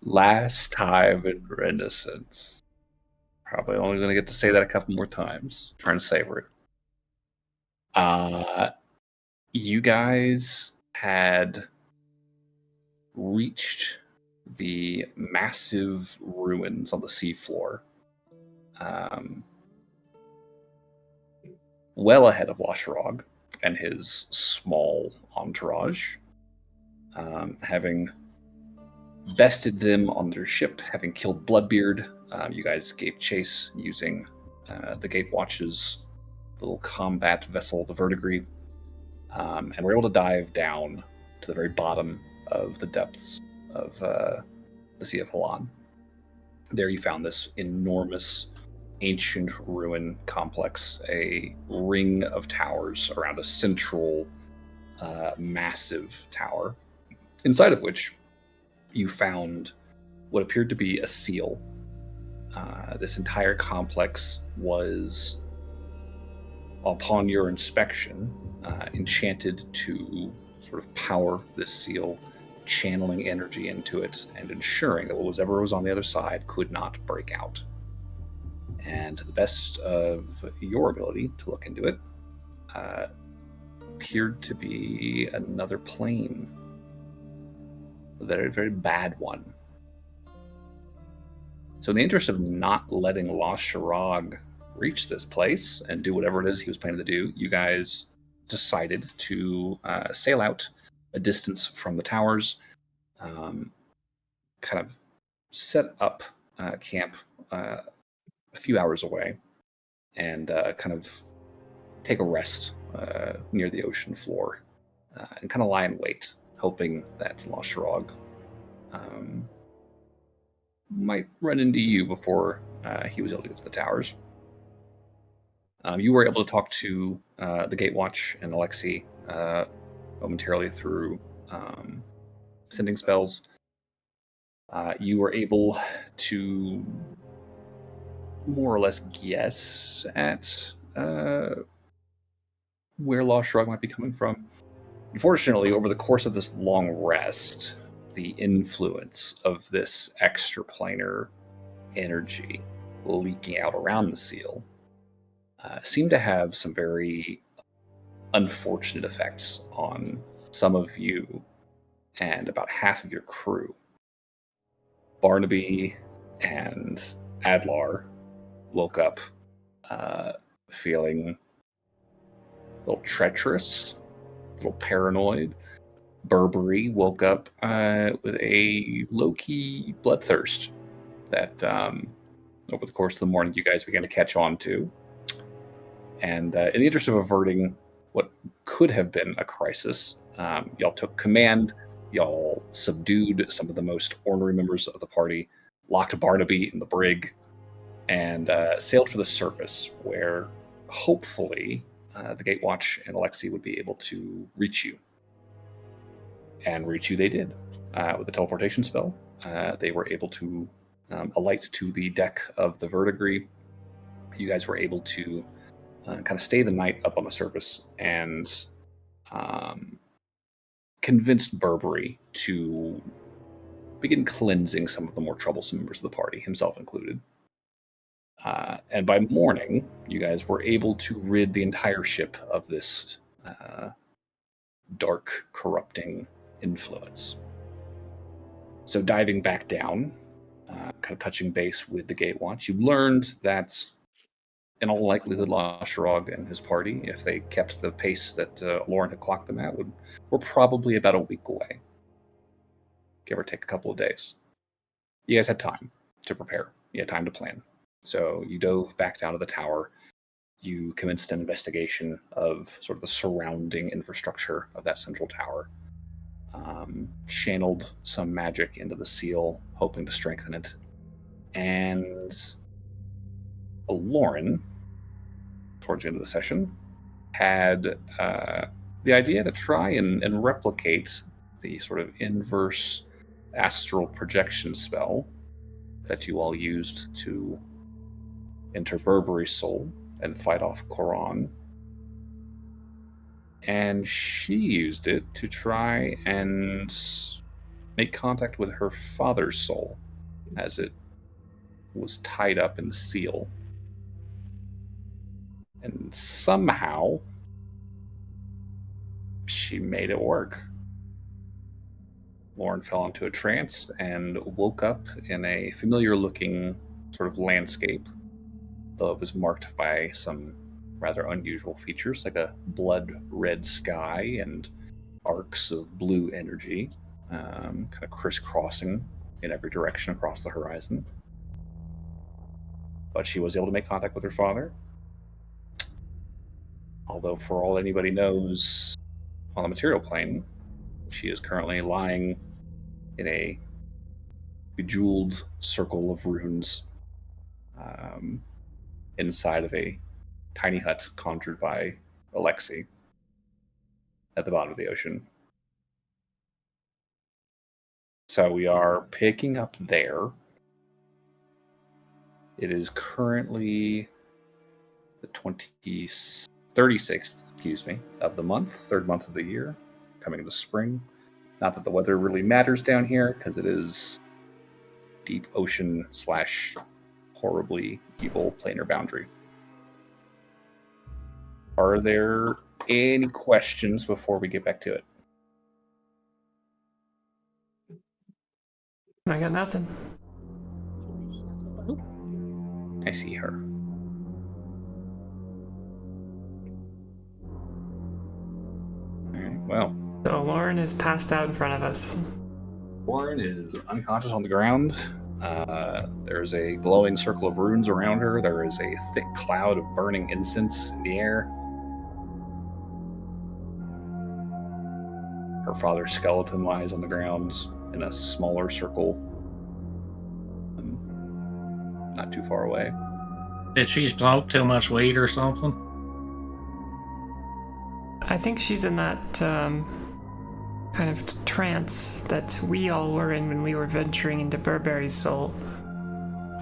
Last time in Renascence. Probably only going to get to say that a couple more times. Trying to savor it. You guys had reached the massive ruins on the seafloor, well ahead of Lasharog and his small entourage, having bested them on their ship, having killed Bloodbeard. You guys gave chase using the Gatewatch's little combat vessel, the Verdigris, and were able to dive down to the very bottom of the depths of the Sea of Halan. There you found this enormous ancient ruin complex, a ring of towers around a central massive tower, inside of which you found what appeared to be a seal. This entire complex was, upon your inspection, enchanted to sort of power this seal, channeling energy into it and ensuring that whatever was on the other side could not break out. And to the best of your ability to look into it, appeared to be another plane. A very, very bad one. So in the interest of not letting Lasharog reach this place and do whatever it is he was planning to do, you guys decided to sail out a distance from the towers, kind of set up camp a few hours away, and kind of take a rest near the ocean floor, and kind of lie in wait, hoping that Lasharog might run into you before he was able to get to the towers. You were able to talk to the Gatewatch and Alexei momentarily through sending spells. You were able to more or less guess at where Lasharog might be coming from. Unfortunately, over the course of this long rest, the influence of this extraplanar energy leaking out around the seal seemed to have some very unfortunate effects on some of you and about half of your crew. Barnaby and Adlar woke up feeling a little treacherous, a little paranoid. Burberry woke up with a low-key bloodthirst that over the course of the morning you guys began to catch on to. And in the interest of averting what could have been a crisis, y'all took command, y'all subdued some of the most ornery members of the party, locked Barnaby in the brig, and sailed for the surface, where hopefully the Gatewatch and Alexei would be able to reach you. And reach you they did. With the teleportation spell, they were able to alight to the deck of the Verdigris. You guys were able to kind of stay the night up on the surface and convinced Burberry to begin cleansing some of the more troublesome members of the party, himself included. And by morning, you guys were able to rid the entire ship of this dark, corrupting influence. So diving back down, kind of touching base with the Gatewatch, you learned that in all likelihood Lasharog and his party, if they kept the pace that Lauren had clocked them at, were probably about a week away. Give or take a couple of days. You guys had time to prepare. You had time to plan. So you dove back down to the tower. You commenced an investigation of sort of the surrounding infrastructure of that central tower. Channeled some magic into the seal, hoping to strengthen it. And Lauren, towards the end of the session, had the idea to try and replicate the sort of inverse astral projection spell that you all used to enter Burberry's soul and fight off Koran. And she used it to try and make contact with her father's soul as it was tied up in the seal. And somehow she made it work. Lauren fell into a trance and woke up in a familiar looking sort of landscape, though it was marked by some rather unusual features like a blood red sky and arcs of blue energy, kind of crisscrossing in every direction across the horizon. But she was able to make contact with her father. Although, for all anybody knows, on the material plane, she is currently lying in a bejeweled circle of runes inside of a tiny hut conjured by Alexei at the bottom of the ocean. So we are picking up there. It is currently the 36th, of the month, third month of the year, coming into spring. Not that the weather really matters down here, because it is deep ocean / horribly evil planar boundary. Are there any questions before we get back to it? I got nothing. I see her. Alright, well. So Lauren is passed out in front of us. Lauren is unconscious on the ground. There's a glowing circle of runes around her. There is a thick cloud of burning incense in the air. Her father's skeleton lies on the ground in a smaller circle, not too far away. Did she smoke too much weed or something? I think she's in that kind of trance that we all were in when we were venturing into Burberry's soul.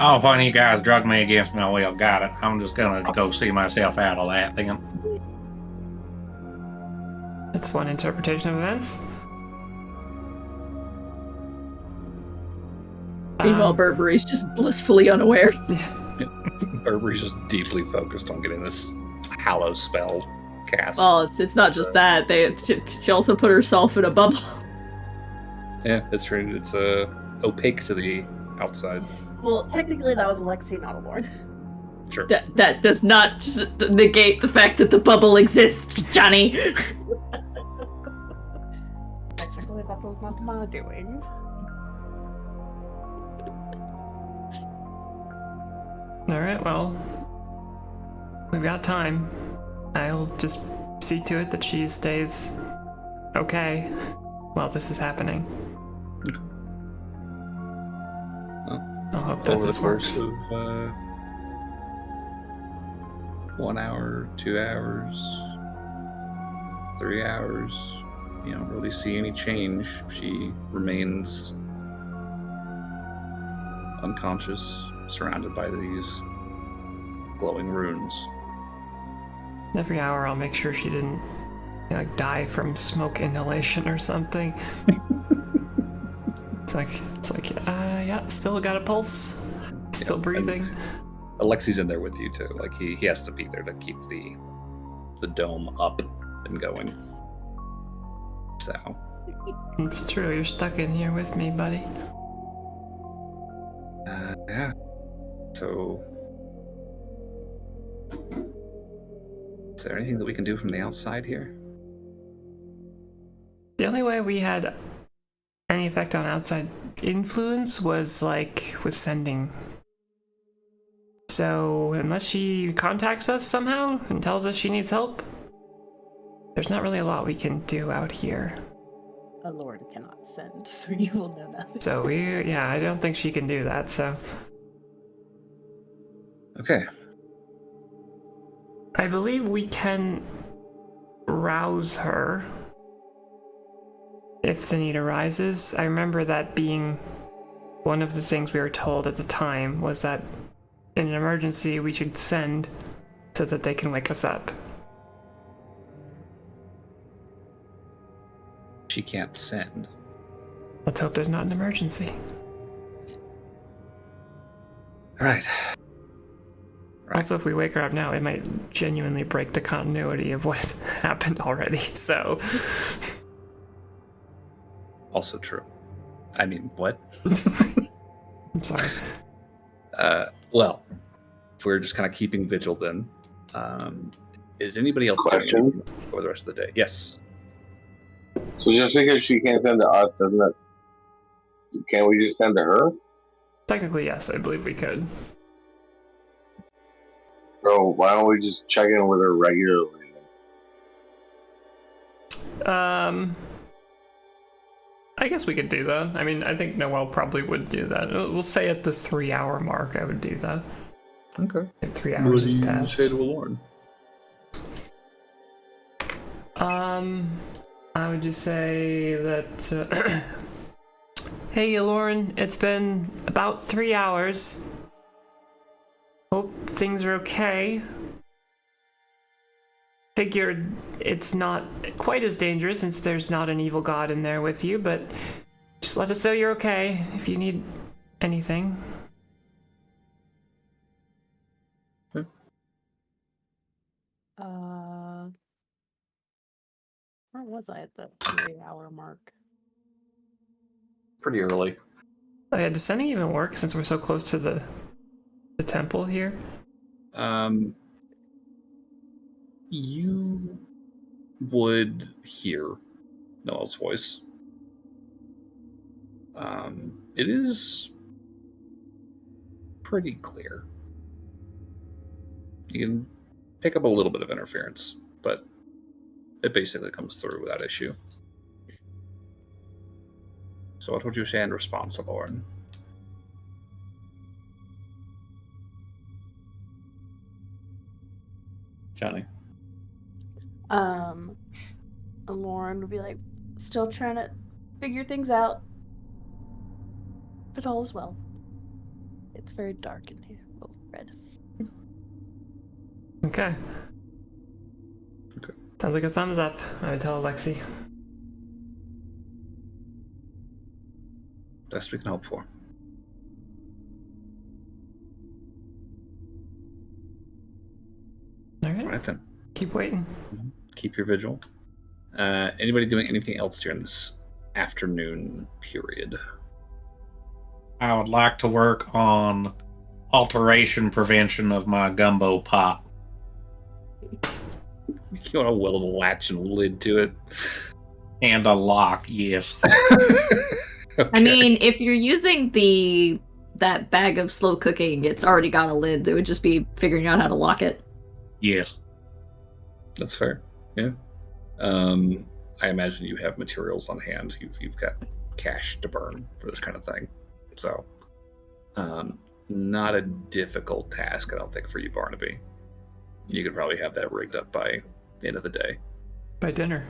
Oh, when you guys drugged me against my will, got it. I'm just gonna go see myself out of that then. That's one interpretation of events. Meanwhile, Burberry's just blissfully unaware. Burberry's just deeply focused on getting this hallow spell cast. Well, it's not just that. She also put herself in a bubble. Yeah, it's opaque to the outside. Well, technically that was Alexei, not a Lord. Sure. That does not negate the fact that the bubble exists, Johnny. Technically that was not my doing. Alright, well, we've got time. I'll just see to it that she stays okay while this is happening. Well, I'll hope that over the this course works. of 1 hour, 2 hours, 3 hours, you don't really see any change. She remains unconscious, surrounded by these glowing runes. Every hour I'll make sure she didn't die from smoke inhalation or something. It's like, yeah, still got a pulse, still breathing. Alexei's in there with you too. Like he has to be there to keep the dome up and going. So It's true, you're stuck in here with me, buddy. yeah. So is there anything that we can do from the outside here? The only way we had any effect on outside influence was with sending. So unless she contacts us somehow and tells us she needs help, there's not really a lot we can do out here. A Lord cannot send, so you will know nothing. So I don't think she can do that, so. Okay. I believe we can rouse her if the need arises. I remember that being one of the things we were told at the time, was that in an emergency we should send so that they can wake us up. She can't send. Let's hope there's not an emergency. Right. Also, if we wake her up now, it might genuinely break the continuity of what happened already, so... Also true. I mean, what? I'm sorry. Well, if we're just kind of keeping vigil then, is anybody else doing Question? anything for the rest of the day? Yes. So just because she can't send to us, doesn't that? Can't we just send to her? Technically, yes, I believe we could. So why don't we just check in with her regularly? I guess we could do that. I mean, I think Noelle probably would do that. We'll say at the 3-hour mark, I would do that. Okay. If 3 What hours do has you passed. say to Lauren? I would just say that, hey, Lauren, it's been about 3 hours. Hope things are okay. Figured it's not quite as dangerous since there's not an evil god in there with you, but just let us know you're okay if you need anything. Where was I at the 3-hour mark? Pretty early. Oh yeah, does sending even work since we're so close to the temple here? You would hear Noel's voice. It is pretty clear. You can pick up a little bit of interference, but it basically comes through without issue. So what would you say in response to Lauren? Johnny? Lauren would be like, still trying to figure things out, but all is well. It's very dark in here. Oh, red. Okay. Okay. Sounds like a thumbs up, I would tell Alexi. Best we can hope for. All right. All right then. Keep waiting. Keep your vigil. Anybody doing anything else during this afternoon period? I would like to work on alteration prevention of my gumbo pot. You want to weld a latch and lid to it? And a lock, yes. Okay. I mean, if you're using that bag of slow cooking, it's already got a lid. It would just be figuring out how to lock it. Yes. That's fair. Yeah. I imagine you have materials on hand. You've got cash to burn for this kind of thing. So, not a difficult task, I don't think, for you, Barnaby. You could probably have that rigged up by the end of the day. By dinner.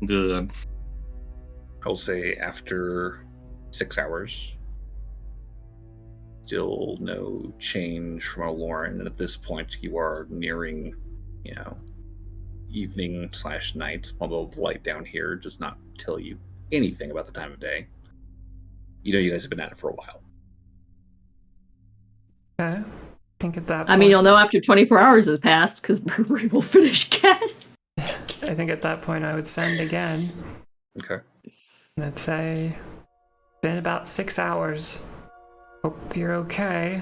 Good. I'll say after 6 hours, still no change from Lauren, and at this point you are nearing, evening/night, although the light down here does not tell you anything about the time of day. You know you guys have been at it for a while. Okay. I think at that point... I mean, you'll know after 24 hours has passed because Burberry will finish gas. I think at that point I would send again. Okay. And I'd say, been about 6 hours. Hope you're okay.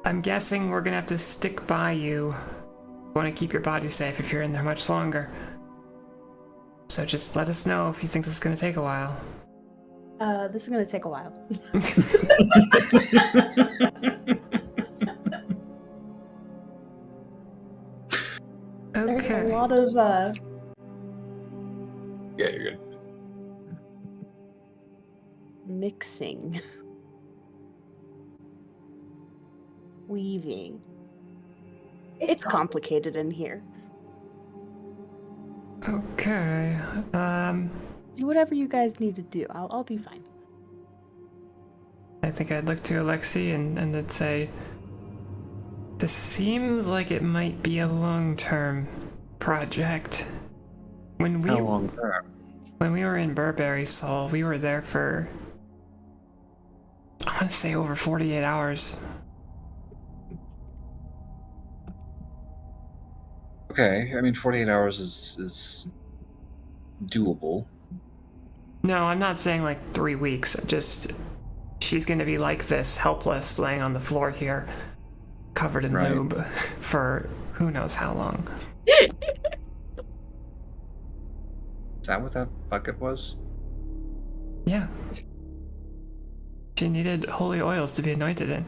I'm guessing we're gonna have to stick by you. Want to keep your body safe if you're in there much longer. So just let us know if you think this is gonna take a while. This is gonna take a while. There's a Okay. lot of Yeah, you're good. mixing, weaving. It's complicated in here. Okay. Do whatever you guys need to do. I'll be fine. I think I'd look to Alexi and I'd say, This seems like it might be a long-term project. How long term? When we were in Burberry Soul, we were there for, I want to say, over 48 hours. Okay, I mean 48 hours is doable. No, I'm not saying like 3 weeks. Just she's gonna be like this, helpless, laying on the floor here, covered in Right. lube, for who knows how long. Is that what that bucket was? Yeah. She needed holy oils to be anointed in.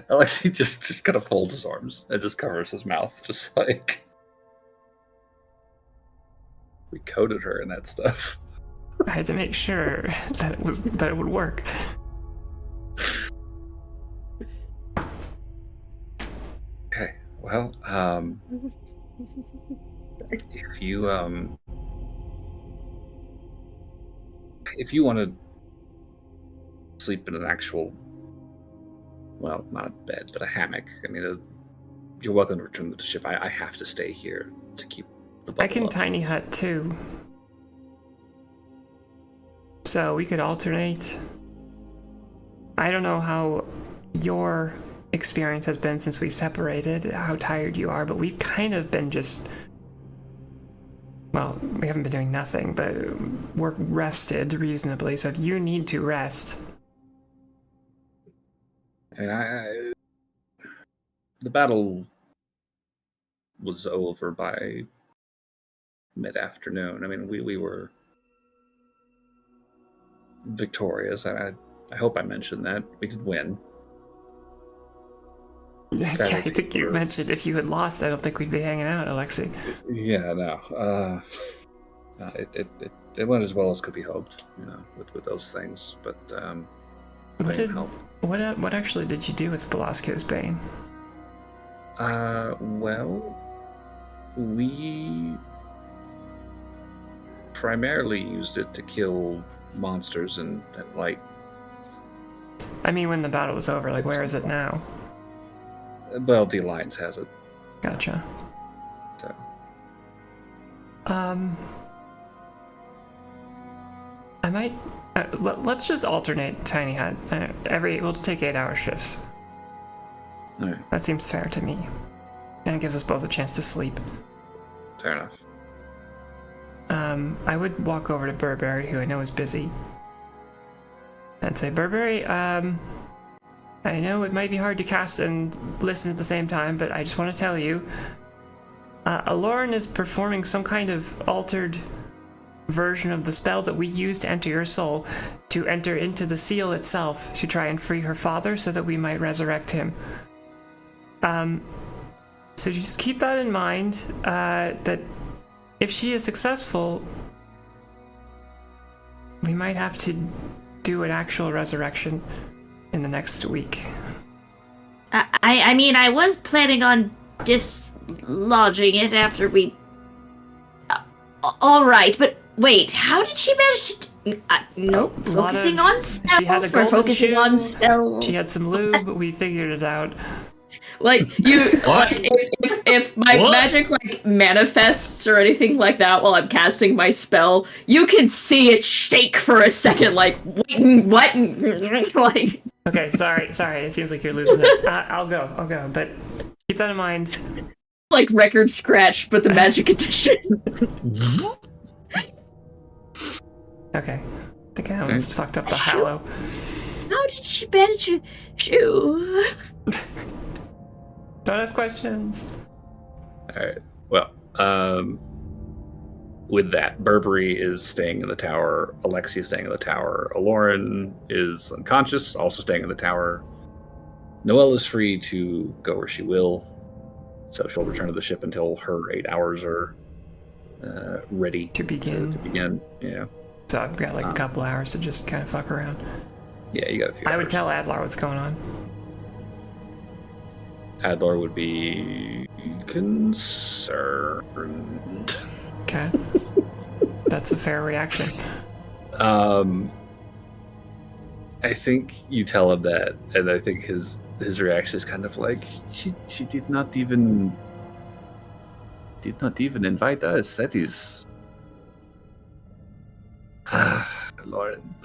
Alexi just kind of folds his arms and just covers his mouth, just like we coated her in that stuff. I had to make sure that it would work. Okay, well, if you want to sleep in an actual, well, not a bed, but a hammock, I mean, you're welcome to return to the ship. I have to stay here to keep the bubble I can up. tiny hut too. So we could alternate. I don't know how your experience has been since we separated, how tired you are, but we've kind of been just, well, we haven't been doing nothing, but we're rested reasonably, so if you need to rest. I mean, the battle was over by mid-afternoon. I mean, we were victorious. I hope I mentioned that. We did win. Yeah, I think you mentioned if you had lost, I don't think we'd be hanging out, Alexi. Yeah, no. It went as well as could be hoped, you know, with those things. But what actually did you do with Velasquez's Bane? Well, we primarily used it to kill monsters and light. I mean, when the battle was over, like, where is it now? Well, the Alliance has it. Gotcha. So. I might. Let's just alternate tiny hut. We'll take 8-hour shifts. All right. That seems fair to me, and it gives us both a chance to sleep. Fair enough. I would walk over to Burberry, who I know is busy, and say, Burberry, I know it might be hard to cast and listen at the same time, but I just want to tell you, Aloran is performing some kind of altered version of the spell that we used to enter your soul, to enter into the seal itself, to try and free her father so that we might resurrect him. So just keep that in mind, that if she is successful, we might have to do an actual resurrection in the next week. I mean, I was planning on dislodging it after we... all right, but wait, how did she manage to... nope, focusing on spells. We're focusing on spells. She had some lube, we figured it out. Like, you... like, if my magic, like, manifests or anything like that while I'm casting my spell, you can see it shake for a second, like, wait, what? Like... Okay, sorry, it seems like you're losing it. I'll go, but keep that in mind. Like record scratch, but the magic edition. Okay, I think I almost fucked up the hallow. How did she manage to chew? Don't ask questions. Alright. Well, with that, Burberry is staying in the tower, Alexi is staying in the tower, Aloran is unconscious, also staying in the tower. Noelle is free to go where she will, so she'll return to the ship until her 8 hours are ready to begin. Yeah. So I've got like a couple hours to just kind of fuck around. Yeah, you got a few hours. I would tell Adlar what's going on. Adlar would be concerned. Okay. That's a fair reaction. I think you tell him that, and I think his reaction is kind of like, she did not even invite us. That is, Lauren.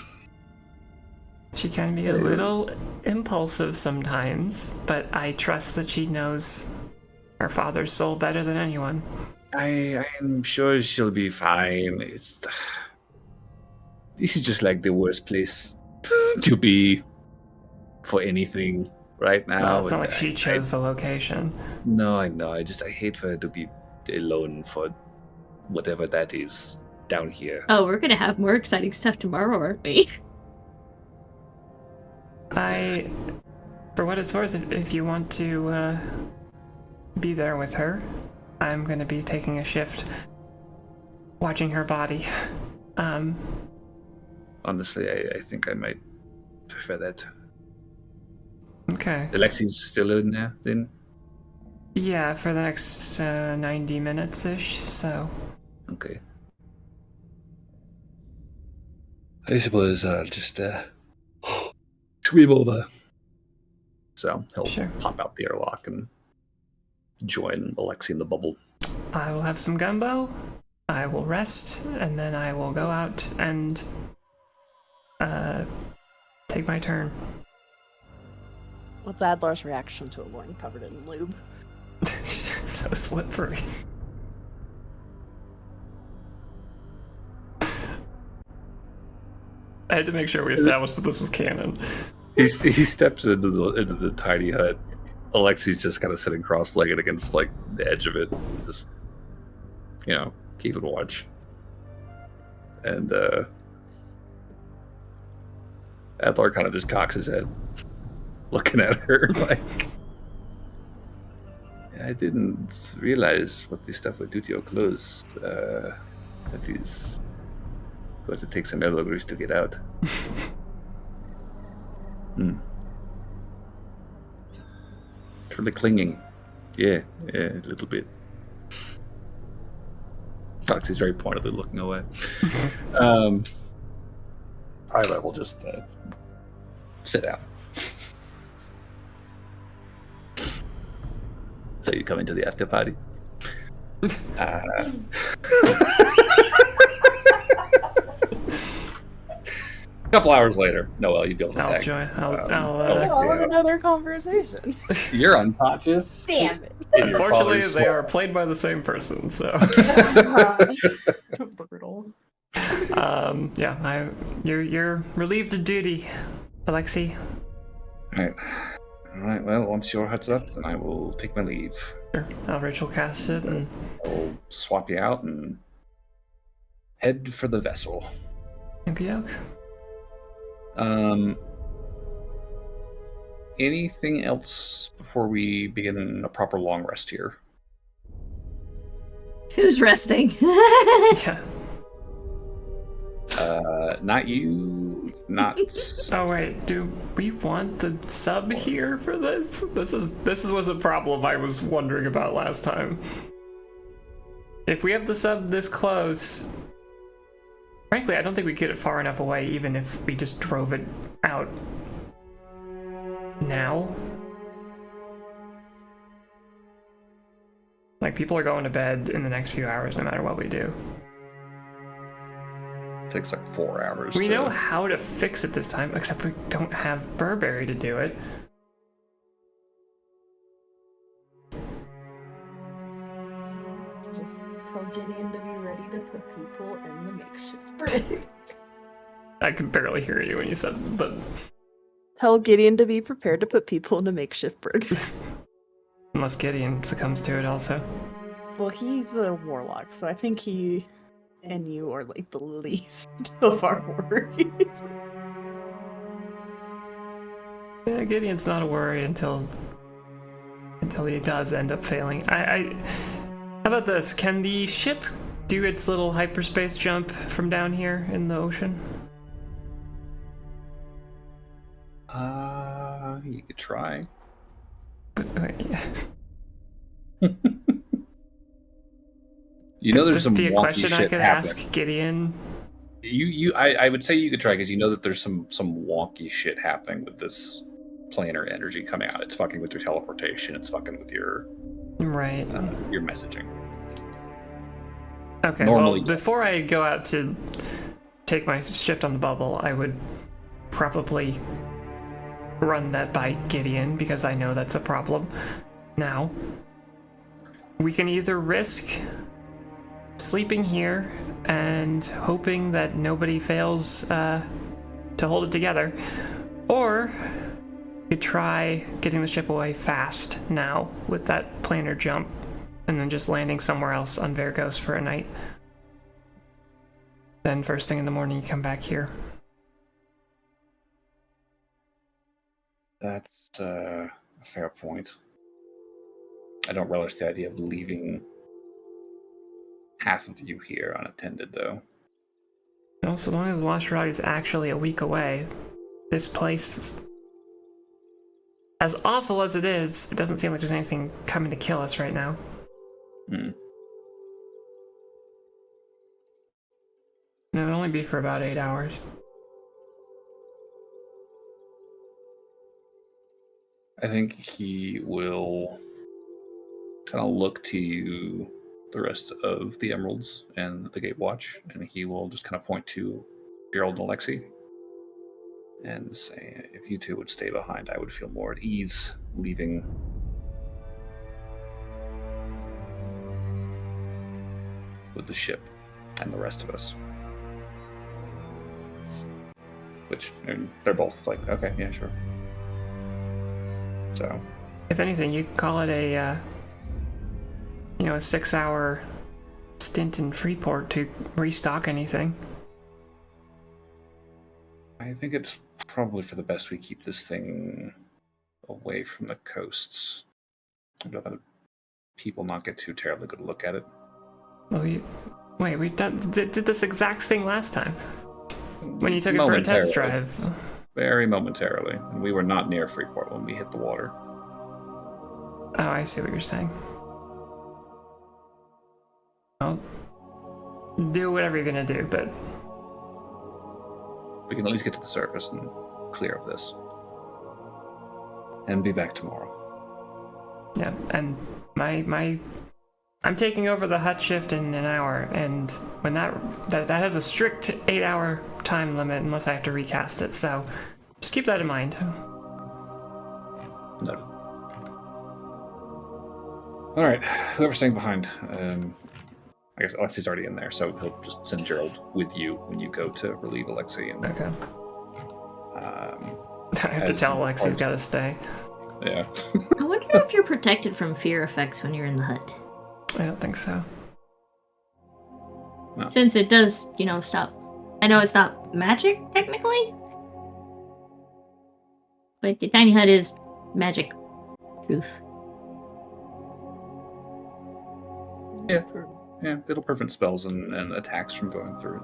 She can be a little impulsive sometimes, but I trust that she knows her father's soul better than anyone. I'm sure she'll be fine. This is just like the worst place to be for anything right now. Well, it's not like she chose the location. No, I know. I hate for her to be alone for whatever that is down here. Oh, we're gonna have more exciting stuff tomorrow, aren't we? For what it's worth, if you want to be there with her, I'm going to be taking a shift watching her body. Honestly, I think I might prefer that. Okay. Alexi's still in there, then? Yeah, for the next 90 minutes-ish, so... Okay. I suppose I'll just swim over. So he'll pop out the airlock and join Alexi in the bubble. I will have some gumbo, I will rest, and then I will go out and take my turn. What's Adlar's reaction to a loin covered in lube? So slippery. I had to make sure we established that this was canon. He steps into the tiny hut. Alexi's just kind of sitting cross-legged against like the edge of it, just keeping watch. And Adlar kind of just cocks his head, looking at her like, I didn't realize what this stuff would do to your clothes. That is going to take some elbow grease to get out. It's really clinging. Yeah, a little bit. Alexi's very pointedly looking away. All right, we'll just sit down. So you come into the after party. A couple hours later, Noel, you'd be able to tag. I'll have another conversation. You're unconscious. Damn it. Unfortunately, they are played by the same person, so. Brutal. Yeah, you're relieved of duty, Alexi. All right. Well, once your head's up, then I will take my leave. Sure. Eldritch will cast it, and I'll swap you out and head for the vessel. Okey-doke. Anything else before we begin a proper long rest here? Who's resting? Yeah. Not you. Not. Oh wait, do we want the sub here for this? This was a problem I was wondering about last time. If we have the sub this close, frankly, I don't think we get it far enough away, even if we just drove it out now. Like, people are going to bed in the next few hours no matter what we do. It takes like 4 hours. We know how to fix it this time, except we don't have Burberry to do it. Just tell Gideon to be ready to put people in the makeshift brig. I could barely hear you when you said, but... Tell Gideon to be prepared to put people in a makeshift brig. Unless Gideon succumbs to it also. Well, he's a warlock, so I think he and you are like the least of our worries. Yeah, Gideon's not a worry until he does end up failing. How about this? Can the ship do its little hyperspace jump from down here in the ocean? You could try. But, You know, there's this some be a wonky question shit I could happening. ask Gideon. I would say you could try because you know that there's some wonky shit happening with this planar energy coming out. It's fucking with your teleportation. It's fucking with your Right. your messaging. Okay, Normally, well, before I go out to take my shift on the bubble, I would probably run that by Gideon, because I know that's a problem. Now, we can either risk sleeping here and hoping that nobody fails to hold it together, or we could try getting the ship away fast now with that planar jump, and then just landing somewhere else on Vergos for a night. Then first thing in the morning, you come back here. That's a fair point. I don't relish the idea of leaving half of you here unattended, though. Well, so long as Lashrog is actually a week away, this place, as awful as it is, it doesn't seem like there's anything coming to kill us right now. Hmm. And it'll only be for about 8 hours. I think he will kind of look to you, the rest of the Emeralds and the Gatewatch, and he will just kind of point to Gerald and Alexi and say, if you two would stay behind, I would feel more at ease leaving with the ship and the rest of us. Which, and they're both like, okay, yeah, sure. So, If anything, you could call it a 6-hour stint in Freeport to restock anything. I think it's probably for the best we keep this thing away from the coasts. I'd rather people not get too terribly good look at it. Well, we did this exact thing last time when you took it for a test drive. Very momentarily. And we were not near Freeport when we hit the water. Oh, I see what you're saying. Well, do whatever you're gonna do, but We can at least get to the surface and clear of this. And be back tomorrow. yeah. And I'm taking over the hut shift in an hour, and when that has a strict 8-hour time limit unless I have to recast it. So just keep that in mind. Noted. All right, whoever's staying behind, I guess Alexi's already in there, so he'll just send Gerald with you when you go to relieve Alexi. And, Okay. I have to tell Alexi's got to stay. Yeah. I wonder if you're protected from fear effects when you're in the hut. I don't think so. No. Since it does, stop. I know it's not magic, technically. But the tiny hut is magic proof. Yeah. Yeah, it'll prevent spells and attacks from going through.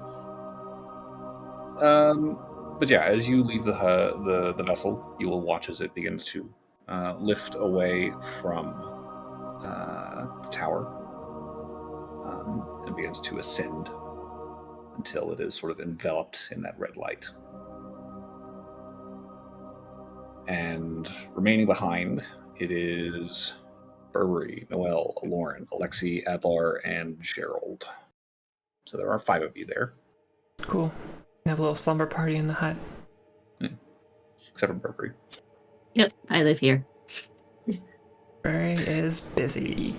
But yeah, as you leave the vessel, you will watch as it begins to lift away from the tower and begins to ascend until it is sort of enveloped in that red light. And remaining behind, it is Burberry, Noel, Lauren, Alexi, Adlar, and Gerald. So there are 5 of you there. Cool. Have a little slumber party in the hut. Except for Burberry. Yep, I live here. Burberry is busy.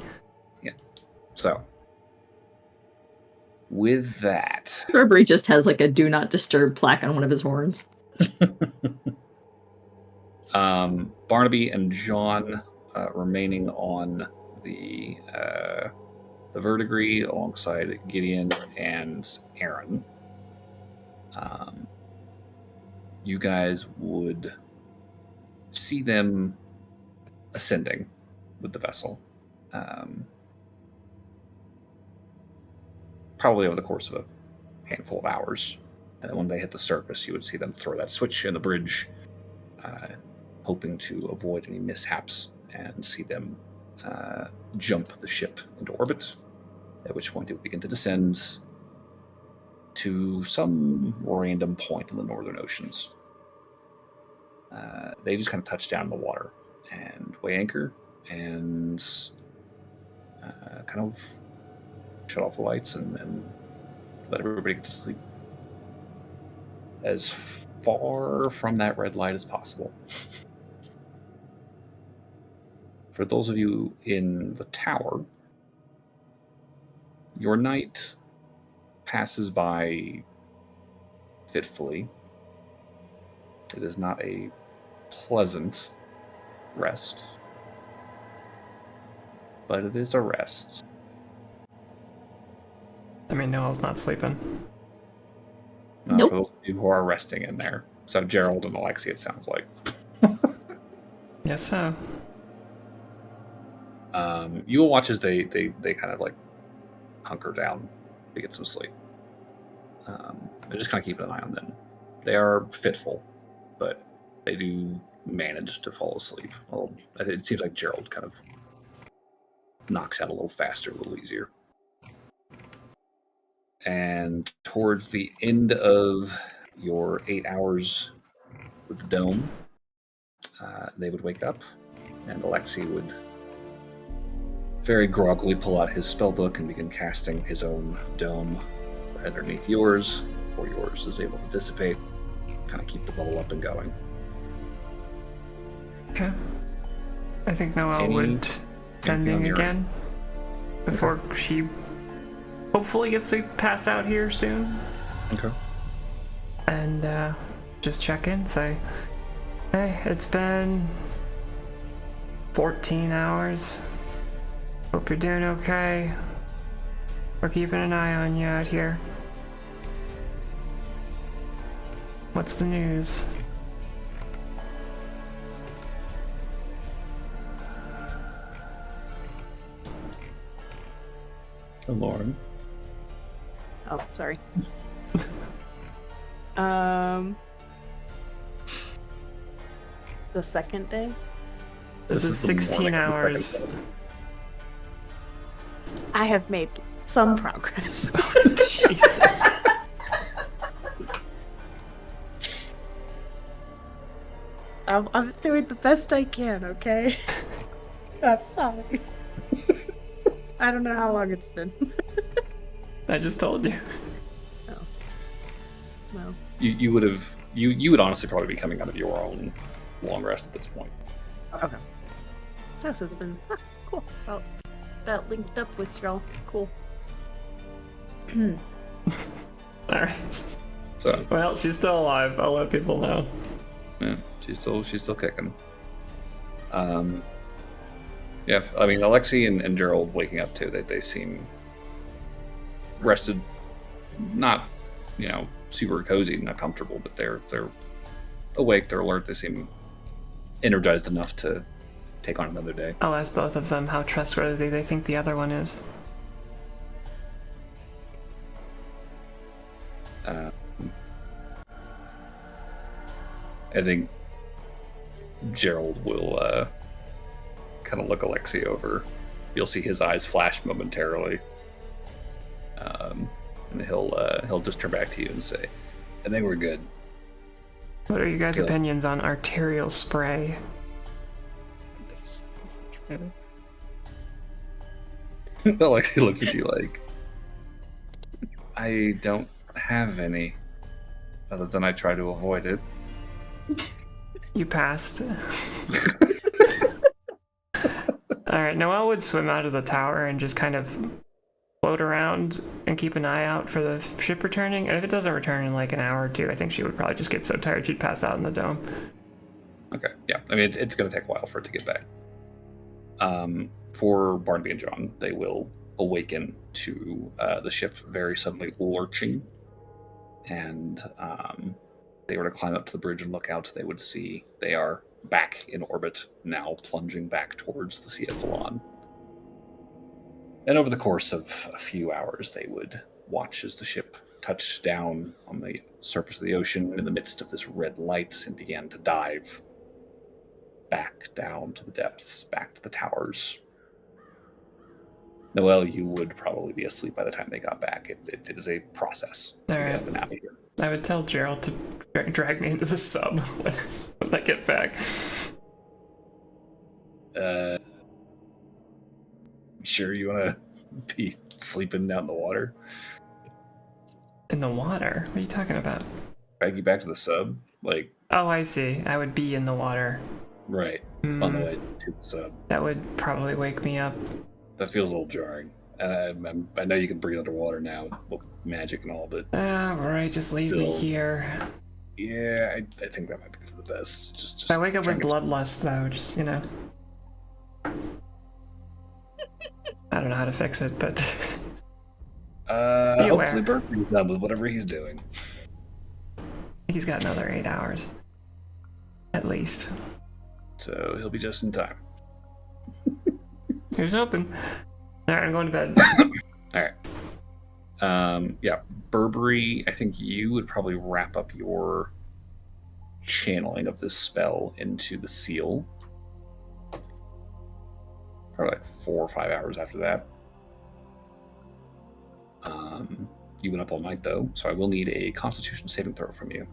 Yeah. So, with that... Burberry just has like a do not disturb plaque on one of his horns. Barnaby and John remaining on the verdigris alongside Gideon and Aaron. You guys would see them ascending with the vessel. Probably over the course of a handful of hours. And then when they hit the surface, you would see them throw that switch in the bridge, hoping to avoid any mishaps, and see them jump the ship into orbit, at which point it would begin to descend to some random point in the northern oceans. They just kind of touch down in the water and weigh anchor and kind of shut off the lights and let everybody get to sleep as far from that red light as possible. For those of you in the tower, your night passes by fitfully. It is not a pleasant rest, but it is a rest. I mean, Noel's not sleeping. Nope. For those of you who are resting in there. So Gerald and Alexi, it sounds like. Yes, so. You will watch as they kind of like hunker down to get some sleep. They're just kind of keeping an eye on them. They are fitful, but they do manage to fall asleep. Well, it seems like Gerald kind of knocks out a little faster, a little easier. And towards the end of your 8 hours with the dome, they would wake up, and Alexi would very groggily pull out his spellbook and begin casting his own dome underneath yours, or yours is able to dissipate, kind of keep the bubble up and going. Okay. I think Noel Any- would send anything on me your again before she hopefully gets to pass out here soon. Okay. And just check in, say, hey, it's been 14 hours. Hope you're doing okay. We're keeping an eye on you out here. What's the news? Lauren. Oh, sorry. The second day? This is the 16 morning of the hours. second day. I have made some progress. Jesus. I'm doing the best I can, okay? I'm sorry. I don't know how long it's been. I just told you. No. You would honestly probably be coming out of your own long rest at this point. Okay. Oh, so it's been cool. Well, that linked up with y'all. Cool. Alright. So Well, she's still alive. I'll let people know. yeah, she's still kicking. Yeah, I mean Alexi and Gerald waking up too. They seem rested, not super cozy, not comfortable, but they're awake. They're alert. They seem energized enough to take on another day. I'll ask both of them how trustworthy they think the other one is. I think Gerald will kind of look Alexi over. You'll see his eyes flash momentarily, and he'll just turn back to you and say, "I think we're good." What are you guys' Good. opinions on arterial spray? Alexi looks at you like, "I don't have any, other than I try to avoid it." You passed. Alright, Noelle would swim out of the tower and just kind of float around and keep an eye out for the ship returning. And if it doesn't return in like an hour or two, I think she would probably just get so tired she'd pass out in the dome. Okay, yeah. I mean, it's going to take a while for it to get back. For Barnaby and John, they will awaken to the ship very suddenly lurching, and they were to climb up to the bridge and look out, they would see they are back in orbit, now plunging back towards the Sea of Milan. And over the course of a few hours, they would watch as the ship touched down on the surface of the ocean in the midst of this red light and began to dive back down to the depths, back to the towers. Noelle, you would probably be asleep by the time they got back. It is a process to All get right. up and out of here. I would tell Gerald to drag me into the sub when I get back. Sure you want to be sleeping down in the water? In the water? What are you talking about? Drag you back to the sub? Like, Oh, I see. I would be in the water. right, on the way to the sub. That would probably wake me up. That feels a little jarring. And I know you can breathe underwater now with magic and all, but Alright, just leave me Still. here. yeah, I think that might be for the best. Just If I wake up try with and get bloodlust, though, just, you know. I don't know how to fix it, but Be aware. hopefully Berkeley's done with whatever he's doing. he's got another 8 hours. At least. So he'll be just in time. Here's hoping. Alright, I'm going to bed. Alright. Yeah, Burberry, I think you would probably wrap up your channeling of this spell into the seal. Probably like 4 or 5 hours after that. You went up all night though, so I will need a Constitution saving throw from you.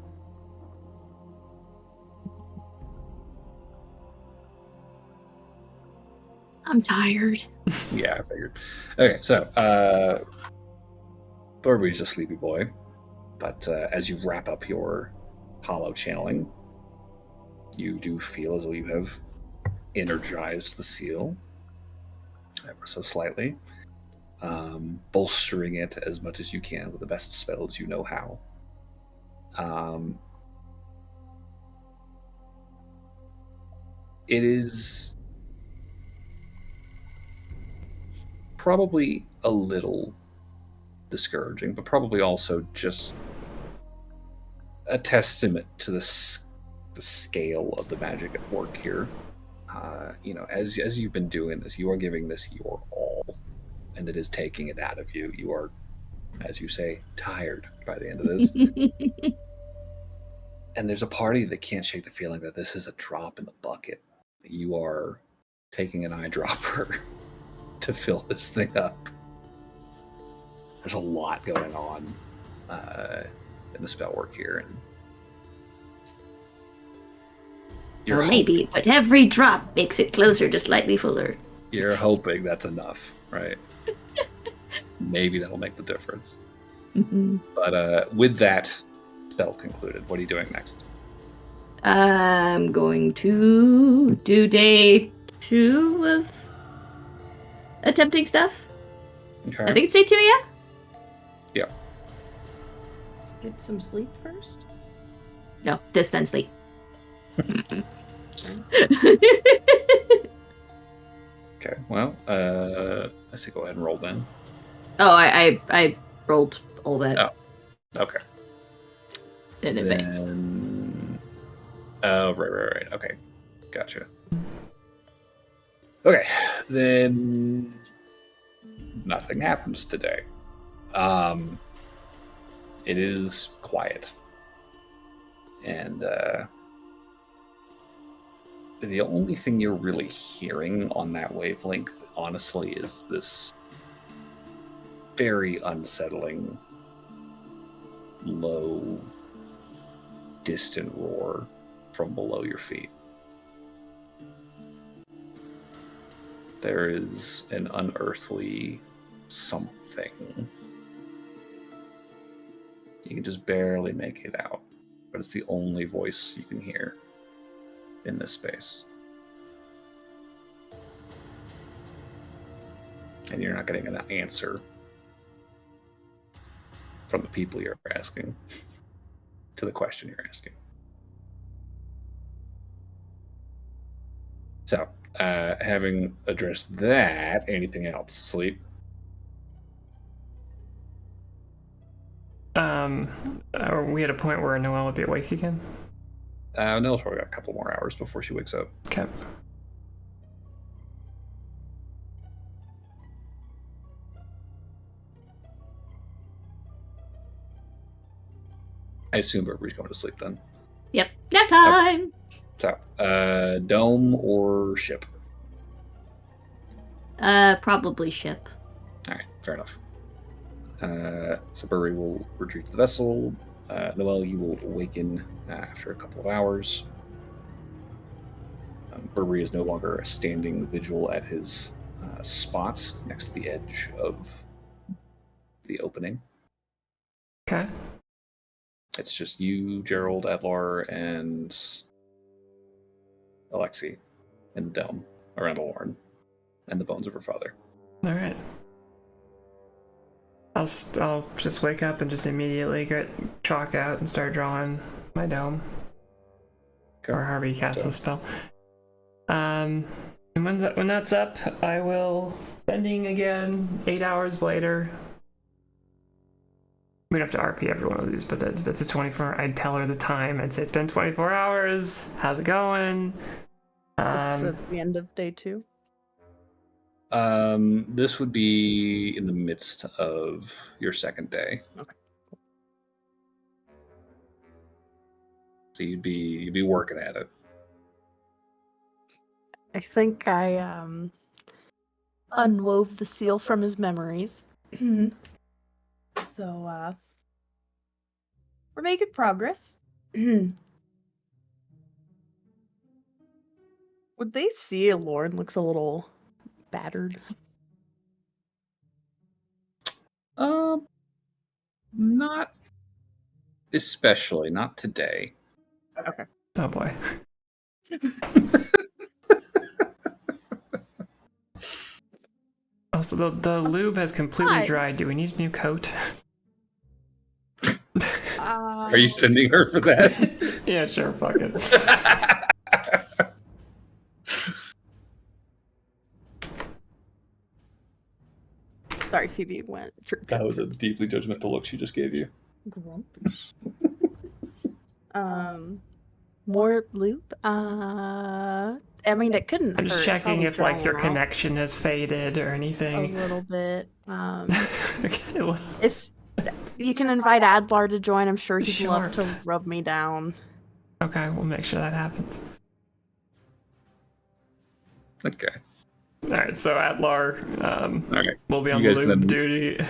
I'm tired. Yeah, I figured. Okay, so Burberry's a sleepy boy, but as you wrap up your hollow channeling, you do feel as though you have energized the seal ever so slightly, bolstering it as much as you can with the best spells you know how. It is probably a little discouraging, but probably also just a testament to the scale of the magic at work here. As you've been doing this, you are giving this your all, and it is taking it out of you. You are, as you say, tired by the end of this. And there's a party that can't shake the feeling that this is a drop in the bucket. You are taking an eyedropper to fill this thing up. There's a lot going on in the spell work here, and Well, maybe, but every drop makes it closer to slightly fuller. You're hoping that's enough, right? Maybe that'll make the difference. Mm-hmm. But with that spell concluded, what are you doing next? I'm going to do day 2 of attempting stuff. Okay. I think it's day 2, yeah? Yeah. Get some sleep first. No, this then sleep. Okay. Well, I say go ahead and roll then. Oh, I rolled all that Okay. in advance. Oh, right. Okay. Gotcha. Okay. Then nothing happens today. It is quiet. And the only thing you're really hearing on that wavelength, honestly, is this very unsettling, low, distant roar from below your feet. There is an unearthly something. You can just barely make it out, but it's the only voice you can hear in this space. And you're not getting an answer from the people you're asking to the question you're asking. So, having addressed that, anything else? Sleep? Are we at a point where Noelle would be awake again? Noelle's probably got a couple more hours before she wakes up. Okay. I assume Burberry's going to sleep then. Yep, nap time. So, dome or ship? Probably ship. fair enough. So Burry will retreat to the vessel. Noel, you will awaken after a couple of hours. Burberry is no longer a standing vigil at his spot next to the edge of the opening. Okay. It's just you, Gerald, Adlar, and Alexi in the dome around Lauren and the bones of her father. All right. I'll just wake up and just immediately get chalk out and start drawing my dome. Okay. Or however you cast the spell. And when that's up, I will sending again 8 hours later. We'd have to RP every one of these, but that's a 24. I'd tell her the time. I'd say it's been 24 hours. How's it going? It's at the end of day 2. This would be in the midst of your second day. Okay. So you'd be working at it. I think I unwove the seal from his memories. So we're making progress. Would they see Lauren looks a little battered? Not especially, not today. Okay. Oh boy. Also, the lube has completely Hi. dried. Do we need a new coat? Are you sending her for that? Yeah, sure. Fuck it. Sorry, Phoebe went. That was a deeply judgmental look she just gave you. Grumpy. More loop. I mean, it couldn't. I'm just hurt. checking Probably if like your drying out connection has faded or a anything. little bit. Okay, well, If you can invite Adlar to join, I'm sure he'd Sure. love to rub me down. okay, we'll make sure that happens. Okay. All right, so Adlar, All right. will be on You the guys lube can- duty.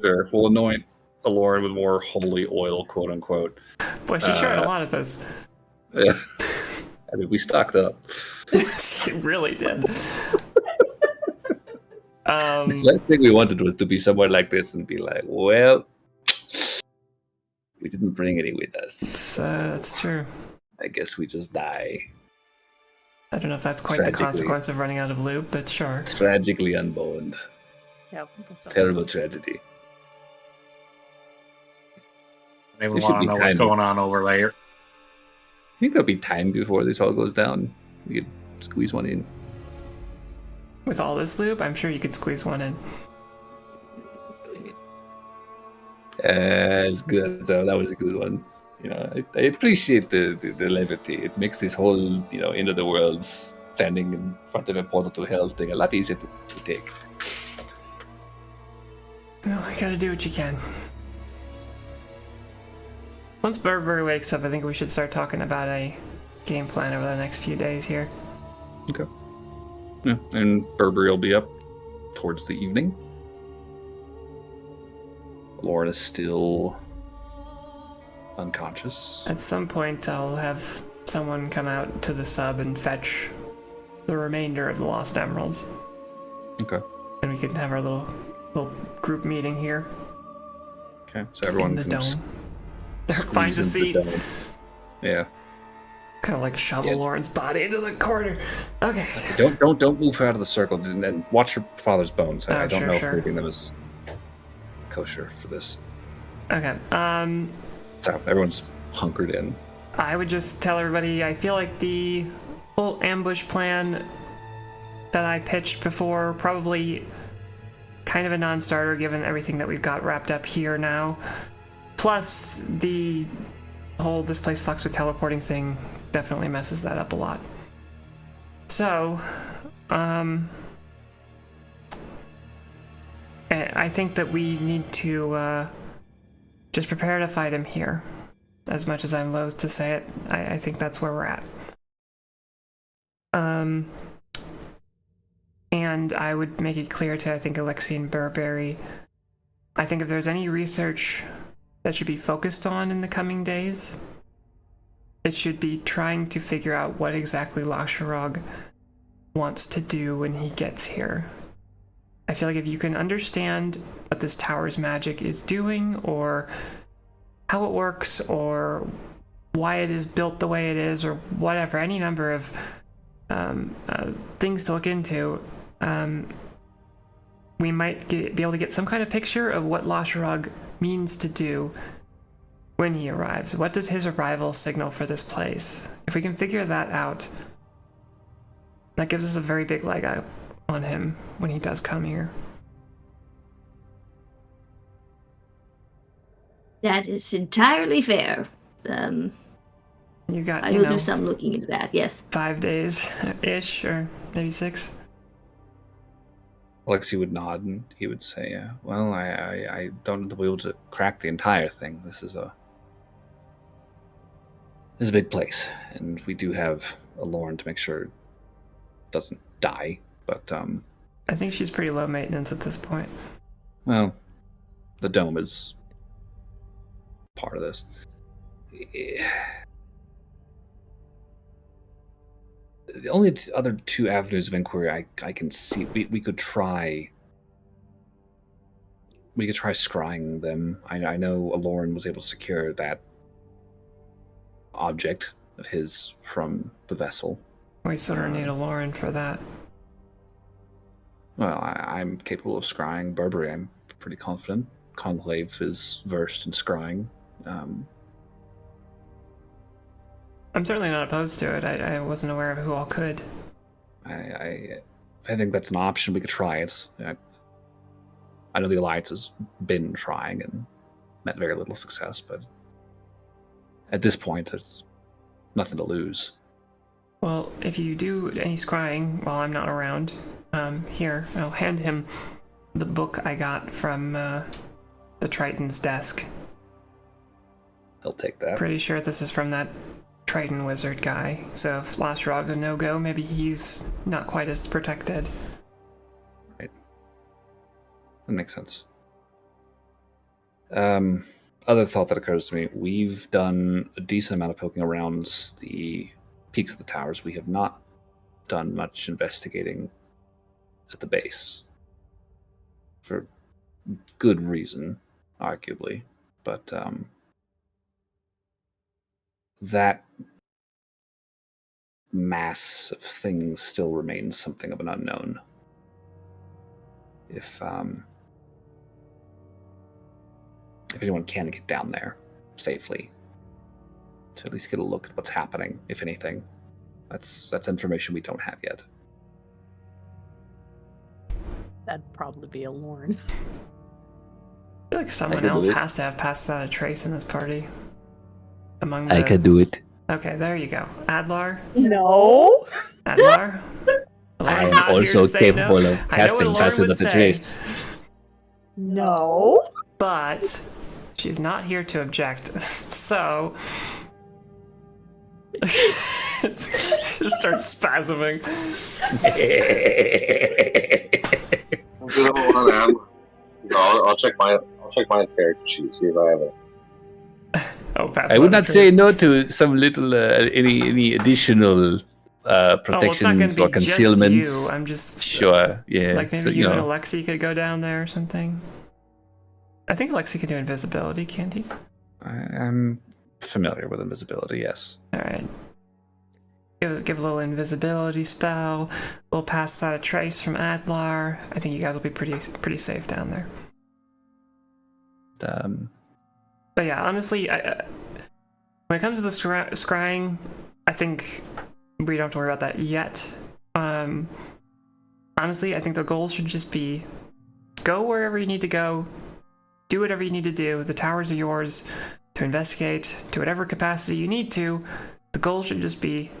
Sure. We'll anoint Aloran with more holy oil, quote unquote. Boy, she shared a lot of this. Yeah. I mean, we stocked up. She really did. The last thing we wanted was to be somewhere like this and be like, well, we didn't bring any with us. That's true. I guess we just die. I don't know if that's quite the Tragically. consequence of running out of lube, but sure. Tragically unboned. Yep. Terrible tragedy. I even There should want to be know what's time. going on over there. I think there'll be time before this all goes down. We could squeeze one in. With all this lube, I'm sure you could squeeze one in. It's good. So that was a good one. You know, I appreciate the levity. It makes this whole, end of the world standing in front of a portal to hell thing a lot easier to take. Well, you gotta do what you can. Once Burberry wakes up, I think we should start talking about a game plan over the next few days here. Okay. Yeah, and Burberry will be up towards the evening. Lauren is still unconscious. At some point, I'll have someone come out to the sub and fetch the remainder of the Lost Emeralds. Okay. And we can have our little group meeting here Okay. So everyone in the can dome. just Find a squeeze into seat. the dome. Yeah. Kind of like shovel Yeah. Lauren's body into the corner. Okay. Don't move her out of the circle, and watch your father's bones. I Oh, don't sure, know sure. if moving them is kosher for this. Okay. So everyone's hunkered in. I would just tell everybody, I feel like the whole ambush plan that I pitched before, probably kind of a non-starter given everything that we've got wrapped up here now. Plus, the whole this place fucks with teleporting thing definitely messes that up a lot. So, I think that we need to just prepare to fight him here. As much as I'm loath to say it, I think that's where we're at. And I would make it clear to, I think, Alexi and Burberry, I think if there's any research that should be focused on in the coming days, it should be trying to figure out what exactly Lasharog wants to do when he gets here. I feel like if you can understand what this tower's magic is doing, or how it works, or why it is built the way it is, or whatever, any number of things to look into, we might be able to get some kind of picture of what Lasharog means to do when he arrives. What does his arrival signal for this place? If we can figure that out, that gives us a very big leg up on him when he does come here. That is entirely fair. You got, I will do some looking into that, yes. 5 days-ish, or maybe 6. Alexi would nod and he would say, well, I don't know that we'll be able to crack the entire thing. This is a big place, and we do have a Lauren to make sure it doesn't die, but I think she's pretty low maintenance at this point. well, the dome is part of this. The only other 2 avenues of inquiry I can see, we could try scrying them. I know Aloran was able to secure that object of his from the vessel. We sort of need a Lauren for that. Well, I'm capable of scrying. Burberry, I'm pretty confident. Conclave is versed in scrying. I'm certainly not opposed to it. I wasn't aware of who all could. I think that's an option. We could try it. I know the Alliance has been trying and met very little success, but at this point, there's nothing to lose. Well, if you do any scrying while I'm not around, here, I'll hand him the book I got from the Triton's desk. He'll take that. Pretty sure this is from that Triton wizard guy, so if Lasharog's a no-go, maybe he's not quite as protected. Right. That makes sense. Other thought that occurs to me, we've done a decent amount of poking around the peaks of the towers. We have not done much investigating at the base. For good reason, arguably. But that mass of things still remains something of an unknown. If anyone can get down there safely, to at least get a look at what's happening, if anything, that's information we don't have yet. That'd probably be a Lauren. I feel like someone else has to have passed out a trace in this party. Among the... I can do it. Okay, there you go. Adlar? No. Adlar? I am also capable of casting passive of the trace. No. But she's not here to object, so... Just starts spasming. I'll check my character sheet, see if I have it. I would not say no to some little any additional protections or concealments. Just you. I'm just sure. Yeah. Like maybe so, you and Alexi could go down there or something. I think Alexi can do invisibility, can't he? I'm familiar with invisibility. Yes. All right. Give a little invisibility spell. We'll pass that a trace from Adlar. I think you guys will be pretty safe down there. But yeah, honestly, when it comes to the scrying, I think we don't have to worry about that yet. Honestly, I think the goal should just be go wherever you need to go, do whatever you need to do. The towers are yours to investigate to whatever capacity you need to. The goal should just be,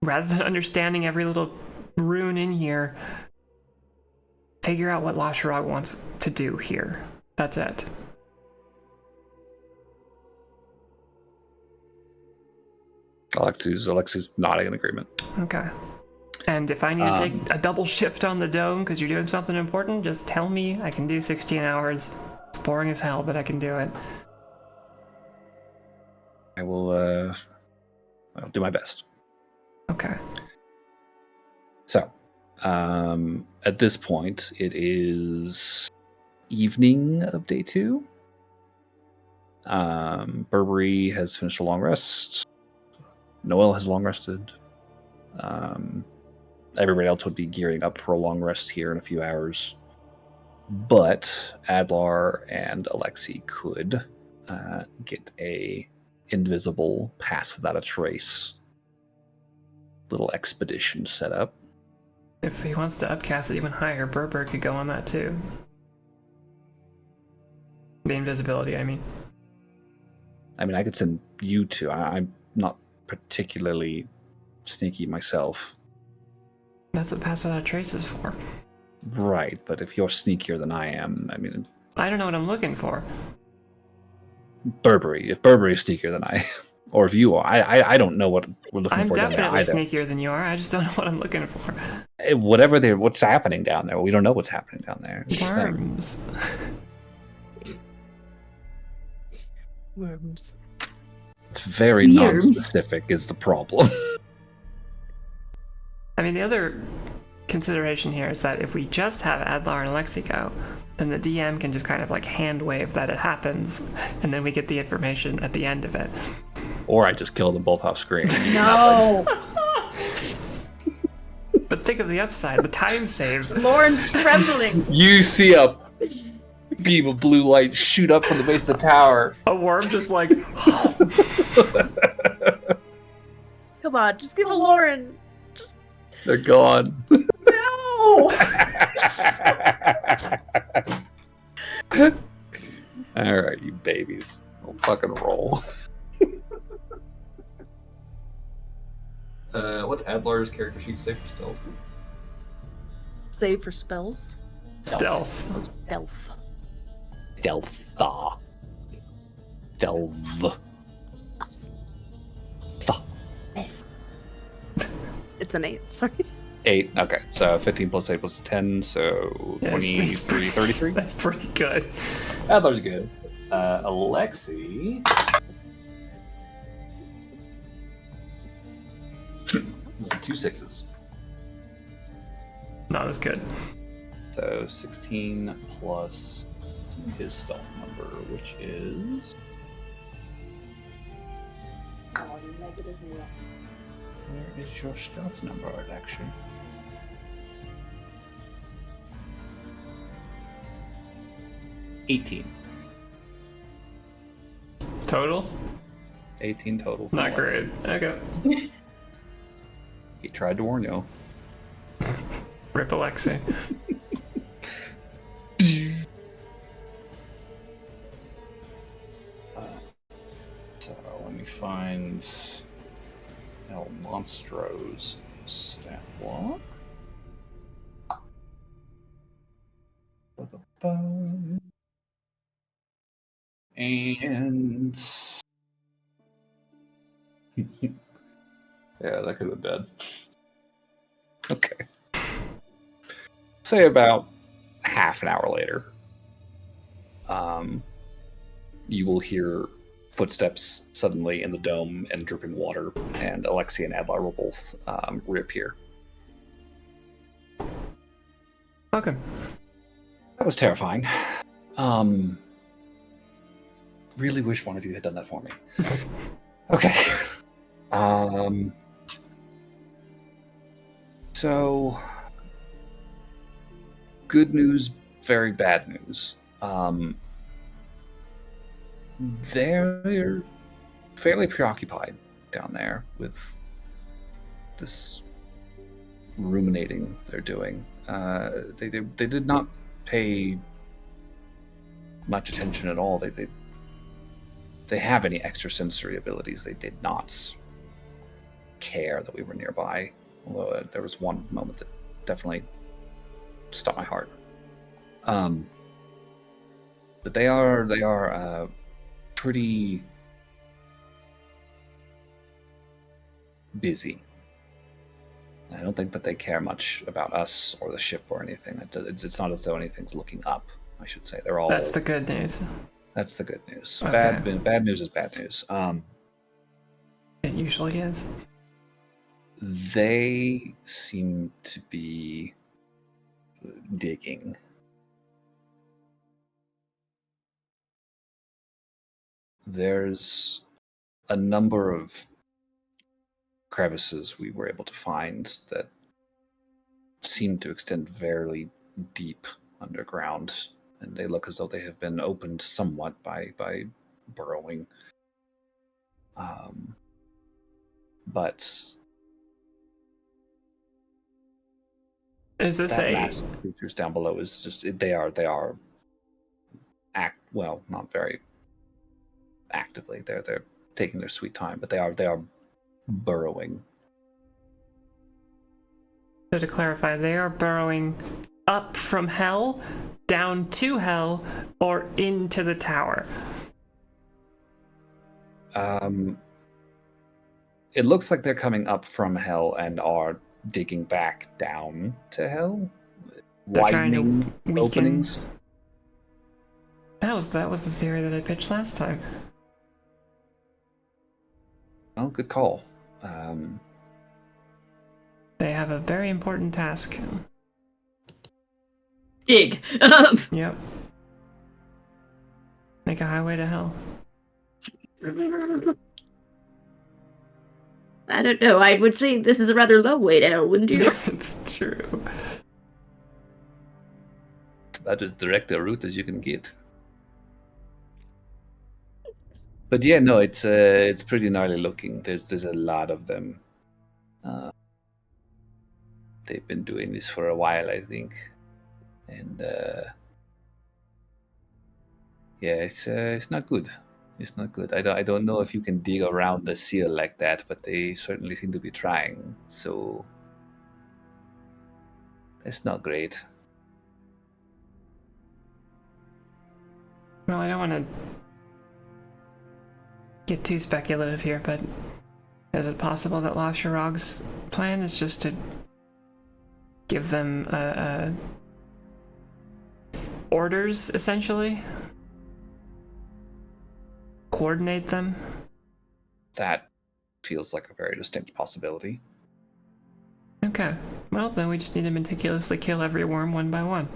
rather than understanding every little rune in here, figure out what Lasharog wants to do here. That's it. Alexi's nodding in agreement. Okay. And if I need to take a double shift on the dome because you're doing something important, just tell me. I can do 16 hours. It's boring as hell, but I can do it. I will I'll do my best. Okay. So, at this point, it is evening of day 2. Burberry has finished a long rest. Noel has long rested. Everybody else would be gearing up for a long rest here in a few hours. But Adlar and Alexei could get a invisible pass without a trace little expedition set up. If he wants to upcast it even higher, Burberry could go on that too. The invisibility, I mean. I could send you two. I'm not particularly sneaky myself. That's what pass without a trace is for. Right, but if you're sneakier than I am, I don't know what I'm looking for. Burberry. If Burberry is sneakier than I am, or if you are, I don't know what we're looking I'm for down there definitely either. sneakier than you are. I just don't know what I'm looking for. What's happening down there? We don't know what's happening down there. It's the thing. Worms. Worms. It's very Worms. non-specific is the problem. I mean, the other consideration here is that if we just have Adlar and Alexei go, then the DM can just kind of like hand wave that it happens, and then we get the information at the end of it. Or I just kill them both off screen. No! But think of the upside, the time save. Lauren's trembling. You see a beam of blue light shoot up from the base of the tower. A worm just like... Come on, just give a Lauren. Just They're gone. no! All right, you babies. Don't fucking roll. What's Adlar's character sheet say for stealth? Save for spells. Stealth. Stealth. Stealth. Stealth. It's an 8, sorry. 8. Okay, so 15 plus 8 plus 10, so Yeah, it's 23, 33. That's pretty good. Adler's good. Alexei. 2 6s. Not as good. So 16 plus his stealth number, which is... Where is your stealth number, Alexei? $18. Total? 18 total. from Not Alexei. great. Okay. He tried to warn you. Rip Alexei. So let me find El Monstro's stat block. And yeah, that could have been bad. Okay. Say about half an hour later, you will hear footsteps suddenly in the dome and dripping water, and Alexei and Adlar will both reappear. Okay. That was terrifying. Really wish one of you had done that for me. Okay. So, good news, very bad news. They're fairly preoccupied down there with this ruminating they're doing. They did not pay much attention at all. They have any extrasensory abilities. They did not care that we were nearby. Although there was one moment that definitely stopped my heart. But they are pretty busy. I don't think that they care much about us or the ship or anything. It's not as though anything's looking up, I should say. They're all... That's the good news. That's the good news. Okay. Bad news is bad news. It usually is. They seem to be digging. There's a number of crevices we were able to find that seem to extend very deep underground, and they look as though they have been opened somewhat by burrowing. But Is this that a mass of creatures down below is just they are not very actively. They're taking their sweet time, but they are burrowing. So to clarify, they are burrowing up from hell, down to hell, or into the tower? It looks like they're coming up from hell and are digging back down to hell, They're trying to widening weaken- openings. That was the theory that I pitched last time. Well, good call. They have a very important task. Dig. Yep. Make a highway to hell. I don't know. I would say this is a rather low way down, wouldn't you? It's true. That is direct a route as you can get. But yeah, no, it's pretty gnarly looking. There's a lot of them. They've been doing this for a while, I think, and yeah, it's not good. It's not good. I don't know if you can dig around the seal like that, but they certainly seem to be trying. So it's not great. Well, I don't want to get too speculative here, but is it possible that La Chirag's plan is just to give them orders, essentially? Coordinate them? That feels like a very distinct possibility. Okay. Well, then we just need to meticulously kill every worm one by one.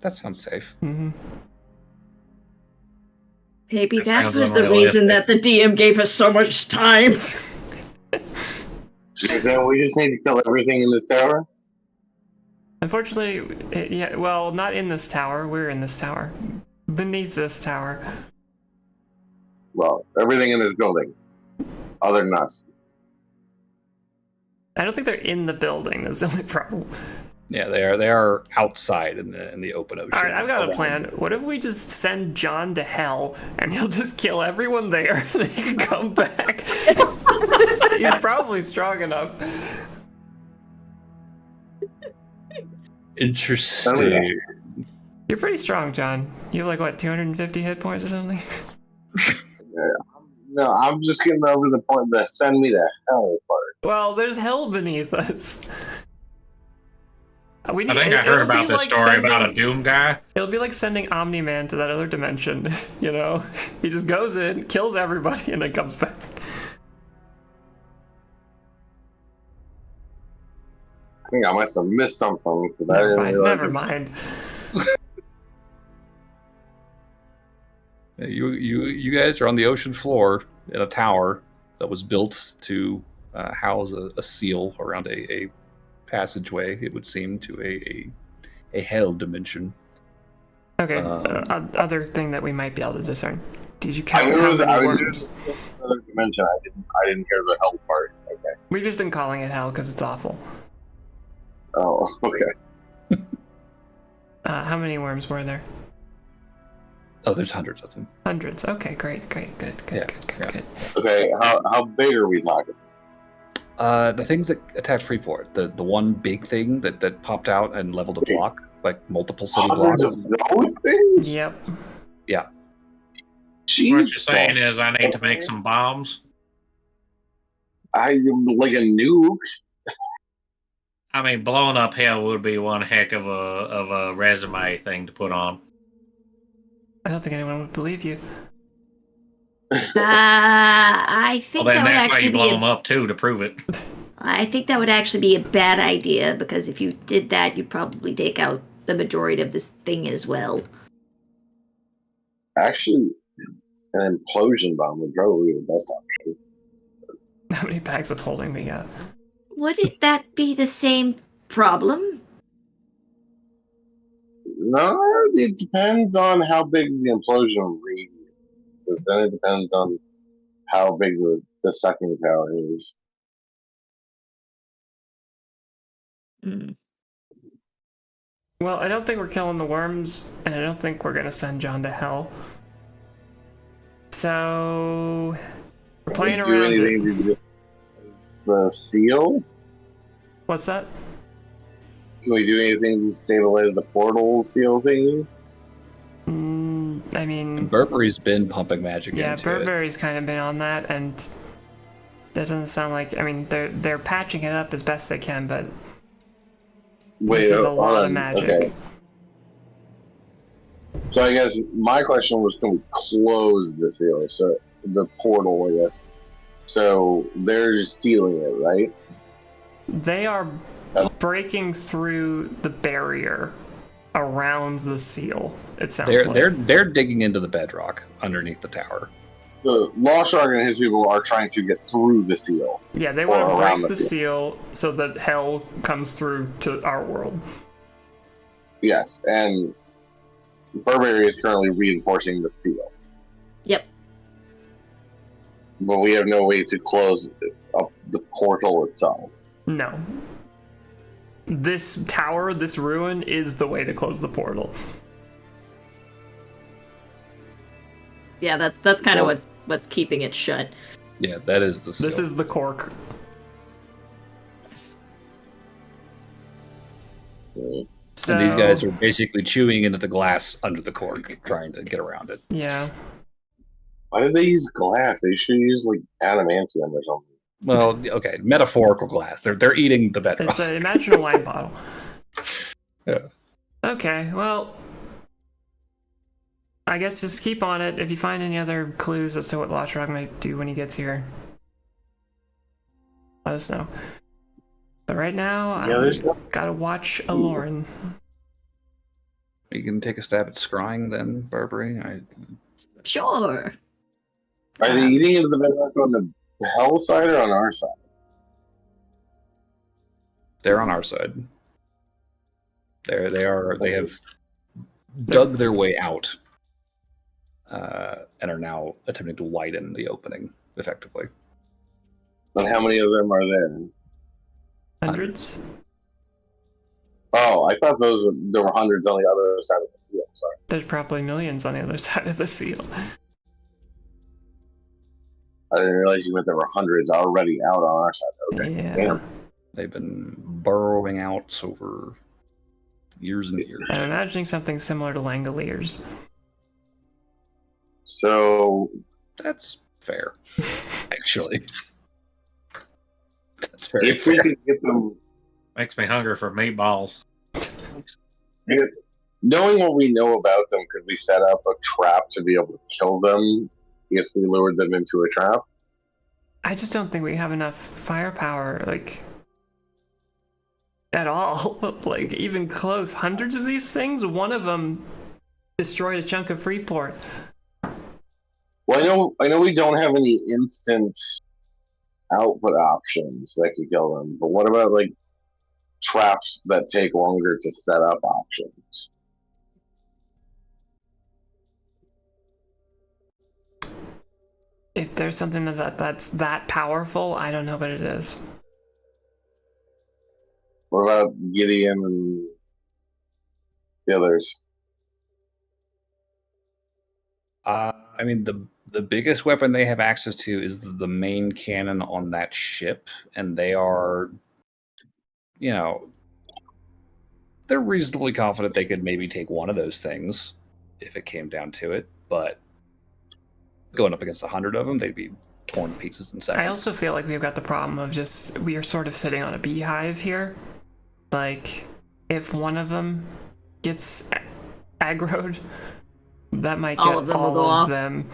That sounds safe. Mm-hmm. Maybe That that sounds was the unrealistic. reason that the DM gave us so much time. So we just need to kill everything in this tower? Unfortunately, yeah, well, not in this tower. We're in this tower. Beneath this tower. Well, everything in this building, other than us. I don't think they're in the building. That's the only problem. Yeah, they are outside in the open ocean. All right, I've got a around. plan. What if we just send John to hell and he'll just kill everyone there, and then he can come back? He's probably strong enough. Interesting. You're pretty strong, John. You have like what, 250 hit points or something? No, I'm just getting over the point that send me to hell part. Well, there's hell beneath us. I think I heard about this story about a Doom guy. It'll be like sending Omni-Man to that other dimension, you know? He just goes in, kills everybody, and then comes back. I think I must have missed something. I didn't realize Never it. mind. You guys are on the ocean floor in a tower that was built to house a seal around a passageway, it would seem, to a hell dimension. Okay, other thing that we might be able to discern. Did you I count knew it how was, many I was worms? just another dimension. I didn't hear the hell part. Okay. We've just been calling it hell because it's awful. Oh, okay. How many worms were there? Oh, there's hundreds of them. Hundreds. Okay, great, good. Yeah. Okay, how big are we talking? The things that attacked Freeport, the one big thing that popped out and leveled a block, like multiple city Hundreds blocks. of those things? Yep. Jesus. What you're saying is I need to make some bombs. like a nuke. I mean, blowing up hell would be one heck of a resume thing to put on. I don't think anyone would believe you. I think Well, then that would that's why actually you blow be. them up too to prove it. I think that would actually be a bad idea because if you did that, you'd probably take out the majority of this thing as well. Actually, an implosion bomb would probably be the best option. How many bags of holding we got? Wouldn't that be the same problem? No, it depends on how big the implosion rate is. Because then it depends on how big the sucking power is. Mm. Well, I don't think we're killing the worms, and I don't think we're gonna send John to hell. So we're playing Can we do around anything it. to the seal? What's that? Can we do anything to stabilize the portal seal thingy? I mean, Burberry's been pumping magic yeah, into it. Burberry's kind of been on that, and that doesn't sound like. I mean, they're patching it up as best they can, but Wait, this is a hold lot on. of magic. Okay. So I guess my question was, can we close the seal? So the portal, I guess. So they're just sealing it, right? They are breaking through the barrier around the seal. It sounds like They're digging into the bedrock underneath the tower. So Loshard and his people are trying to get through the seal. yeah, they want to break the seal so that hell comes through to our world. Yes, and Burberry is currently reinforcing the seal. Yep. But we have no way to close up the portal itself. No. This tower, this ruin, is the way to close the portal. Yeah, that's kind of what's keeping it shut. Yeah, that is the seal. This is the cork. So, And these guys are basically chewing into the glass under the cork, trying to get around it. Yeah. Why did they use glass? They should use like adamantium or something. Well, okay, metaphorical glass. They're eating the bedrock. Imagine a wine bottle. Yeah. Okay, well, I guess just keep on it. If you find any other clues as to what Loshrock might do when he gets here, let us know. But right now, I've gotta watch Aloran. You can take a stab at scrying then, Burberry. Sure. Are they eating into the bedrock on the hell side or on our side? They're on our side. They have dug their way out and are now attempting to widen the opening effectively. And how many of them are there? Hundreds? Oh, I thought there were hundreds on the other side of the seal. Sorry. There's probably millions on the other side of the seal. I didn't realize you meant there were hundreds already out on our side. Okay. Yeah. Damn. They've been burrowing out over years and years. I'm imagining something similar to Langoliers. So That's fair, actually. That's very if fair. we could get them, Makes me hungry for meatballs. knowing what we know about them, could we set up a trap to be able to kill them if we lured them into a trap? I just don't think we have enough firepower, like, at all. Like, even close. Hundreds of these things? One of them destroyed a chunk of Freeport. Well, I know we don't have any instant output options that could kill them, but what about like traps that take longer to set up options? If there's something that's that powerful, I don't know what it is. What about Gideon and the others? I mean, the biggest weapon they have access to is the main cannon on that ship, and they are, they're reasonably confident they could maybe take one of those things if it came down to it, but going up against 100 of them, they'd be torn to pieces in seconds. I also feel like we've got the problem of just we are sort of sitting on a beehive here. Like, if one of them gets aggroed, that might get All of them will go off. them.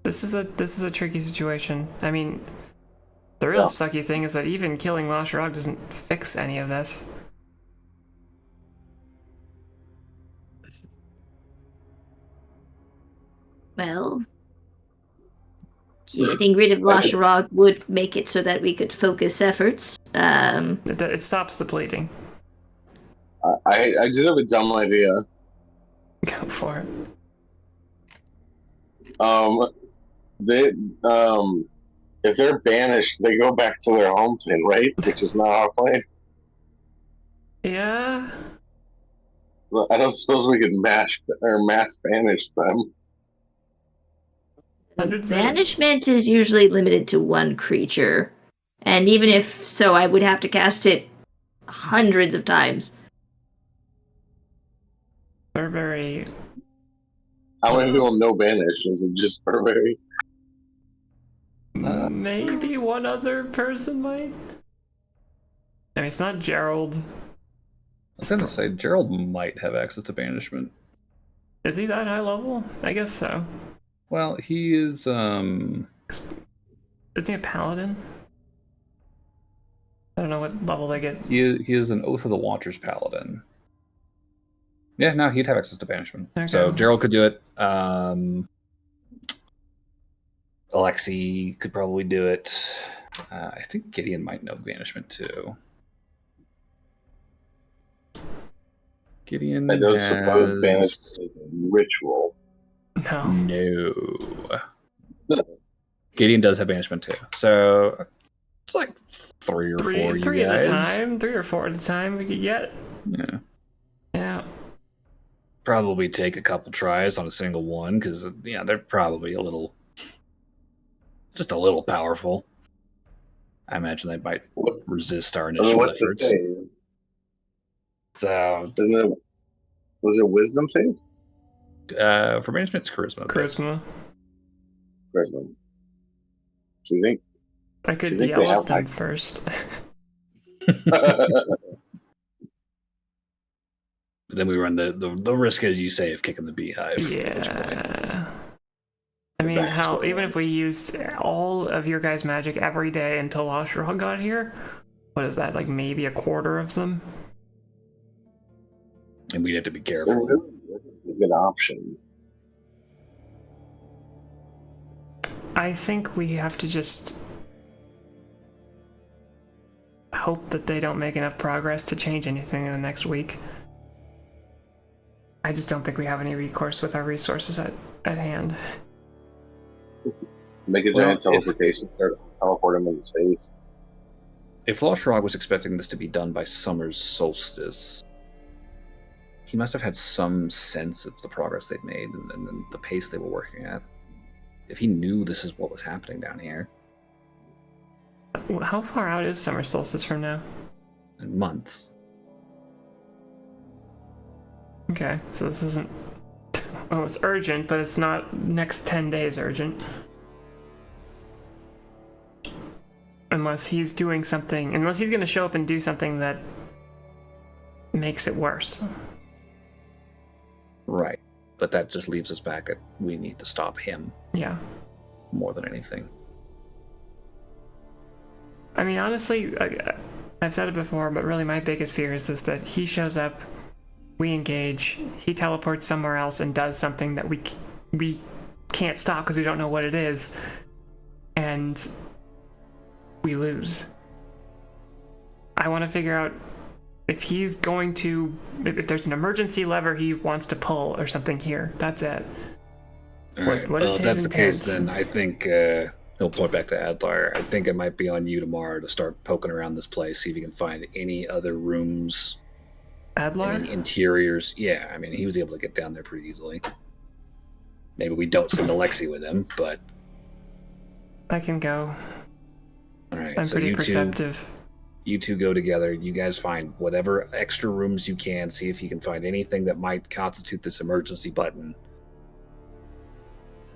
This is a tricky situation. I mean, the real sucky thing is that even killing Lost Rock doesn't fix any of this. Well, getting rid of Lost Rock would make it so that we could focus efforts. It stops the bleeding. I did have a dumb idea. Go for it. If they're banished, they go back to their home plane, right? Which is not our plane. Yeah. Well, I don't suppose we could mass banish them. Banishment is usually limited to one creature, and even if so, I would have to cast it hundreds of times. Burberry. How many people know banish? Is it just Burberry? Maybe one other person might. I mean, it's not Gerald. I was gonna say Gerald might have access to banishment. Is he that high level? I guess so. Well, he is. Isn't he a paladin? I don't know what level they get. He is an Oath of the Watchers paladin. Yeah, no, he'd have access to banishment. Okay. So Gerald could do it. Alexi could probably do it. I think Gideon might know banishment too. Gideon. I don't suppose banishment is a ritual. No. Gideon does have banishment too. So it's like three or four three you guys. at a time, 3 or 4 at a time we could get. Yeah. Yeah. Probably take a couple tries on a single one because they're probably just a little powerful. I imagine they might resist our initial efforts. So was it wisdom save? For management, it's charisma. Charisma. Charisma. Do you think? I could yell at them first. But then we run the risk, as you say, of kicking the beehive. Yeah. I mean, even if we used all of your guys' magic every day until Lost Rock got here, what is that, like maybe a quarter of them? And we'd have to be careful. A good option. I think we have to just hope that they don't make enough progress to change anything in the next week. I just don't think we have any recourse with our resources at hand. Make a giant teleportation, start teleport him into space. If Lost Rock was expecting this to be done by summer's solstice, he must have had some sense of the progress they'd made and the pace they were working at. If he knew this is what was happening down here. How far out is summer solstice from now? In months. Okay, so this isn't... Well, it's urgent, but it's not next 10 days urgent. Unless he's doing something... Unless he's going to show up and do something that makes it worse. Right. But that just leaves us back at we need to stop him. Yeah. More than anything. I mean, honestly, I've said it before, but really my biggest fear is just that he shows up, we engage, he teleports somewhere else and does something that we can't stop because we don't know what it is, and we lose. I want to figure out if he's going to... If there's an emergency lever he wants to pull or something here. That's it. All right. What Well, is if that's his the case, intent? then I think he'll point back to Adlar. I think it might be on you tomorrow to start poking around this place, see if you can find any other rooms, Adlar? any interiors. Yeah, I mean, he was able to get down there pretty easily. Maybe we don't send Alexi with him, but... I can go. All right, I'm so pretty you perceptive. You two go together. You guys find whatever extra rooms you can. See if you can find anything that might constitute this emergency button.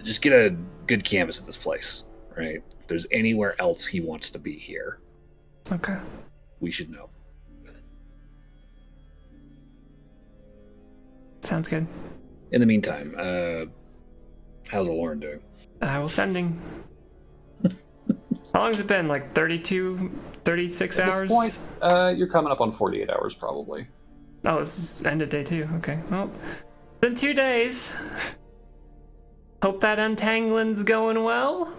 just get a good canvas of this place, right? If there's anywhere else he wants to be here, Okay. we should know. Sounds good. In the meantime, how's Lauren doing? I will sending. How long has it been? Like 32, 36 At hours? this point, you're coming up on 48 hours, probably. Oh, this is end of day 2. Okay. Well, been 2 days. Hope that untangling's going well.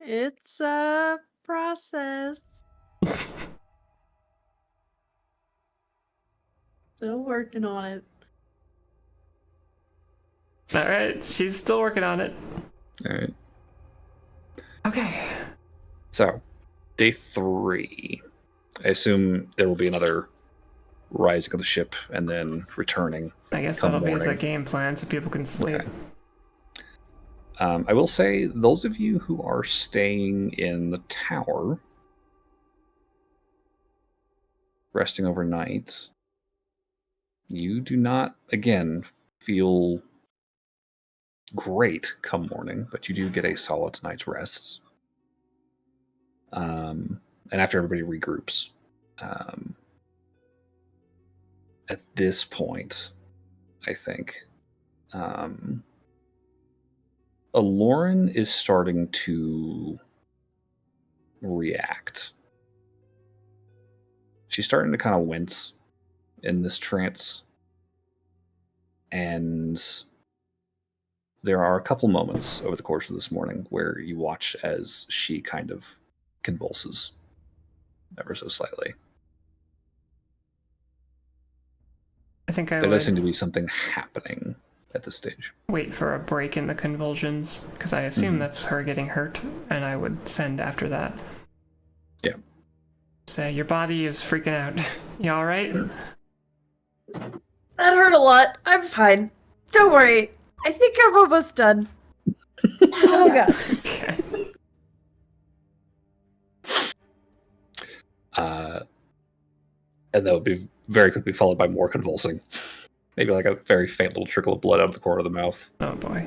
It's a process. Still working on it. All right, she's still working on it. All right. Okay. So, day 3. I assume there will be another rising of the ship and then returning. I guess Come that'll be the morning. game plan so people can sleep. Okay. I will say, those of you who are staying in the tower, resting overnight, you do not, again, feel great come morning, but you do get a solid night's rest. And after everybody regroups, at this point, I think, Aloran is starting to react. She's starting to kind of wince in this trance. And there are a couple moments over the course of this morning where you watch as she kind of convulses ever so slightly. I think I There does seem to would be something happening at this stage. wait for a break in the convulsions, because I assume Mhm. that's her getting hurt, and I would send after that. Yeah. Say, your body is freaking out. You alright? That hurt a lot. I'm fine. Don't worry. I think I'm almost done. Oh god. Okay. And that would be very quickly followed by more convulsing. Maybe like a very faint little trickle of blood out of the corner of the mouth. Oh boy.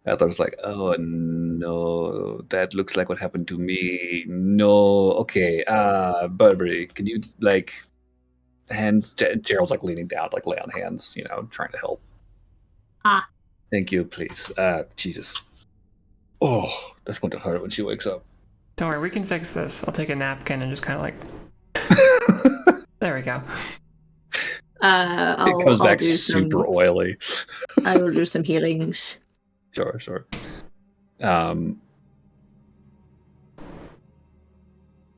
I thought it was like, oh no, that looks like what happened to me. No, okay. Burberry, can you like hands? Gerald's like leaning down, like lay on hands, trying to help. Thank you, please. Jesus. Oh, that's going to hurt when she wakes up. Don't worry, we can fix this. I'll take a napkin and just kind of like. There we go. It comes I'll back do super oily. I will do some healings. Sure.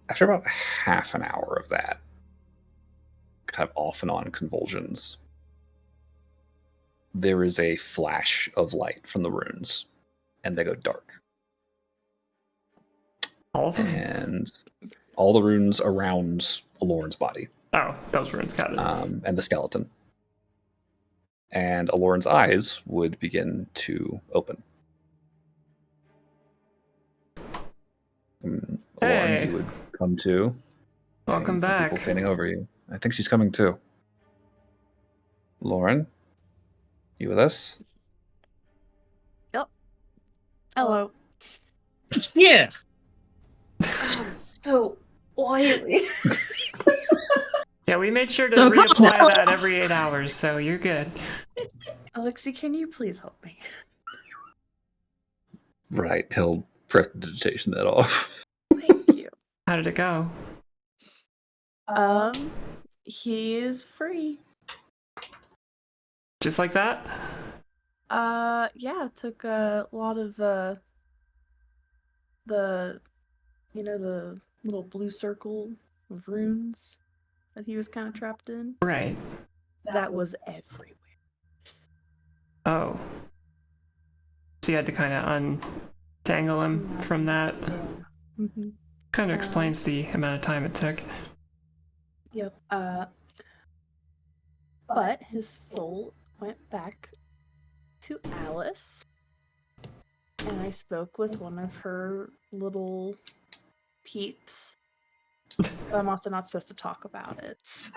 After about half an hour of that, kind of off and on convulsions, there is a flash of light from the runes, and they go dark. All of them? And all the runes around Aloran's body. Oh, those runes, got it. And the skeleton. And Aloran's eyes would begin to open. Aloran, Hey. you would come to. Welcome Some back. people standing over you. I think she's coming too. Lauren, you with us? Hello. Yeah. I'm so oily. Yeah, we made sure to So calm reapply down. that every 8 hours, so you're good. Alexi, can you please help me? Right, he'll prestidigitation that off. Thank you. How did it go? He is free. Just like that? Yeah, it took a lot of the little blue circle of runes that he was kind of trapped in. Right. That was everywhere. Oh. So you had to kind of untangle him from that. Mm-hmm. Kind of explains the amount of time it took. Yep. But his soul went back to Alice, and I spoke with one of her little peeps. But I'm also not supposed to talk about it. So.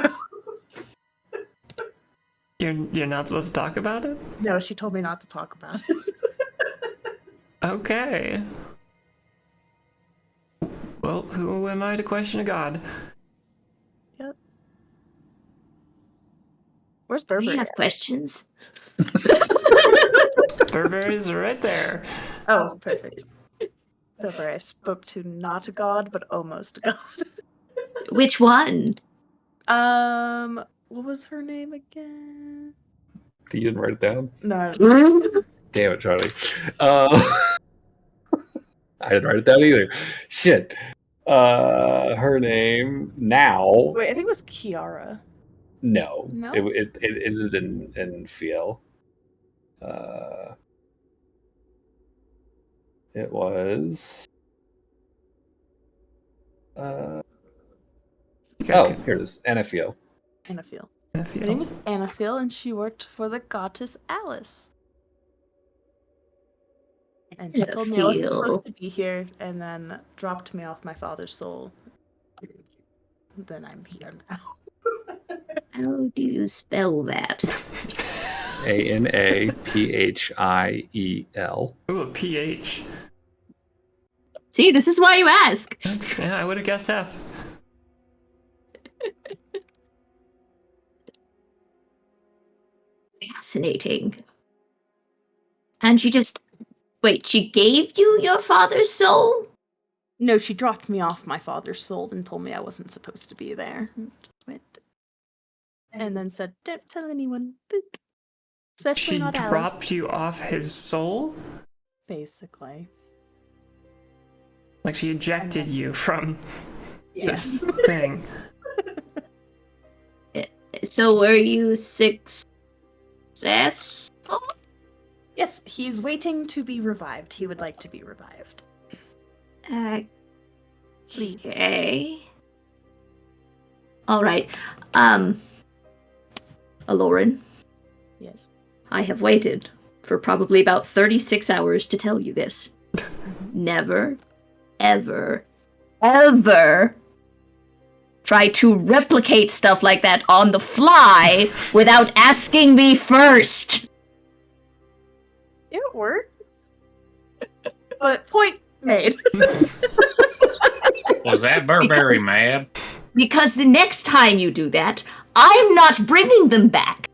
You're not supposed to talk about it? No, she told me not to talk about it. Okay. Well, who am I to question a god? Yep. Where's We Burberry? have questions. Burberry's right there. Oh, perfect. Burberry, I spoke to not a god, but almost a god. Which one? What was her name again? You didn't write it down? No. Damn it, Charlie. I didn't write it down either. Shit. Her name now. Wait, I think it was Kiara. No. No? It ended in Fiel. It was. You guys Oh, here it is. Anafiel. Anafiel. can Her name was Anafiel, and she worked for the goddess Alice. And she told me I wasn't supposed to be here, and then dropped me off my father's soul. Then I'm here now. How do you spell that? Anapiel. Ooh, a PH. See, this is why you ask. Yeah, I would have guessed F. Fascinating. And she just... Wait, she gave you your father's soul? No, she dropped me off my father's soul and told me I wasn't supposed to be there. And then said, "Don't tell anyone." Boop. Especially She not Alice. dropped you off his soul? Basically. Like she ejected you from Yes. this thing. So were you successful? Yes, he's waiting to be revived. He would like to be revived. Please. Okay. All right. Aloran, Yes. I have waited for probably about 36 hours to tell you this. Never, ever, ever try to replicate stuff like that on the fly without asking me first. It worked. But point made. Was that Burberry mad? Because the next time you do that, I'm not bringing them back.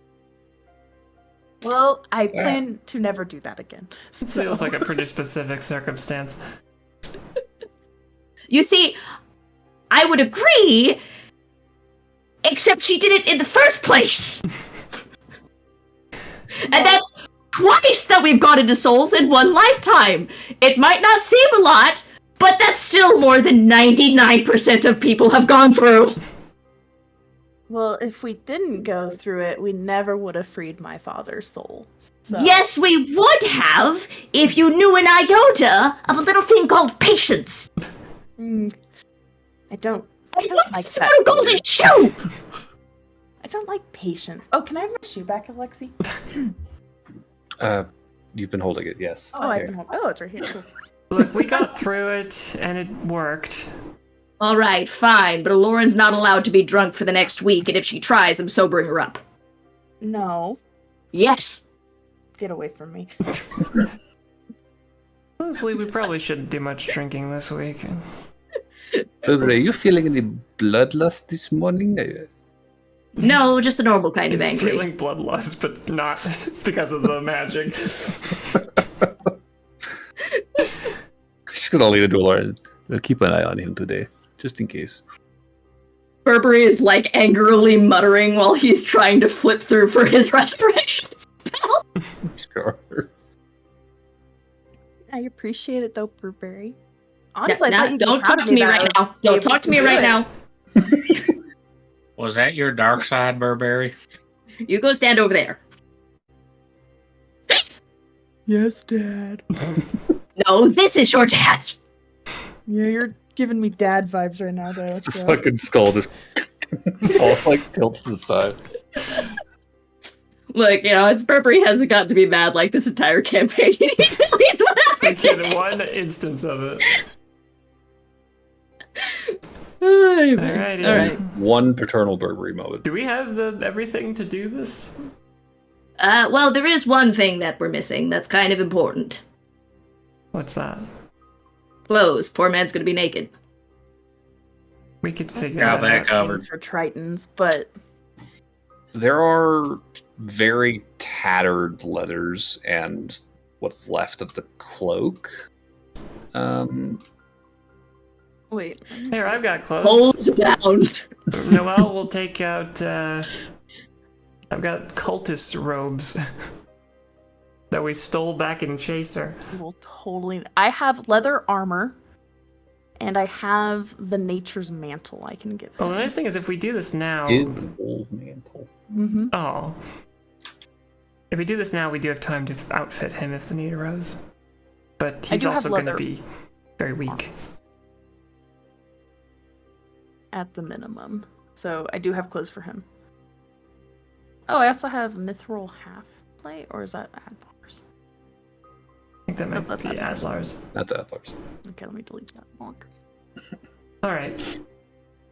Well, I plan to never do that again. So. Feels like a pretty specific circumstance. You see, I would agree, except she did it in the first place. And that's twice that we've gone into souls in one lifetime. It might not seem a lot, but that's still more than 99% of people have gone through. Well, if we didn't go through it, we never would have freed my father's soul. So. Yes, we would have if you knew an iota of a little thing called patience. I don't What's like this that. about a golden shoe? I don't like patience. Oh, can I have my shoe back, Alexi? You've been holding it, yes. Oh, I've Here. been holding. Oh, it's right here. Cool. Look, we got through it, and it worked. All right, fine, but Lauren's not allowed to be drunk for the next week, and if she tries, I'm sobering her up. No, Yes. get away from me. Honestly, we probably shouldn't do much drinking this week. Are you feeling any bloodlust this morning? No, just the normal kind of He's angry. feeling bloodlust, but not because of the magic. Just gonna leave it to Lauren. We'll keep an eye on him today, just in case. Burberry is like angrily muttering while he's trying to flip through for his restoration spell. Sure. I appreciate it though, Burberry. Honestly, I thought you'd be Don't proud talk of to me that I right was now. Don't able talk to me right do it. now. Was that your dark side, Burberry? You go stand over there. Yes, Dad. No, this is your dad. Yeah, you're giving me dad vibes right now, though. The fucking skull just tilts to the side. Look, it's Burberry hasn't got to be mad like this entire campaign. He needs at least what We happened did today. one instance of it. Alrighty. All right. One paternal Burberry moment. Do we have everything to do this? Well, there is one thing that we're missing that's kind of important. What's that? Clothes. Poor man's gonna be naked. We could figure Got that that out. covered. For Tritons, but There are very tattered leathers and what's left of the cloak. wait. let me Here, see. I've got clothes. Holds bound. Noelle will take out. I've got cultist robes that we stole back in Chaser. Will totally. I have leather armor, and I have the nature's mantle. I can give him. Well, the nice thing is, if we do this now. His old mantle. Mm-hmm. Oh. If we do this now, we do have time to outfit him if the need arose. But he's do have also going to leather be very weak. At the minimum, so I do have clothes for him. Oh, I also have mithril half plate, or is that Adlar's? I think that might that's be Adlar's. Adlar's. Not the Atlas. Okay, let me delete that. Bonk. Alright.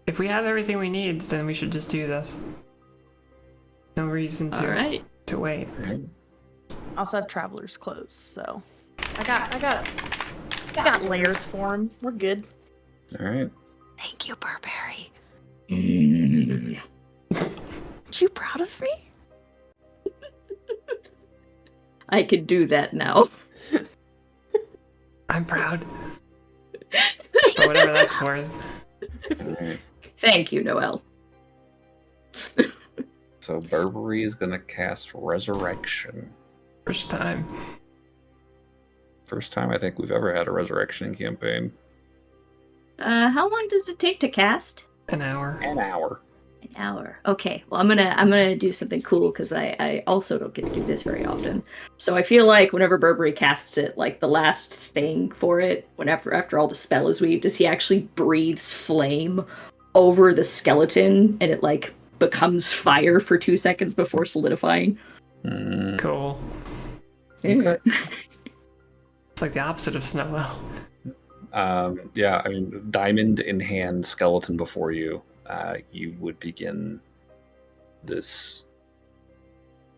If we have everything we need, then we should just do this. No reason to, Alright. to wait. I also have traveler's clothes, so I got layers for him. We're good. All right. Thank you, Burberry. Aren't you proud of me? I could do that now. I'm proud. For whatever that's worth. All right. Thank you, Noelle. So Burberry is going to cast Resurrection. First time. First time I think we've ever had a Resurrection campaign. How long does it take to cast? An hour. An hour. An hour. Okay. Well, I'm gonna do something cool because I also don't get to do this very often. So I feel like whenever Burberry casts it, like the last thing for it, after all the spell is weaved, is he actually breathes flame over the skeleton, and it like becomes fire for 2 seconds before solidifying. Cool. Yeah. It's like the opposite of Snowell. Yeah, I mean, diamond in hand, skeleton before you. You would begin this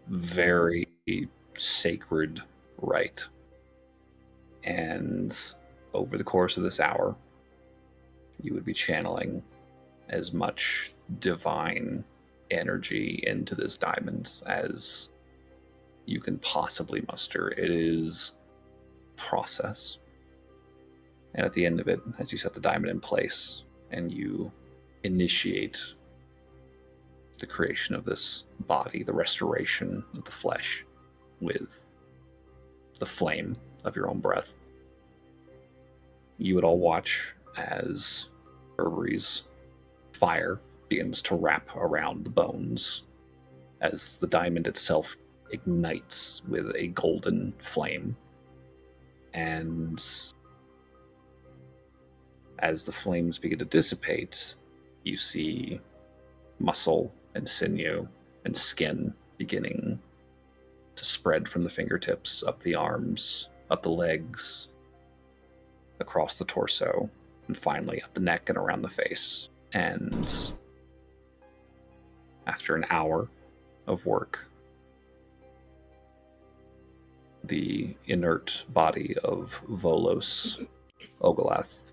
very sacred rite. And over the course of this hour, you would be channeling as much divine energy into this diamond as you can possibly muster. It is process. And at the end of it, as you set the diamond in place and you initiate the creation of this body, the restoration of the flesh with the flame of your own breath, you would all watch as Burberry's fire begins to wrap around the bones as the diamond itself ignites with a golden flame. And as the flames begin to dissipate, you see muscle and sinew and skin beginning to spread from the fingertips, up the arms, up the legs, across the torso, and finally up the neck and around the face. And after an hour of work, the inert body of Volos Ogalath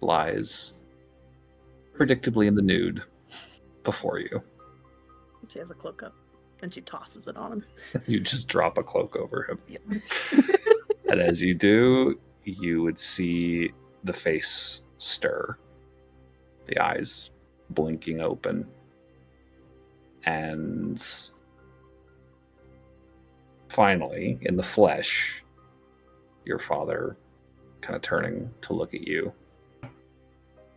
lies predictably in the nude before you. She has a cloak up, and she tosses it on him. You just drop a cloak over him. Yep. And as you do, you would see the face stir, the eyes blinking open, and finally, in the flesh, your father kind of turning to look at you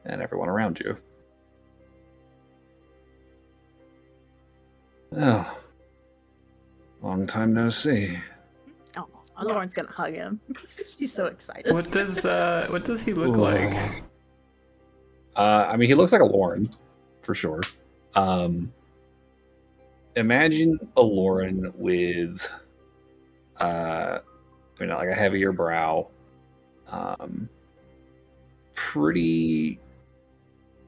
and everyone around you. Oh, long time no see. Oh, Lauren's gonna hug him. She's so excited. What does he look like? I mean, he looks like a Lauren, for sure. Imagine a Lauren with, like a heavier brow, pretty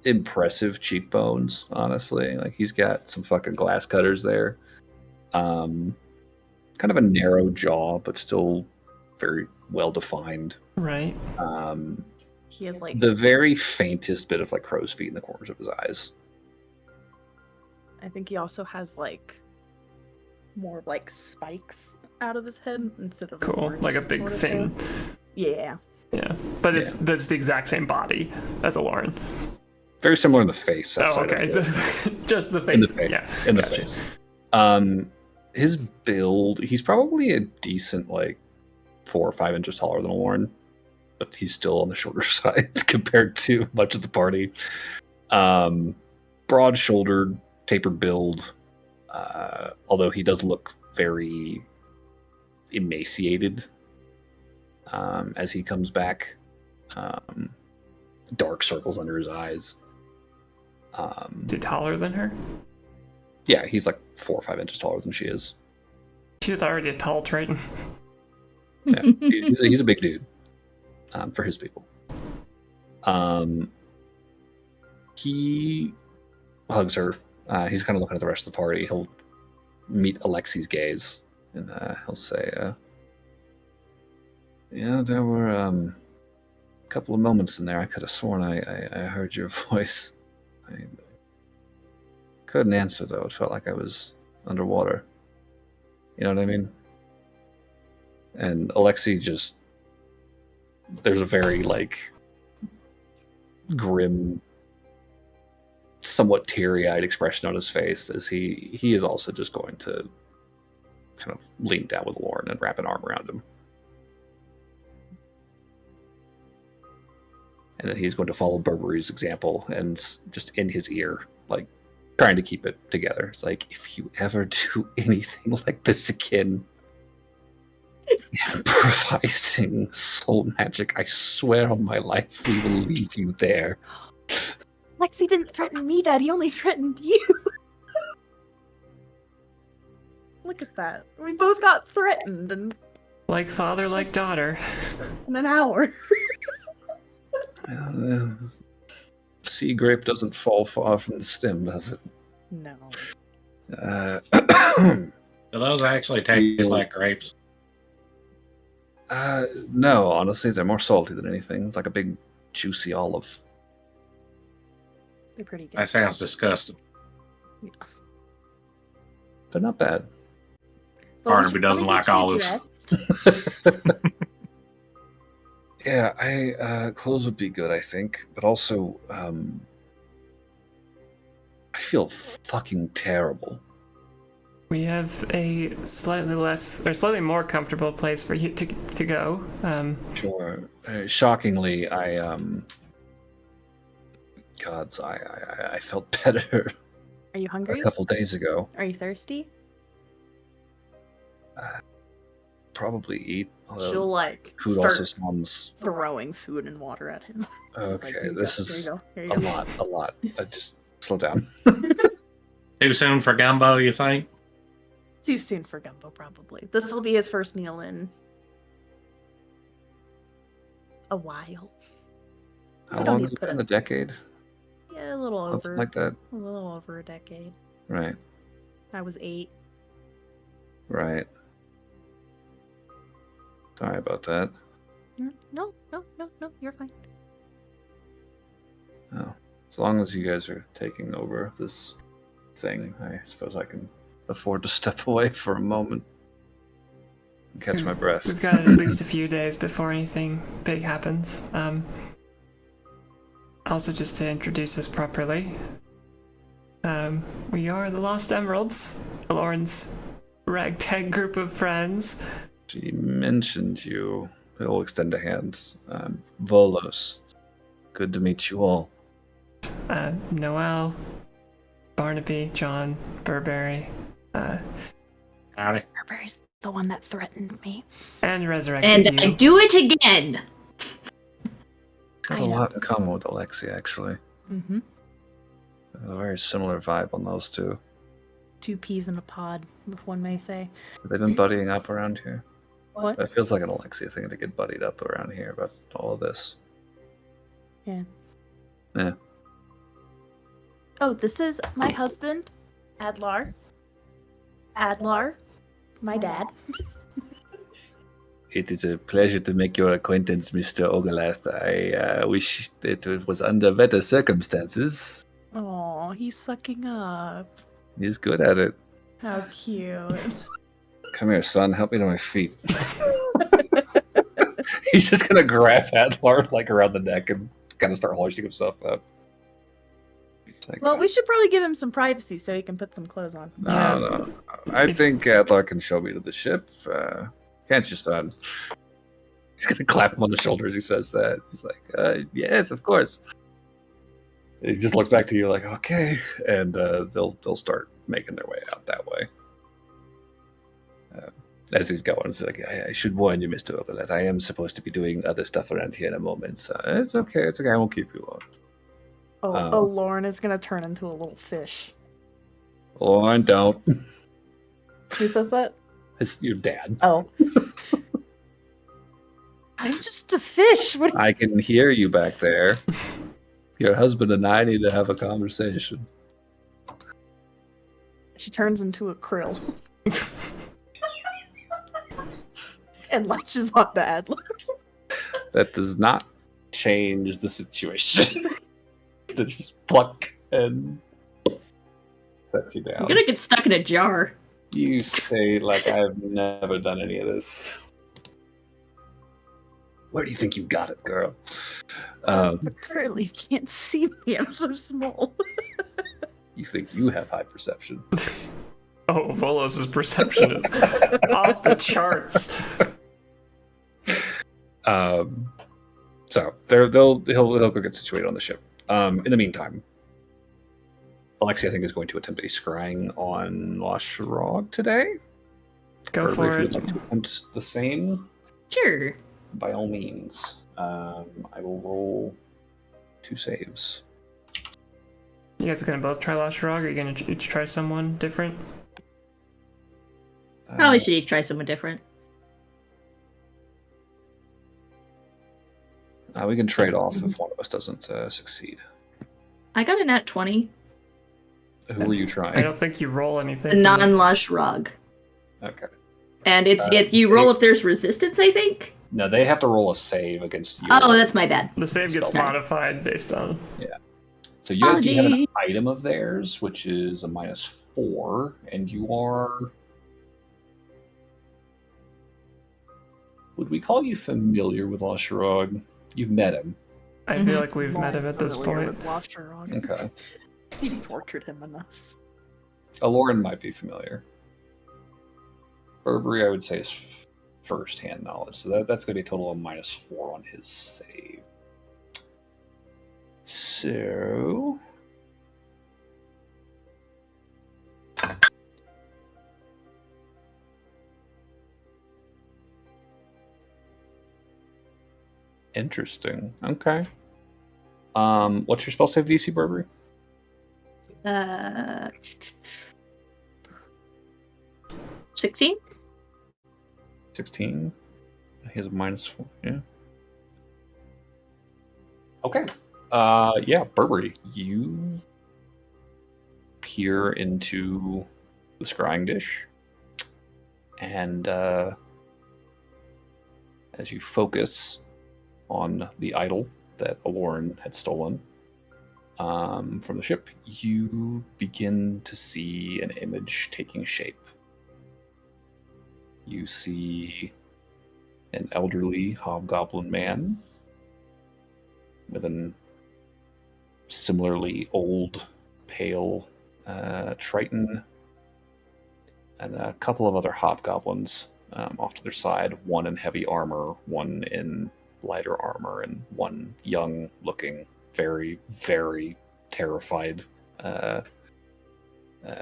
impressive cheekbones, honestly. Like, he's got some fucking glass cutters there. Kind of a narrow jaw, but still very well defined. Right. He has like The very faintest bit of like crow's feet in the corners of his eyes. I think he also has like more of like spikes out of his head instead of Cool. horns Like a big sort of fin. thing. Yeah. Yeah. But it's the exact same body as a Lauren. Very similar in the face. Oh, outside okay. of the- Just the face. in the face. Yeah. In the Gotcha. face. His build, he's probably a decent like 4 or 5 inches taller than a Lauren, but he's still on the shorter side compared to much of the party. Broad-shouldered, tapered build, although he does look very emaciated as he comes back. Dark circles under his eyes. Is he taller than her? Yeah, he's like 4 or 5 inches taller than she is. She was already a tall Triton. Yeah, he's a big dude for his people. He hugs her. He's kind of looking at the rest of the party. He'll meet Alexi's gaze, and he'll say, "Yeah, there were a couple of moments in there. I could have sworn I heard your voice. I couldn't answer though. It felt like I was underwater. You know what I mean?" And Alexi just, there's a very like grim, somewhat teary-eyed expression on his face as he is also just going to kind of lean down with Lauren and wrap an arm around him. And then he's going to follow Burberry's example and just in his ear, like trying to keep it together. It's like, if you ever do anything like this again, improvising soul magic, I swear on my life we will leave you there. Lexi didn't threaten me, Dad. He only threatened you. Look at that. We both got threatened Like father, like daughter. in an hour. Sea grape doesn't fall far from the stem, does it? No. Do those actually taste like grapes? No, honestly, they're more salty than anything. It's like a big, juicy olive. They're pretty good. That sounds disgusting. Yeah. They're not bad. Well, Barnaby we should doesn't probably like get you olives. dressed. Yeah, clothes would be good, I think. But also, I feel fucking terrible. We have a slightly more comfortable place for you to go. Sure. Shockingly, I felt better Are you a hungry? couple days ago. Are you thirsty? Probably eat. although She'll like Food start also sounds throwing food and water at him. She's like, okay. "Here you This go, is here you go, here you a lot. Just slow down. Too soon for gumbo, you think? Too soon for gumbo, probably. This will be his first meal in a while. How don't long need has to it put been? it- A decade? Yeah, a little Something over. like that. A little over a decade. Right. I was 8. Right. Sorry about that. No, you're fine. Oh, as long as you guys are taking over this thing, I suppose I can afford to step away for a moment and catch my breath. We've got at least a few days before anything big happens. Also, just to introduce us properly, we are the Lost Emeralds, Lauren's ragtag group of friends. She mentioned you. He'll extend a hand. Volos. Good to meet you all. Noel, Barnaby, John, Burberry, Howdy. Burberry's the one that threatened me. and Resurrected And You. I do it again. Got I a know. lot in common with Alexi, actually. Mm-hmm. A very similar vibe on those two. 2 peas in a pod, if one may say. Have they been buddying up around here? What? It feels like an Alexia thing to get buddied up around here about all of this. Yeah. Yeah. Oh, this is my husband, Adlar. Adlar, my dad. It is a pleasure to make your acquaintance, Mr. Ogalath. I wish it was under better circumstances. Oh, he's sucking up. He's good at it. How cute. Come here, son. Help me to my feet. He's just gonna grab Adlar like around the neck and kind of start hoisting himself up. Like, Well, we should probably give him some privacy so he can put some clothes on. no. I think Adlar can show me to the ship. Can't you, son? He's gonna clap him on the shoulder as he says that. He's like, yes, of course. He just looks back to you like, okay, and they'll start making their way out that way. As he's going, it's like, I should warn you, Mr. Ogalath, I am supposed to be doing other stuff around here in a moment, so it's okay, I won't keep you long. Lauren is gonna turn into a little fish. Lauren, don't. Who says that? It's your dad. Oh. I'm just a fish. What? I can hear you back there. Your husband and I need to have a conversation. She turns into a krill. And latches onto Adler. That does not change the situation. Just pluck and set you down. I'm gonna get stuck in a jar. You say like I've never done any of this. Where do you think you got it, girl? But currently you can't see me. I'm so small. You think you have high perception. Oh, Volos' perception is off the charts. So he'll go get situated on the ship. In the meantime, Alexi, I think, is going to attempt a scrying on Lashrog today. Go Or for if it. you'd like to attempt the same, Sure. by all means. I will roll 2 saves. You guys are gonna both try Lashrog, or are you gonna each try someone different? Probably should each try someone different. We can trade off if one of us doesn't succeed. I got a nat 20. Who were you I trying? don't think you roll anything. A for this. non-lush rug. Okay. And it's you roll if there's resistance, I think? No, they have to roll a save against you. Oh, that's my bad. The save gets Spell. modified based on. So you guys do have an Apologies. item of theirs, which is a -4, and you are... Would we call you familiar with Lashrog? You've met him. I feel like we've met him at this point. Okay. He's tortured him enough. Aloran might be familiar. Burberry, I would say, is first-hand knowledge. So that's going to be a total of -4 on his save. So... Interesting. Okay. What's your spell save DC, Burberry? 16? 16. He has a -4. Yeah. Okay. Yeah, Burberry, you peer into the scrying dish, and as you focus on the idol that Aloran had stolen from the ship, you begin to see an image taking shape. You see an elderly hobgoblin man with an similarly old, pale Triton, and a couple of other hobgoblins off to their side, one in heavy armor, one in lighter armor, and one young-looking, very, very terrified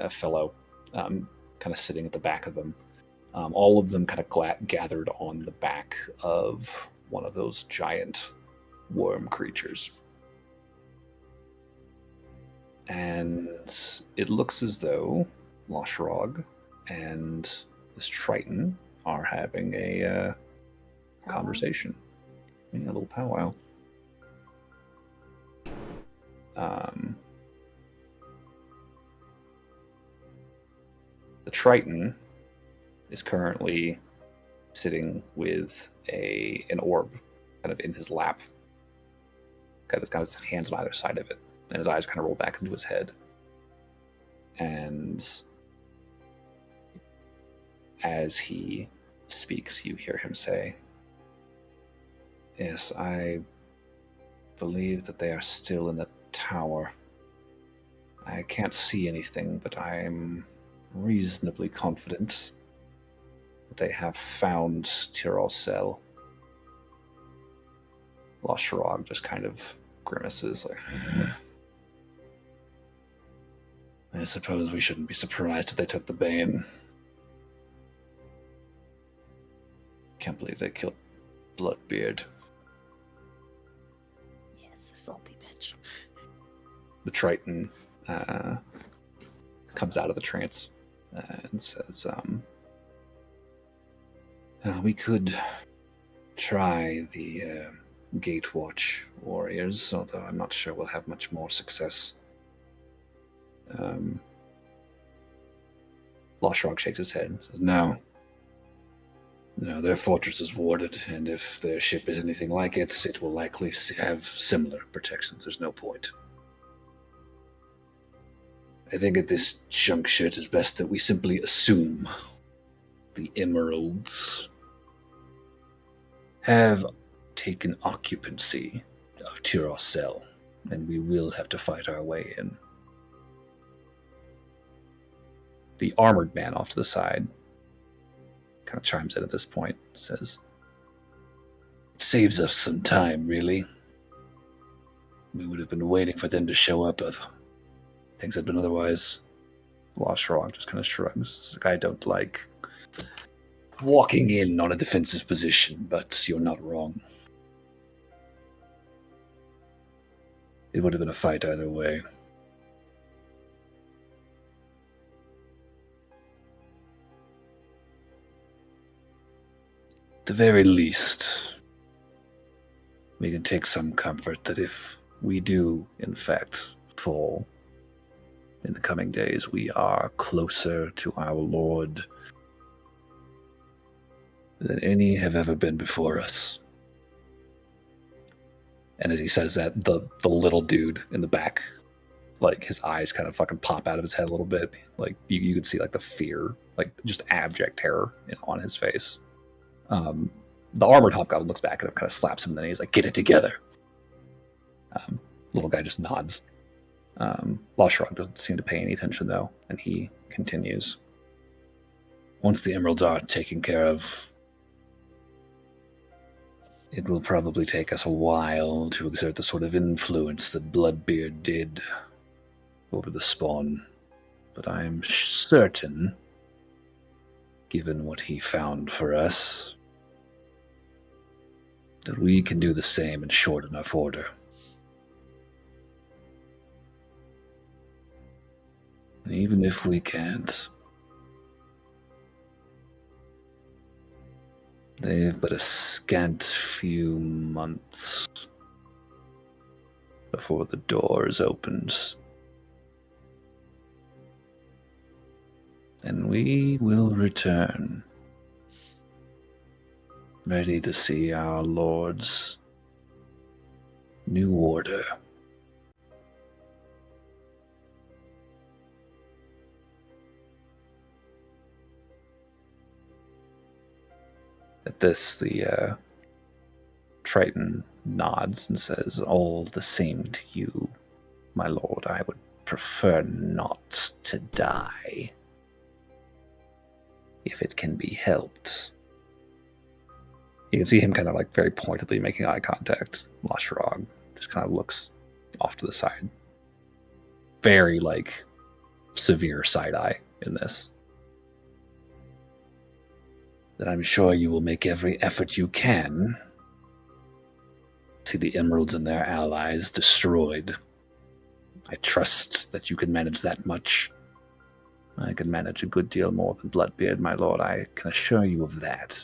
fellow kind of sitting at the back of them. All of them kind of gathered on the back of one of those giant worm creatures. And it looks as though Lashrog and this Triton are having a conversation. Yeah, a little powwow. The Triton is currently sitting with an orb kind of in his lap. Got his hands on either side of it, and his eyes kind of roll back into his head. And as he speaks, you hear him say, "Yes, I believe that they are still in the tower. I can't see anything, but I'm reasonably confident that they have found Tyrell's cell." Lashrog just kind of grimaces, like, "I suppose we shouldn't be surprised if they took the Bane. Can't believe they killed Bloodbeard." Yes, salty bitch. The Triton comes out of the trance and says, "We could try the Gatewatch warriors, although I'm not sure we'll have much more success." Lashrog shakes his head and says, No, their fortress is warded, and if their ship is anything like it will likely have similar protections. There's no point. I think at this juncture it is best that we simply assume the emeralds have taken occupancy of Tyrell's cell, and we will have to fight our way in. The armored man off to the side kind of chimes in at this point, says, "It saves us some time, really. We would have been waiting for them to show up if things had been otherwise." Lashrog just kind of shrugs. It's like, "I don't like walking in on a defensive position, but you're not wrong. It would have been a fight either way." At the very least, we can take some comfort that if we do, in fact, fall in the coming days, we are closer to our Lord than any have ever been before us. And as he says that, the little dude in the back, like, his eyes kind of fucking pop out of his head a little bit. Like, you could see, like, the fear, like, just abject terror on his face. The armored hobgoblin looks back at him, kind of slaps him in the knee. He's like, "Get it together." Little guy just nods. Lashrog doesn't seem to pay any attention, though, and he continues. "Once the emeralds are taken care of, it will probably take us a while to exert the sort of influence that Bloodbeard did over the spawn. But I'm certain, given what he found for us, that we can do the same in short enough order. And even if we can't, they've but a scant few months before the doors opened. And we will return, ready to see our Lord's new order." At this, the Triton nods and says, "All the same to you, my lord. I would prefer not to die, if it can be helped." You can see him kind of like very pointedly making eye contact. Lashrog just kind of looks off to the side. Very, like, severe side eye in this. "That I'm sure you will make every effort you can to see the emeralds and their allies destroyed. I trust that you can manage that much. I can manage a good deal more than Bloodbeard, my lord. I can assure you of that.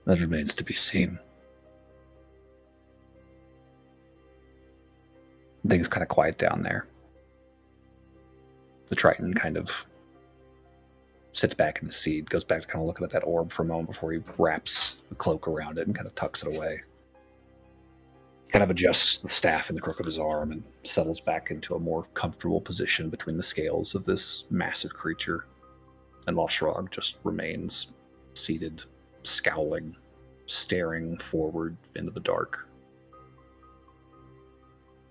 That remains to be seen." Things kind of quiet down there. The Triton kind of sits back in the seat, goes back to kind of looking at that orb for a moment before he wraps the cloak around it and kind of tucks it away. Kind of adjusts the staff in the crook of his arm and settles back into a more comfortable position between the scales of this massive creature. And Loshrog just remains seated, scowling, staring forward into the dark,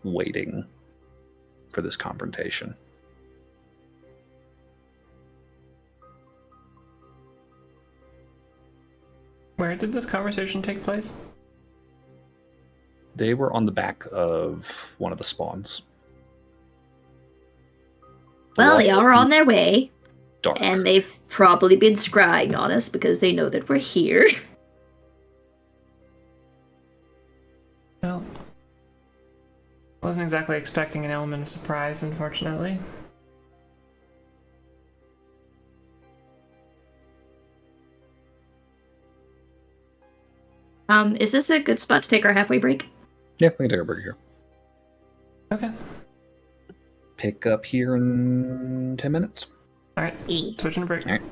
waiting for this confrontation. Where did this conversation take place? They were on the back of one of the spawns. Well, they are on their way, dark. and they've probably been scrying on us because they know that we're here. Well, wasn't exactly expecting an element of surprise, unfortunately. Is this a good spot to take our halfway break? Yeah, we can take a break here. Okay. Pick up here in 10 minutes. Alright, switching to break. All right.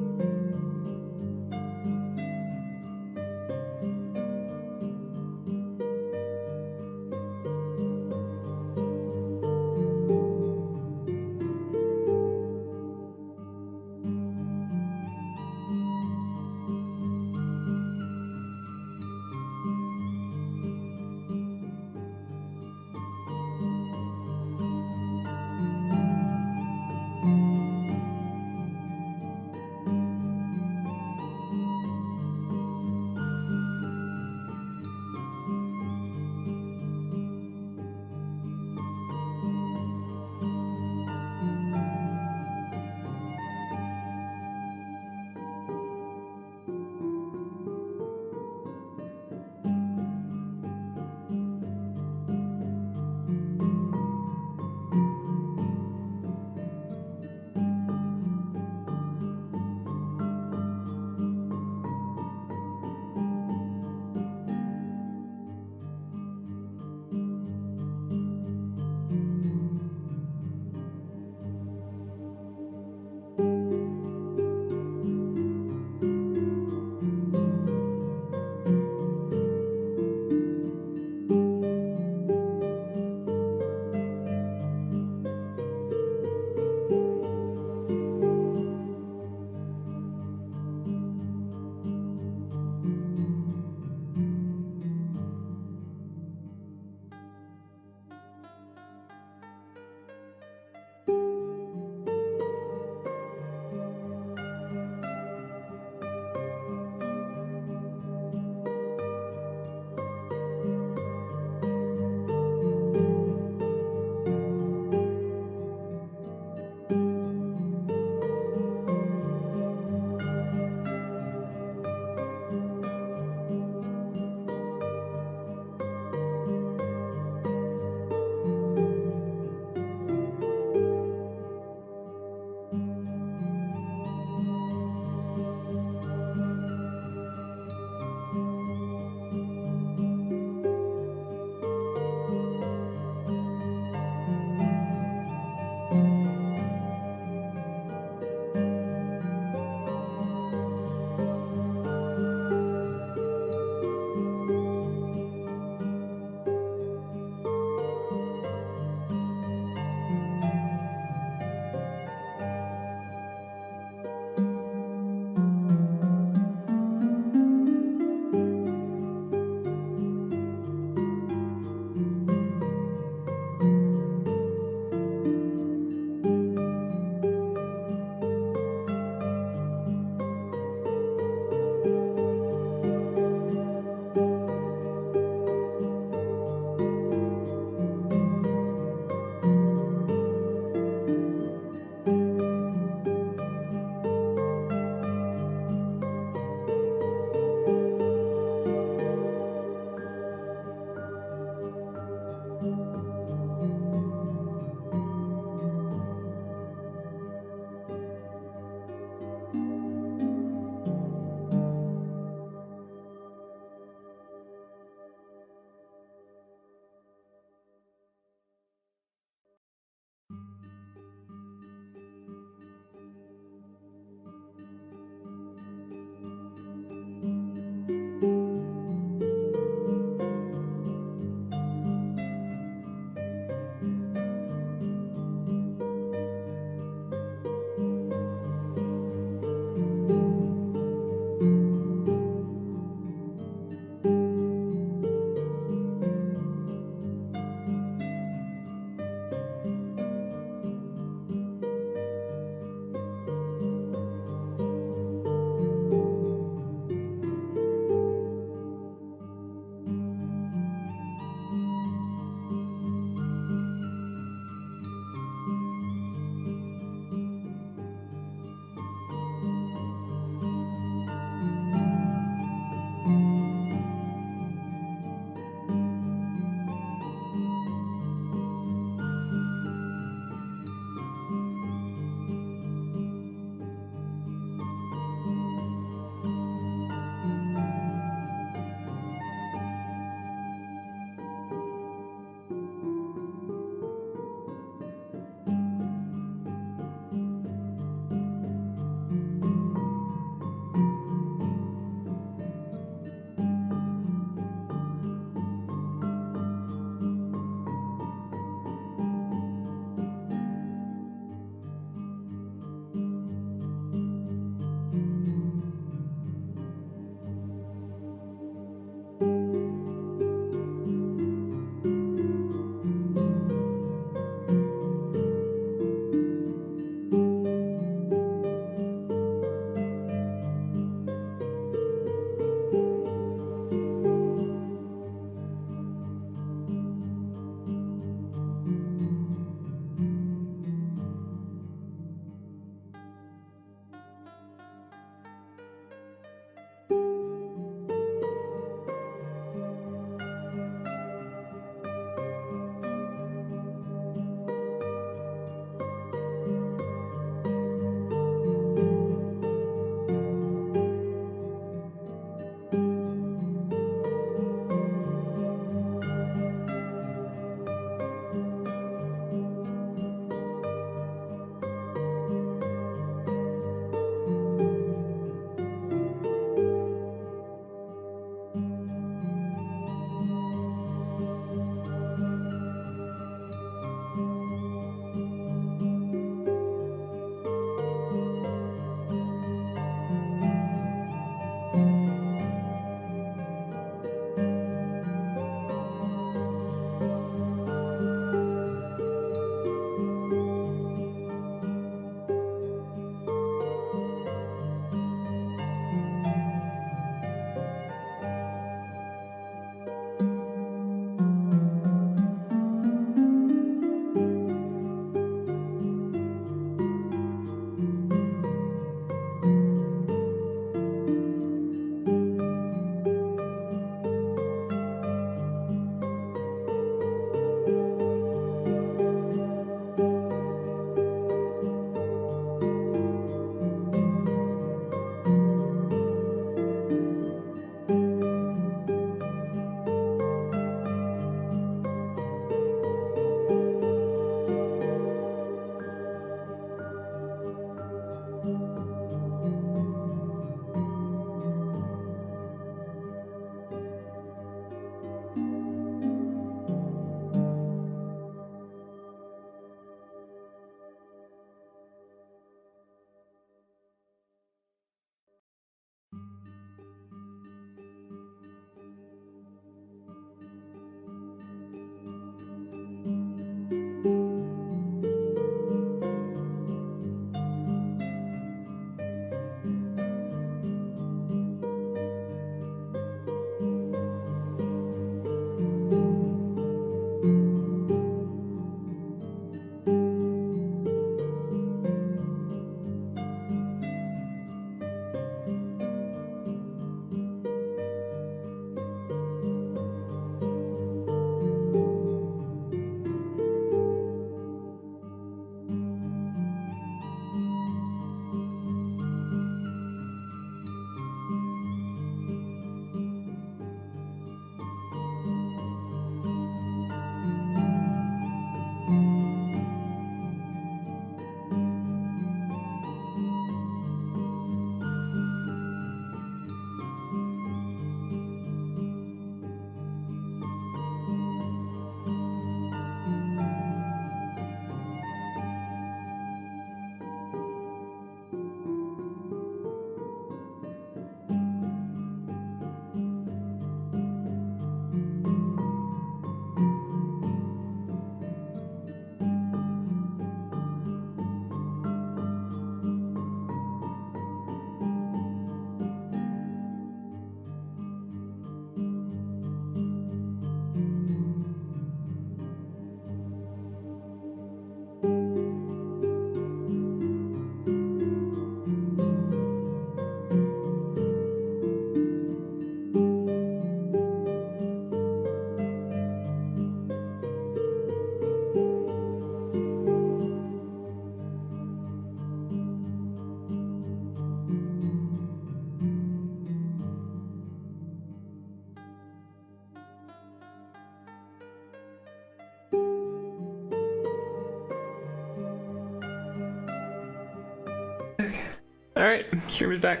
All right, streamer's back.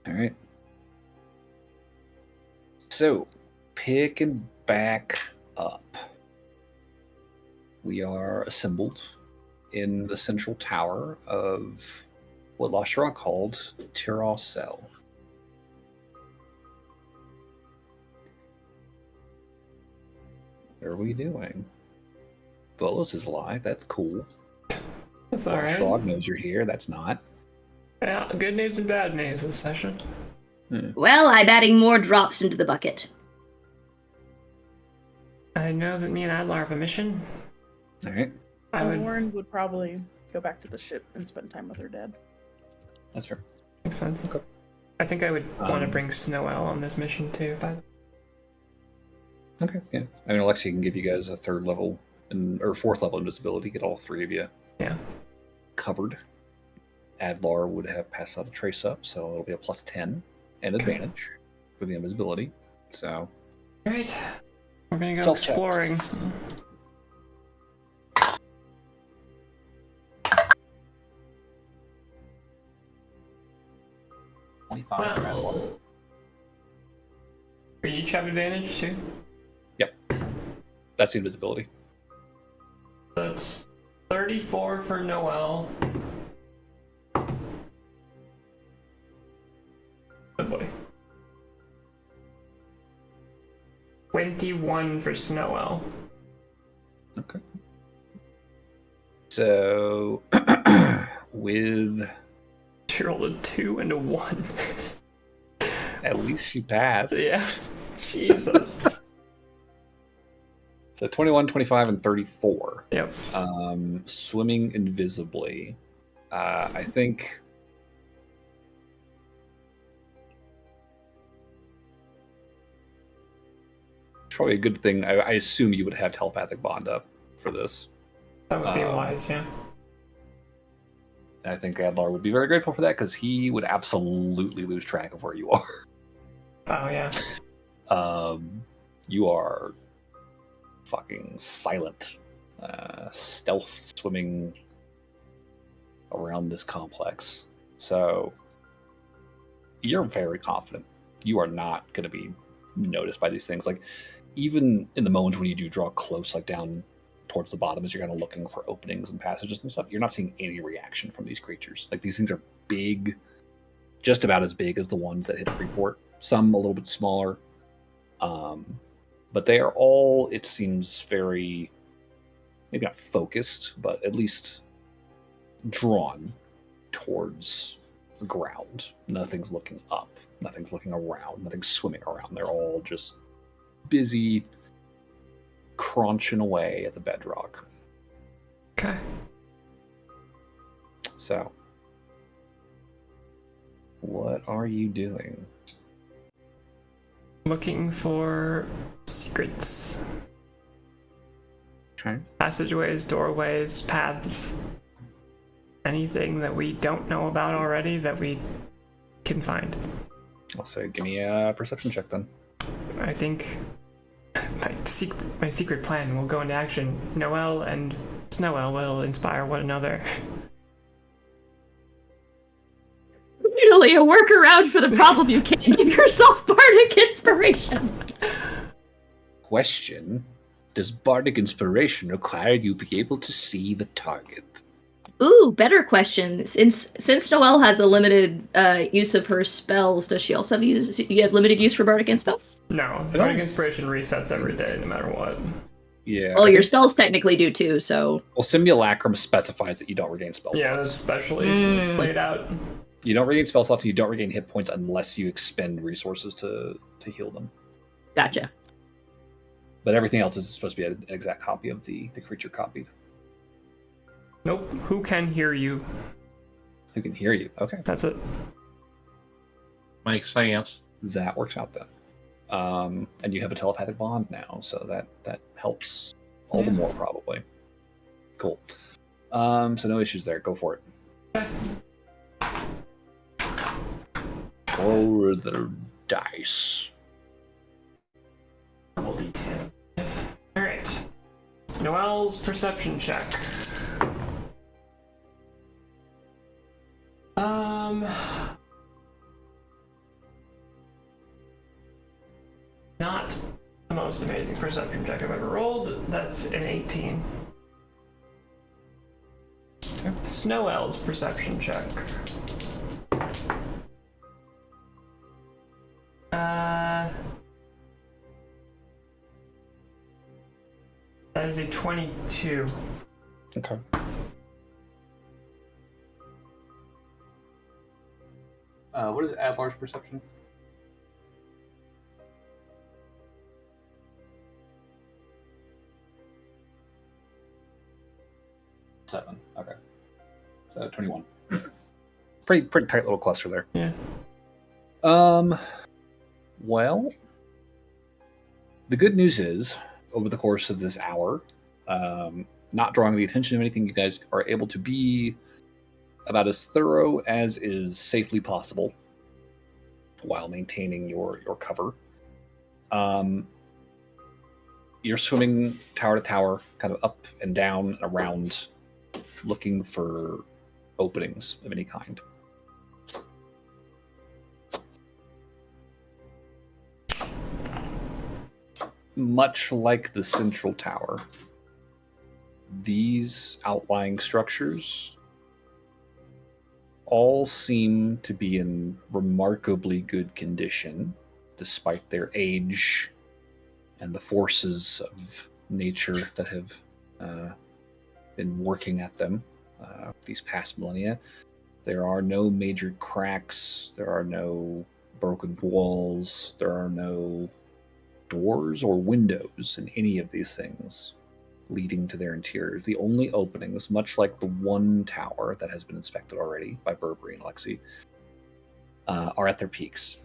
All right. So, picking back up. We are assembled in the central tower of what Lashra called Tyrol Cell. What are we doing? Volos is alive. That's cool. That's all right. Shrog knows you're here. That's not. Yeah, good news and bad news this session. Well, I'm adding more drops into the bucket. I know that me and Adlar have a mission. All right. Lauren would probably go back to the ship and spend time with her dad. That's fair. Makes sense. Okay. I think I would want to bring Snowell on this mission too. By the Okay, yeah. I mean, Alexia can give you guys a third level or fourth level invisibility, get all three of you covered. Adlar would have passed out a trace up, so it'll be a plus 10 and advantage for the invisibility. So, all right, we're gonna go exploring. Well, we each have advantage too. Yep, that's the invisibility. That's 34 for Noel. Good boy. 21 for Snowell. Okay. So, with... She rolled a 2 and a 1. At least she passed. Yeah. Jesus. So 21, 25, and 34. Yep. Swimming invisibly. I think... Probably a good thing. I assume you would have telepathic bond up for this. That would be wise, yeah. And I think Adlar would be very grateful for that because he would absolutely lose track of where you are. Oh, yeah. You are fucking silent, stealth swimming around this complex. So you're very confident. You are not going to be noticed by these things. Like, even in the moments when you do draw close, like down towards the bottom as you're kind of looking for openings and passages and stuff, you're not seeing any reaction from these creatures. Like, these things are big, just about as big as the ones that hit Freeport. Some a little bit smaller. But they are all, it seems, very, maybe not focused, but at least drawn towards the ground. Nothing's looking up. Nothing's looking around. Nothing's swimming around. They're all just busy crunching away at the bedrock. Okay. So, what are you doing? Looking for secrets. Okay. Passageways, doorways, paths. Anything that we don't know about already that we can find. I'll say, give me a perception check then. I think my secret plan will go into action. Noel and Snowell will inspire one another. Really a workaround for the problem you can't give yourself bardic inspiration. Question: does bardic inspiration require you be able to see the target? Ooh, better question. Since Noelle has a limited use of her spells, does she also have you have limited use for bardic spell? No, bardic inspiration resets every day, no matter what. Yeah. Well, your spells technically do too, so... Well, Simulacrum specifies that you don't regain spell slots. Yeah, that's specially laid out. You don't regain spell slots, and you don't regain hit points unless you expend resources to heal them. Gotcha. But everything else is supposed to be an exact copy of the creature copied. Nope. Who can hear you? Who can hear you? Okay. That's it. Makes sense. That works out then. And you have a telepathic bond now, so that helps all the more probably. Cool. So no issues there. Go for it. Roll the dice. Double D10. Alright. Noelle's perception check. Not the most amazing perception check I've ever rolled. That's an 18. Okay. Snow Elves perception check. That is a 22. Okay. What is Adlar's perception? Seven. Okay. So 21. pretty tight little cluster there. Yeah. Well, the good news is, over the course of this hour, not drawing the attention of anything, you guys are able to be about as thorough as is safely possible while maintaining your cover. You're swimming tower to tower, kind of up and down and around, looking for openings of any kind. Much like the central tower, these outlying structures all seem to be in remarkably good condition, despite their age and the forces of nature that have been working at them these past millennia. There are no major cracks, there are no broken walls, there are no doors or windows in any of these things leading to their interiors. The only openings, much like the one tower that has been inspected already by Burberry and Alexi, are at their peaks.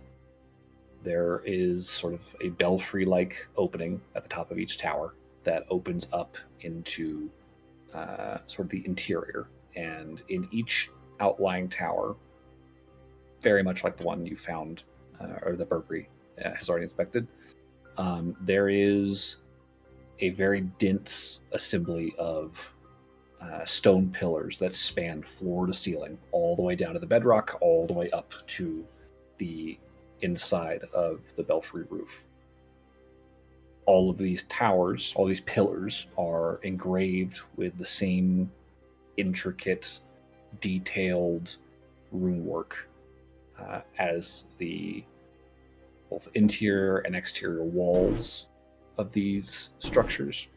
There is sort of a belfry-like opening at the top of each tower that opens up into sort of the interior. And in each outlying tower, very much like the one you found, or that Burberry has already inspected, there is a very dense assembly of stone pillars that span floor to ceiling, all the way down to the bedrock, all the way up to the inside of the belfry roof. All of these towers, all these pillars, are engraved with the same intricate, detailed rune work as the both interior and exterior walls of these structures.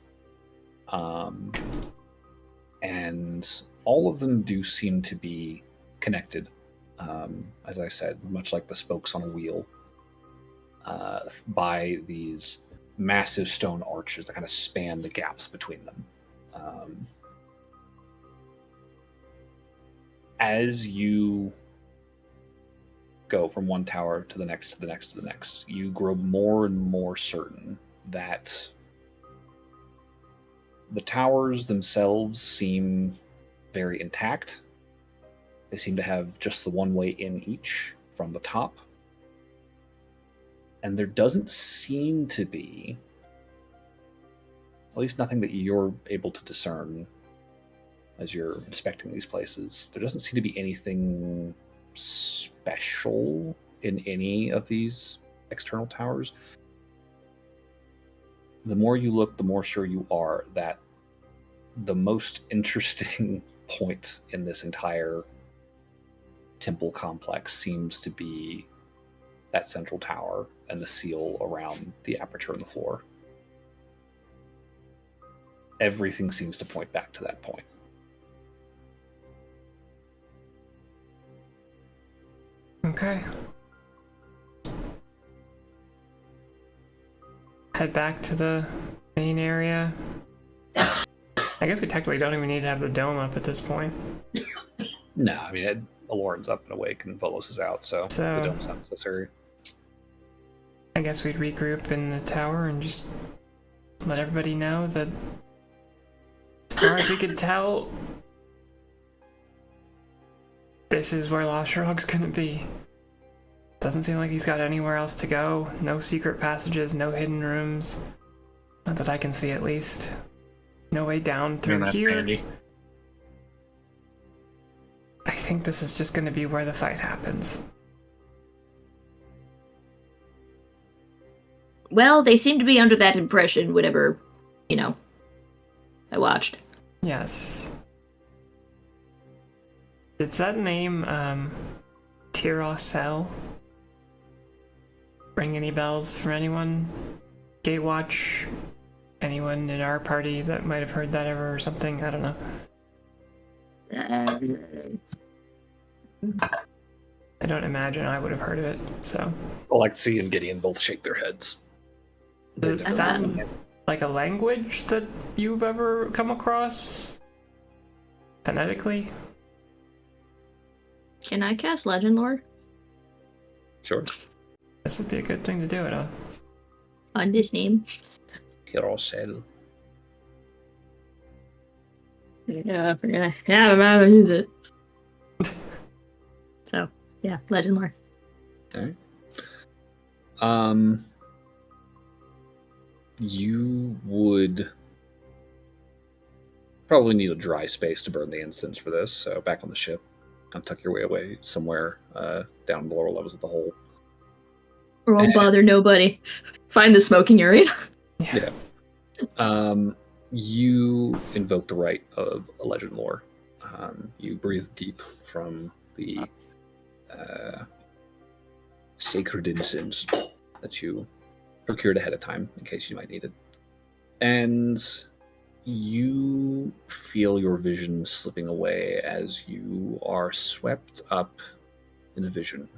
And all of them do seem to be connected, as I said, much like the spokes on a wheel, by these massive stone arches that kind of span the gaps between them. As you go from one tower to the next, to the next, to the next, you grow more and more certain that the towers themselves seem very intact. They seem to have just the one way in each from the top. And there doesn't seem to be, at least nothing that you're able to discern as you're inspecting these places, there doesn't seem to be anything special in any of these external towers. The more you look, the more sure you are that the most interesting point in this entire temple complex seems to be that central tower and the seal around the aperture in the floor. Everything seems to point back to that point. Okay. Head back to the main area. I guess we technically don't even need to have the dome up at this point. No, I mean, Aloran's up and awake and Volos is out, so the dome's not necessary. I guess we'd regroup in the tower and just let everybody know that, as far as we could tell, this is where Lashrog's gonna be. Doesn't seem like he's got anywhere else to go. No secret passages, no hidden rooms. Not that I can see, at least. No way down through here. Handy. I think this is just going to be where the fight happens. Well, they seem to be under that impression whenever, I watched. Yes. Did that name, Tirosel ring any bells for anyone? Gatewatch? Anyone in our party that might have heard that ever or something? I don't know. I don't imagine I would have heard of it, so. Alexi and Gideon both shake their heads. Does it sound like a language that you've ever come across? Phonetically? Can I cast Legend Lore? Sure. This would be a good thing to do it on. On this name? Hirosel. Yeah, I'm gonna use it. So, yeah, Legend Lore. Okay. You would probably need a dry space to burn the incense for this, so back on the ship. Kind of tuck your way away somewhere down the lower levels of the hole. Or won't bother nobody. Find the smoking area. Yeah. You invoke the right of a legend lore. You breathe deep from the sacred incense that you procured ahead of time in case you might need it. And you feel your vision slipping away as you are swept up in a vision.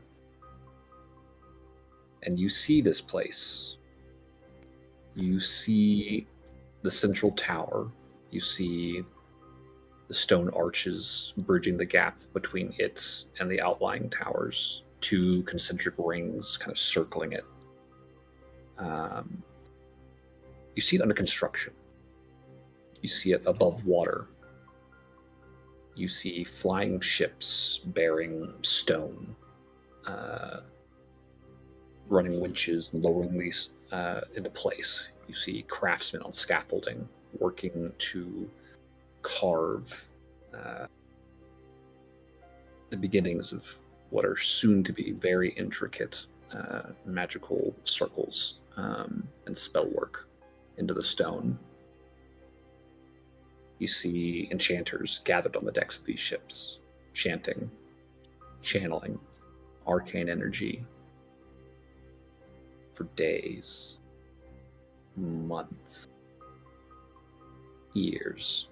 And you see this place. You see the central tower. You see the stone arches bridging the gap between it and the outlying towers. 2 concentric rings kind of circling it. You see it under construction. You see it above water. You see flying ships bearing stone, running winches and lowering these into place. You see craftsmen on scaffolding working to carve the beginnings of what are soon to be very intricate magical circles and spell work into the stone. You see enchanters gathered on the decks of these ships, chanting, channeling arcane energy for days, months, years.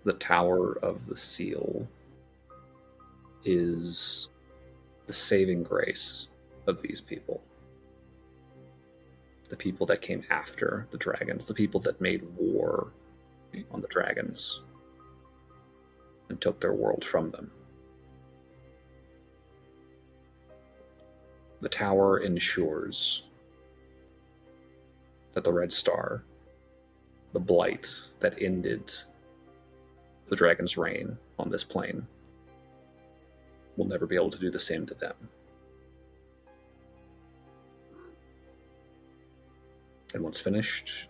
The Tower of the Seal is the saving grace of these people. The people that came after the dragons, the people that made war on the dragons and took their world from them. The tower ensures that the Red Star, the blight that ended the dragon's reign on this plane, will never be able to do the same to them. And once finished,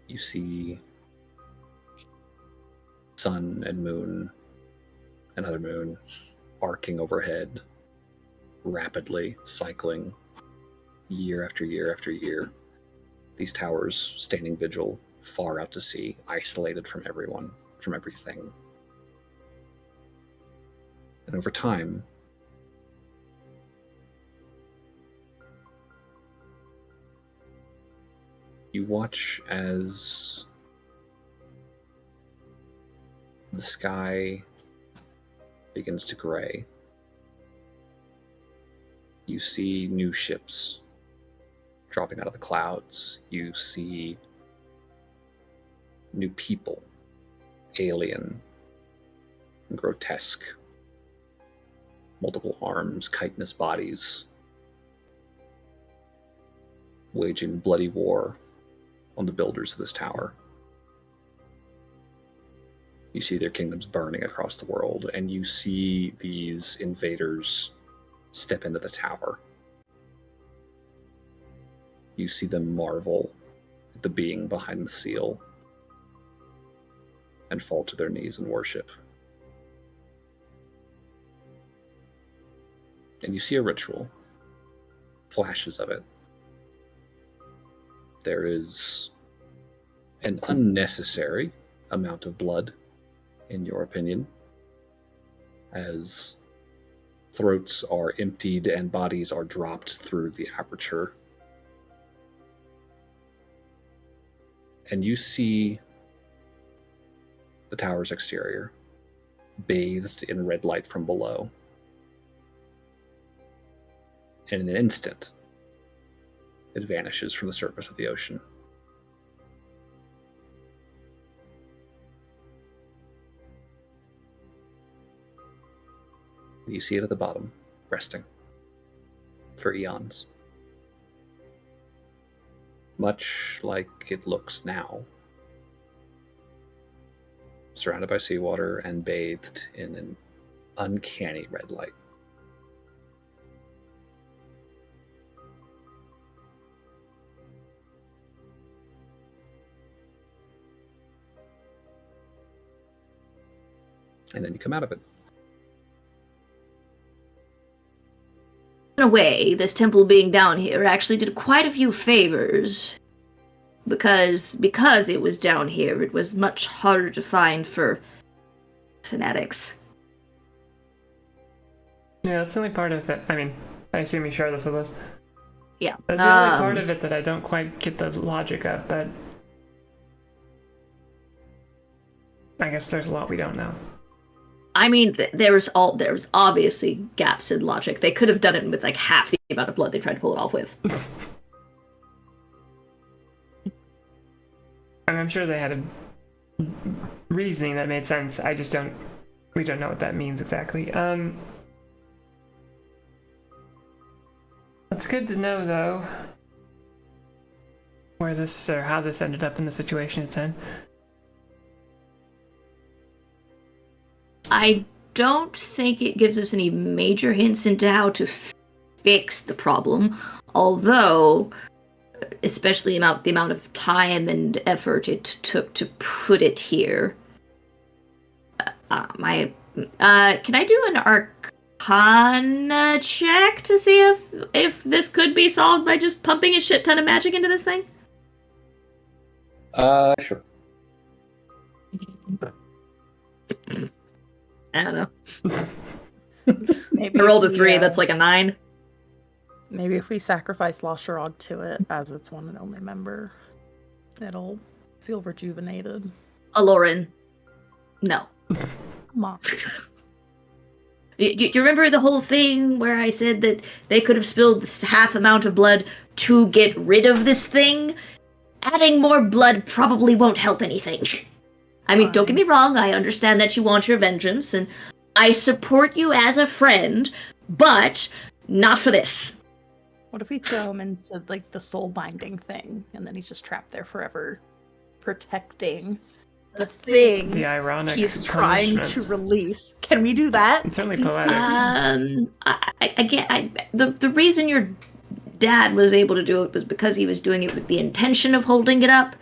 you see sun and moon, another moon, arcing overhead, rapidly cycling year after year after year. These towers standing vigil far out to sea, isolated from everyone, from everything. And over time, you watch as the sky begins to gray. You see new ships dropping out of the clouds. You see new people, alien and grotesque, multiple arms, chitinous bodies, waging bloody war on the builders of this tower. You see their kingdoms burning across the world, and you see these invaders step into the tower. You see them marvel at the being behind the seal. and fall to their knees in worship. And you see a ritual, flashes of it. There is an unnecessary amount of blood, in your opinion, as throats are emptied and bodies are dropped through the aperture. And you see the tower's exterior, bathed in red light from below. And in an instant, it vanishes from the surface of the ocean. You see it at the bottom, resting for eons. Much like it looks now. Surrounded by seawater and bathed in an uncanny red light. And then you come out of it. In a way, this temple being down here actually did quite a few favors. Because it was down here, it was much harder to find for fanatics. Yeah, that's the only part of it. I mean, I assume you share this with us. Yeah. That's the only part of it that I don't quite get the logic of, but I guess there's a lot we don't know. I mean, there's obviously gaps in logic. They could have done it with like half the amount of blood they tried to pull it off with. I'm sure they had a reasoning that made sense. We don't know what that means exactly. It's good to know, though, where this, or how this ended up in the situation it's in. I don't think it gives us any major hints into how to fix the problem, although, especially the amount of time and effort it took to put it here. Can I do an Arcana check to see if this could be solved by just pumping a shit ton of magic into this thing? Sure. I don't know. Maybe I rolled a if we, 3, that's like a 9. Maybe if we sacrifice Lasharog to it as its one and only member, it'll feel rejuvenated. Aloran, no. Come on. Do you remember the whole thing where I said that they could have spilled this half amount of blood to get rid of this thing? Adding more blood probably won't help anything. I mean, don't get me wrong, I understand that you want your vengeance, and I support you as a friend, but not for this. What if we throw him into, like, the soul binding thing, and then he's just trapped there forever, protecting the thing The ironic he's trying punishment. to release? Can we do that? It's certainly Please, poetic. The reason your dad was able to do it was because he was doing it with the intention of holding it up.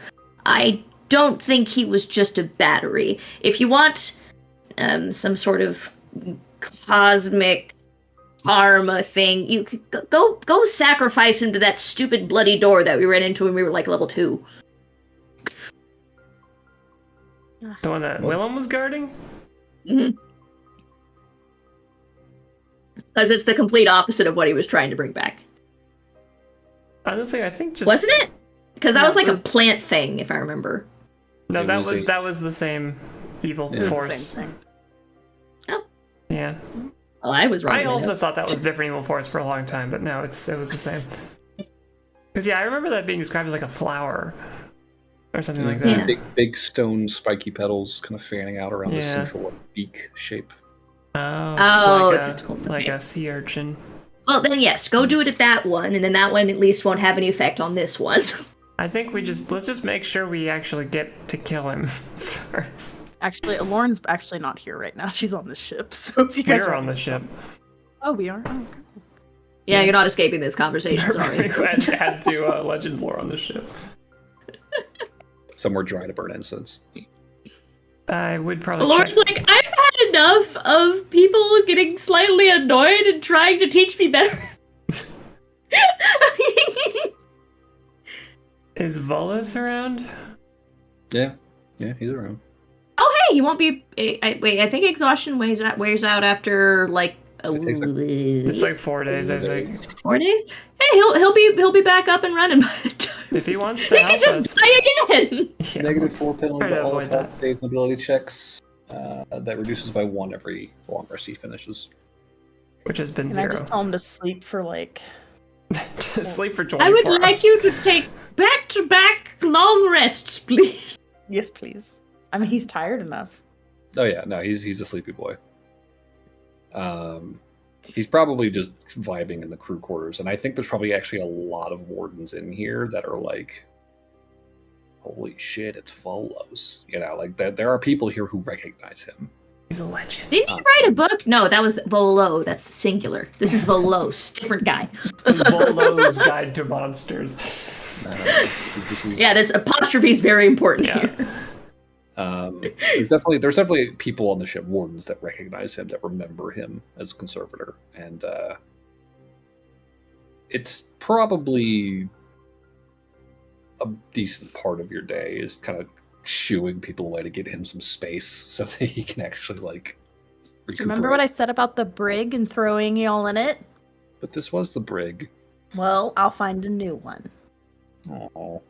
I don't think he was just a battery. If you want some sort of cosmic karma thing, you could go sacrifice him to that stupid bloody door that we ran into when we were like level 2. The one that Willem was guarding? Mm-hmm. Because it's the complete opposite of what he was trying to bring back. Honestly, I think just... Wasn't it? Because that was like a plant thing, if I remember. No, It that was was the same evil Yeah. force. Same thing. Oh. Yeah. Well, I was wrong. I also thought that was a different evil force for a long time, but no, it was the same. Because yeah, I remember that being described as like a flower or something like that. Yeah. Big stone spiky petals kind of fanning out around the Yeah. central beak shape. Oh, it's tentacles, like okay. a sea urchin. Well, then yes, go do it at that one, and then that one at least won't have any effect on this one. I think let's just make sure we actually get to kill him first. Actually, Lauren's actually not here right now. She's on the ship. So if you guys We're are on the ship. Oh, we are? Oh, okay. Yeah, you're not escaping this conversation, sorry. Add to legend lore on the ship. Somewhere dry to burn incense. I would probably Lord's check. like, I've had enough of people getting slightly annoyed and trying to teach me better. Is Volus around? Yeah, he's around. Oh, hey, he won't be. Wait, I think exhaustion wears out after like It's like 4 days, I think. 4 days. Hey, he'll be back up and running by the time. If he wants to He help could just us. die again. Yeah, Negative 4 penalty try to to all avoid attack that. saves and ability checks. That reduces by 1 every long rest he finishes. Which has been Can 0. I just tell him to sleep for like? To sleep for 24 I would hours. like you to take back-to-back long rests, please. Yes, please. I mean, he's tired enough. Oh yeah, no, he's a sleepy boy. He's probably just vibing in the crew quarters, and I think there's probably actually a lot of wardens in here that are like, "Holy shit, it's Volos!" You know, like that. There are people here who recognize him. He's a legend. Didn't you write a book? No, that was Volo. That's the singular. This is Volos, different guy. Volo's Guide to Monsters. This is, Yeah, there's apostrophes very important Yeah. here. there's definitely people on the ship, wardens, that recognize him, that remember him as conservator, and it's probably a decent part of your day is kind of shooing people away to get him some space so that he can actually like recuperate. Remember what I said about the brig and throwing y'all in it? But this was the brig. Well, I'll find a new one. Oh,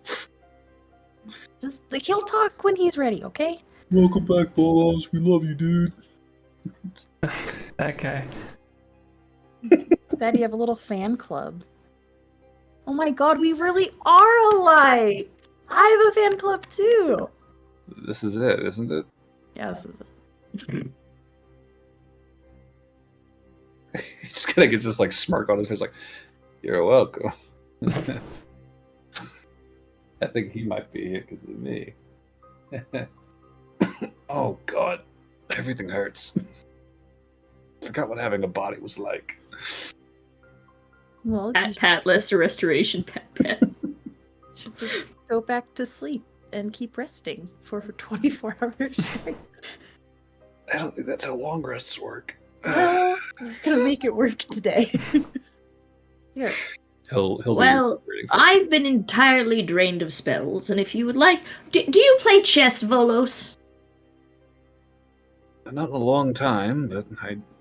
Just like he'll talk when he's ready, okay? welcome back, Volos. We love you, dude. Okay. Daddy, you have a little fan club. Oh my god, we really are alike! I have a fan club too! This is it, isn't it? Yeah, this is it. He just kind of gets this like smirk on his face, like, "You're welcome." I think he might be here because of me. Oh god, everything hurts. Forgot what having a body was like. Well, you Pat lifts a restoration pet. should just go back to sleep and keep resting for 24 hours straight. I don't think that's how long rests work. Well, we're gonna make it work today. Here. He'll be Well, recuperating for- I've been entirely drained of spells, and if you would like, do you play chess, Volos? not in a long time, but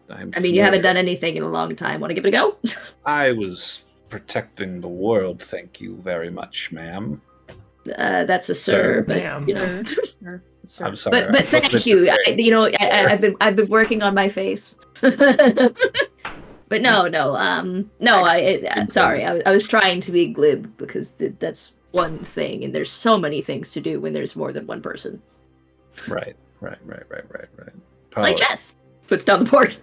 I'm I mean, you haven't familiar. done anything in a long time. Want to give it a go? I was protecting the world, thank you very much, ma'am. That's a sir, but Ma'am. you know. Sir. I'm sorry. But thank you. I've been working on my face. But no. Sorry. I was trying to be glib because that's one thing, and there's so many things to do when there's more than one person. Right. Play chess. Puts down the board.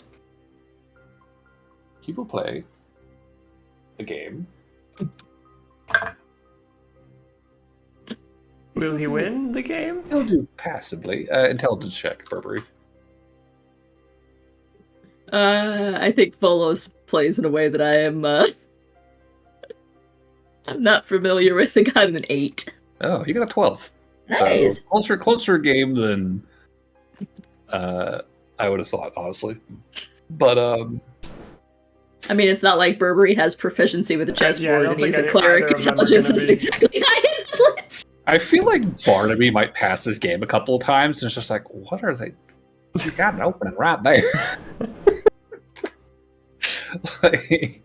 People play a game. Will he win the game? He'll do passively. Intelligence check, Burberry. I think Volos plays in a way that I am. I'm not familiar with. I got an 8. Oh, you got a 12. Nice. So closer game than I would have thought, honestly. But I mean, it's not like Burberry has proficiency with the I chessboard don't and he's think a cleric. either of them are Intelligence gonna is be. exactly 9 I feel like Barnaby might pass this game a couple of times, and it's just like, what are they? You got an opening right there. Like,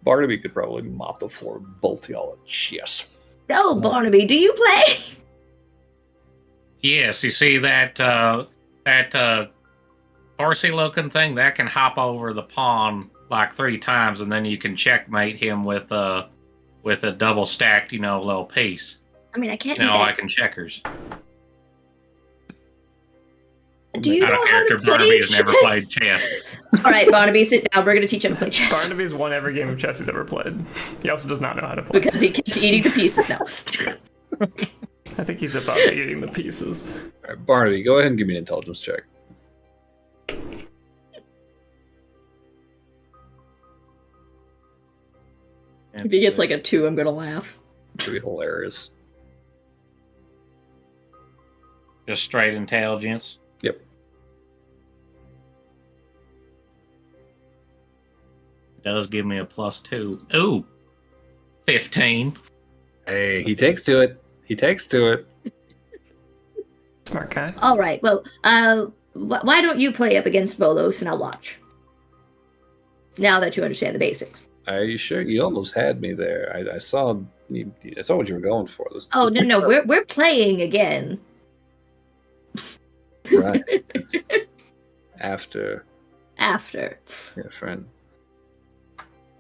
Barnaby could probably mop the floor and bolt y'all at chess. No, Barnaby, do you play? Yes, you see that horsey-looking thing that can hop over the pawn like 3 times, and then you can checkmate him with a double stacked, little piece. I mean, I can't You do know, that. like in checkers. Do you Out know of how to character, play Barnaby has never played chess? chess. All right, Barnaby, sit down. We're going to teach him to play chess. Barnaby's won every game of chess he's ever played. He also does not know how to play. Because he keeps eating the pieces now. I think he's about eating the pieces. All right, Barnaby, go ahead and give me an intelligence check. If he gets like a 2, I'm going to laugh. It's gonna be hilarious. Just straight intelligence. Yep. Does give me a +2. Ooh, 15. Hey, he takes to it. He takes to it. Smart guy. All right. Well, why don't you play up against Volos and I'll watch? Now that you understand the basics. Are you sure? You almost had me there. I saw. I saw what you were going for. Oh no, we're playing again. Right. After your friend.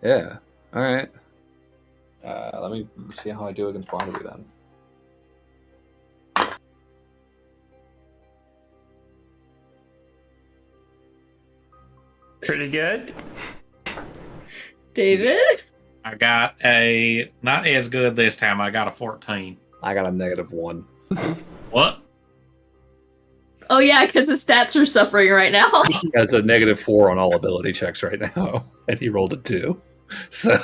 Yeah. All right. Let me see how I do against Barnaby then. Pretty good. David? I got a not as good this time. I got a 14. I got a -1. What? Oh yeah, because his stats are suffering right now. That's a -4 on all ability checks right now, and he rolled a 2. So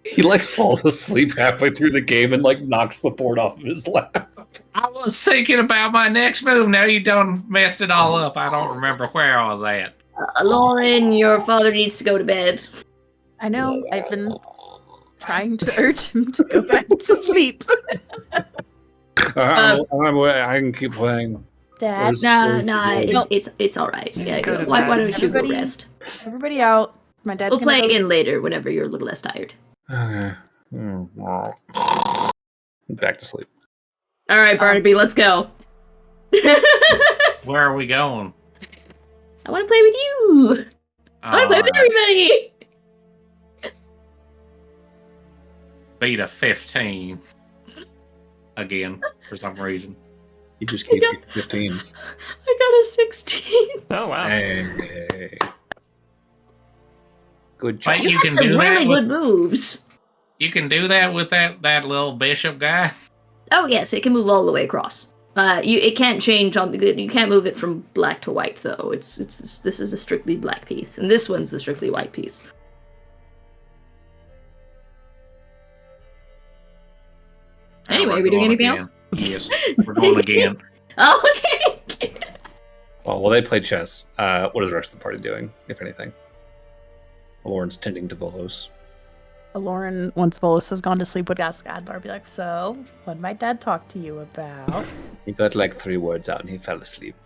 he like falls asleep halfway through the game and like knocks the board off of his lap. I was thinking about my next move. Now you done messed it all up. I don't remember where I was at. Lauren, your father needs to go to bed. I know. I've been trying to urge him to go back to sleep. I can keep playing. Dad, It's all right. Yeah, Go to why bed. don't you go Everybody- rest? everybody out. My dad's We'll gonna play go- again later whenever you're a little less tired. Okay. Back to sleep. All right, Barnaby, let's go. Where are we going? I want to play with you. I want to play with everybody. Beat a 15 again for some reason. He just keeps getting 15s. I got a 16. Oh wow. Hey. Good job. Wait, You you had can some do that really with- good moves. You can do that with that little bishop guy. Oh yes, it can move all the way across. It can't change on the. You can't move it from black to white though. This is a strictly black piece, and this one's a strictly white piece. Anyway, We're are we doing going anything again. else? Yes, we're going again. Oh, okay. Well, they play chess. What is the rest of the party doing, if anything? Lauren's tending to Volos. Lauren, once Volus has gone to sleep, would ask Adlar, be like, so, what did my dad talk to you about? He got like 3 words out and he fell asleep.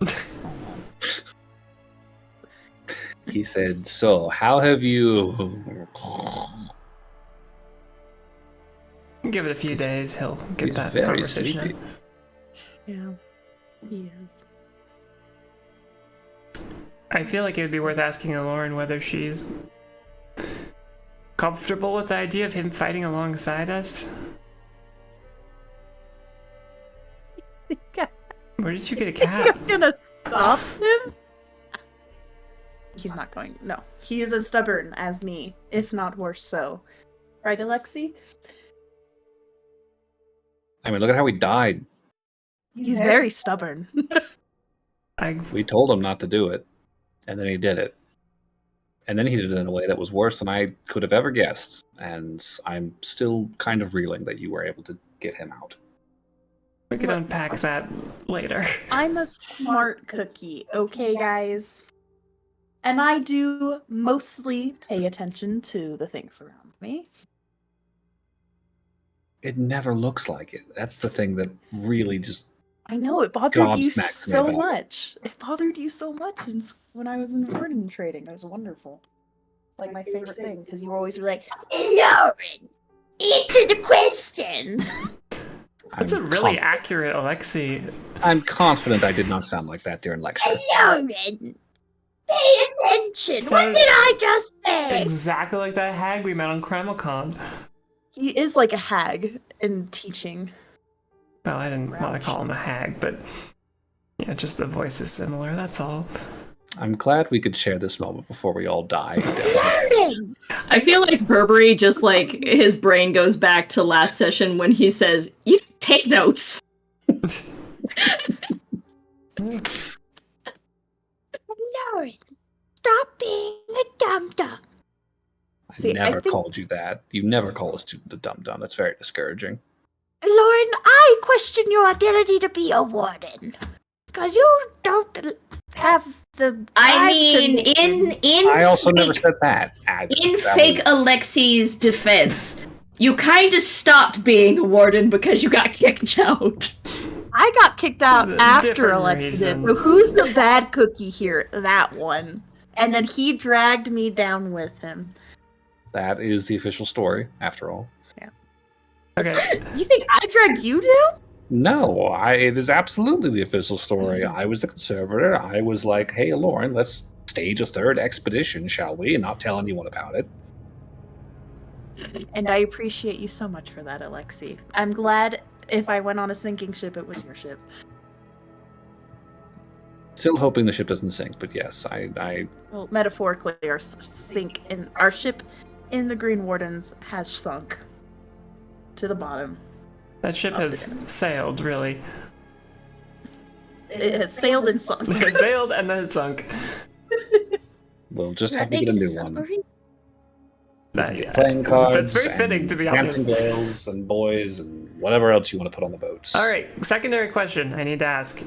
He said, so, how have you... Give it a few days, he'll get He's that very conversation sleepy. Yeah, he is. I feel like it would be worth asking Lauren whether she's comfortable with the idea of him fighting alongside us. Where did you get a cat? I'm gonna stop him? He's not going. No, he is as stubborn as me, if not worse so. Right, Alexi? I mean, look at how he died. He's very stubborn. We told him not to do it, and then he did it. And then he did it in a way that was worse than I could have ever guessed. And I'm still kind of reeling that you were able to get him out. We could unpack that later. I'm a smart cookie, okay, guys? And I do mostly pay attention to the things around me. It never looks like it. That's the thing that really just... I know, it bothered you Gobsmacked me so about it. much. It bothered you so much when I was in Warden trading. It was wonderful. It's like my favorite thing, because you were always like, Lauren, answer the question! That's a really accurate Alexi. I'm confident I did not sound like that during lecture. Lauren, pay attention! What did I just say? Exactly like that hag we met on CrimelCon. He is like a hag in teaching. Well, I didn't want to call him a hag, but yeah, just the voice is similar, that's all. I'm glad we could share this moment before we all die. I feel like Burberry just like his brain goes back to last session when he says, "You take notes." Lauren, stop being a dum-dum. I See, I never think- called you that. You never call a student a dum-dum. That's very discouraging. Lauren, I question your ability to be a warden. Because you don't have the. I mean, in I also fake, never said that. in fake Alexi's defense, you kind of stopped being a warden because you got kicked out. I got kicked out after Different Alexa reason. did. So who's the bad cookie here? That one. And then he dragged me down with him. That is the official story, after all. Okay. You think I dragged you down? No, it is absolutely the official story. I was the conservator. I was like, hey, Lauren, let's stage a third expedition, shall we? And not tell anyone about it. And I appreciate you so much for that, Alexi. I'm glad if I went on a sinking ship, it was your ship. Still hoping the ship doesn't sink, but yes, I Well, metaphorically, our ship in the Green Wardens has sunk to the bottom. That ship has sailed, really. It has sailed and sunk. It sailed and then it sunk. will just have to get a new one. Yeah. Playing cards. That's very fitting, to be honest. Dancing girls and boys and whatever else you want to put on the boats. All right, secondary question I need to ask.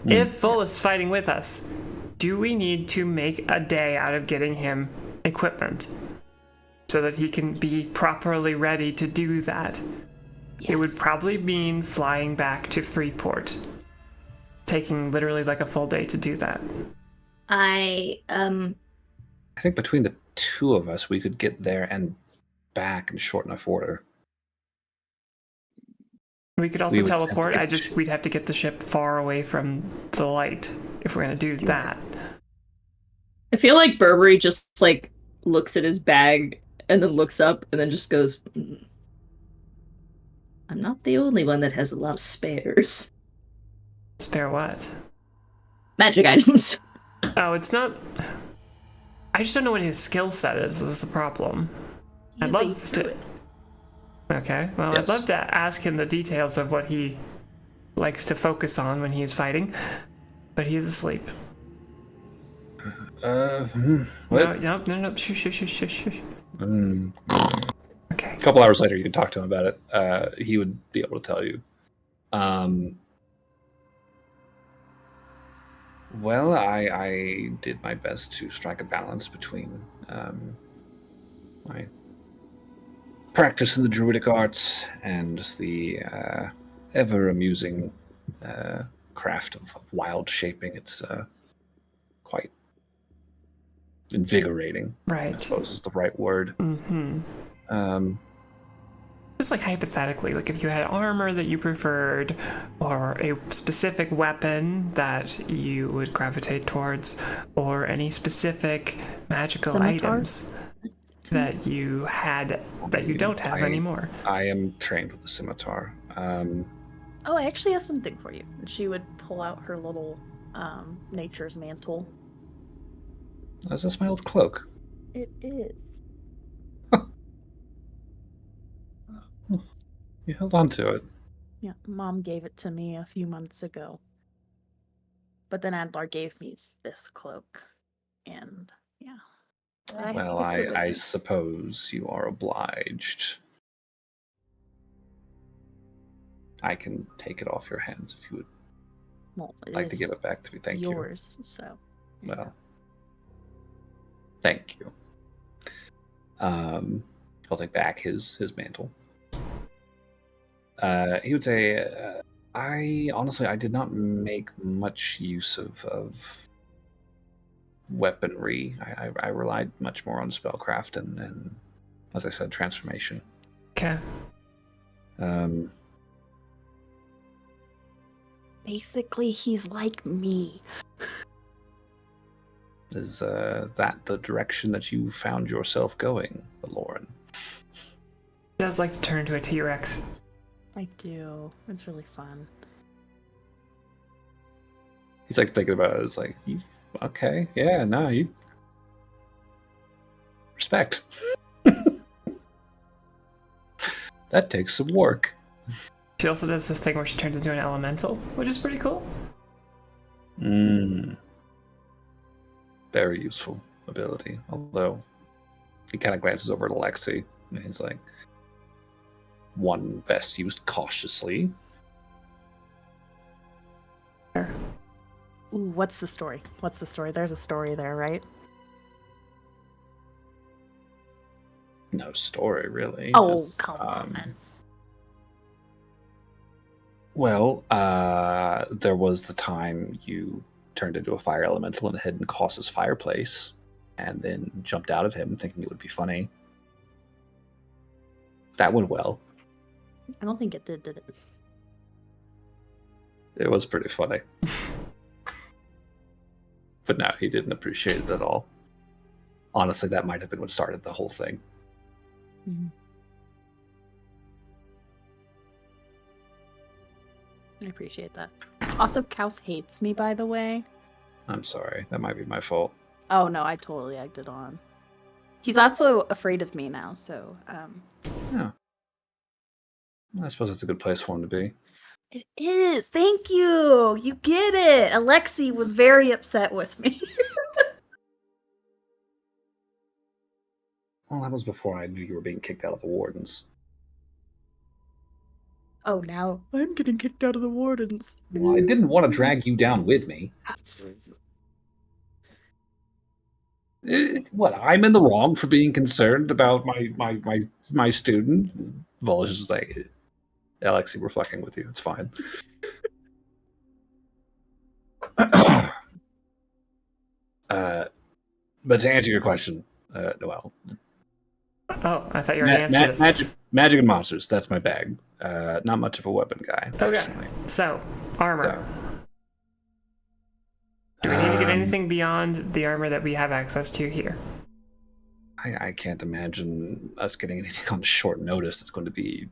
If Vol is fighting with us, do we need to make a day out of getting him equipment so that he can be properly ready to do that? Yes. It would probably mean flying back to Freeport, taking literally like a full day to do that. I think between the two of us, we could get there and back in short enough order. We could also teleport. We'd have to get the ship far away from the light if we're gonna do that. I feel like Burberry just like looks at his bag and then looks up and then just goes, I'm not the only one that has a lot of spares. Spare what? Magic items. Oh, it's not. I just don't know what his skill set is the problem. I'd love to. Okay, well, yes. I'd love to ask him the details of what he likes to focus on when he is fighting, but he is asleep. What? No. Shush. Okay. A couple hours later, you can talk to him about it. He would be able to tell you. Well, I did my best to strike a balance between my practice in the druidic arts and the ever amusing craft of wild shaping. It's quite invigorating. Right. I suppose is the right word. Mm-hmm. Just like hypothetically, like if you had armor that you preferred, or a specific weapon that you would gravitate towards, or any specific magical items that you had that you don't have anymore. I am trained with a scimitar. Oh, I actually have something for you. She would pull out her little nature's mantle. Is this my old cloak? It is. You held on to it. Yeah, Mom gave it to me a few months ago. But then Adlar gave me this cloak. And, yeah. Well, I suppose you are obliged. I can take it off your hands if you would like to give it back to me. Thank you. Yours, so. Well, thank you. He'll take back his mantle. He would say, I did not make much use of weaponry. I relied much more on spellcraft and as I said, transformation. Okay. Basically, he's like me. Is that the direction that you found yourself going, Lauren? He does like to turn into a T-Rex. I do. It's really fun. He's like thinking about it. It's like, okay, yeah, no, you respect. That takes some work. She also does this thing where she turns into an elemental, which is pretty cool. Very useful ability. Although he kind of glances over at Alexi and he's like, one best used cautiously. Ooh, what's the story? What's the story? There's a story there, right? No story, really. Oh, Just, come on. Well, there was the time you turned into a fire elemental and hid in Koss's fireplace, and then jumped out at him thinking it would be funny. That went well. I don't think it did it? It was pretty funny. But no, he didn't appreciate it at all. Honestly, that might have been what started the whole thing. I appreciate that. Also, Kaus hates me, by the way. I'm sorry. That might be my fault. Oh, no, I totally egged it on. He's also afraid of me now, so... Yeah. I suppose it's a good place for him to be. It is! Thank you! You get it! Alexi was very upset with me. Well, that was before I knew you were being kicked out of the Wardens. Oh, now I'm getting kicked out of the Wardens. Well, I didn't want to drag you down with me. What, I'm in the wrong for being concerned about my student? Volish is like, Alexi, we're fucking with you. It's fine. But to answer your question, Noel. Oh, I thought you already answered it. Magic and monsters, that's my bag. Not much of a weapon guy, personally. Okay, so, armor. Do we need to get anything beyond the armor that we have access to here? I can't imagine us getting anything on short notice that's going to be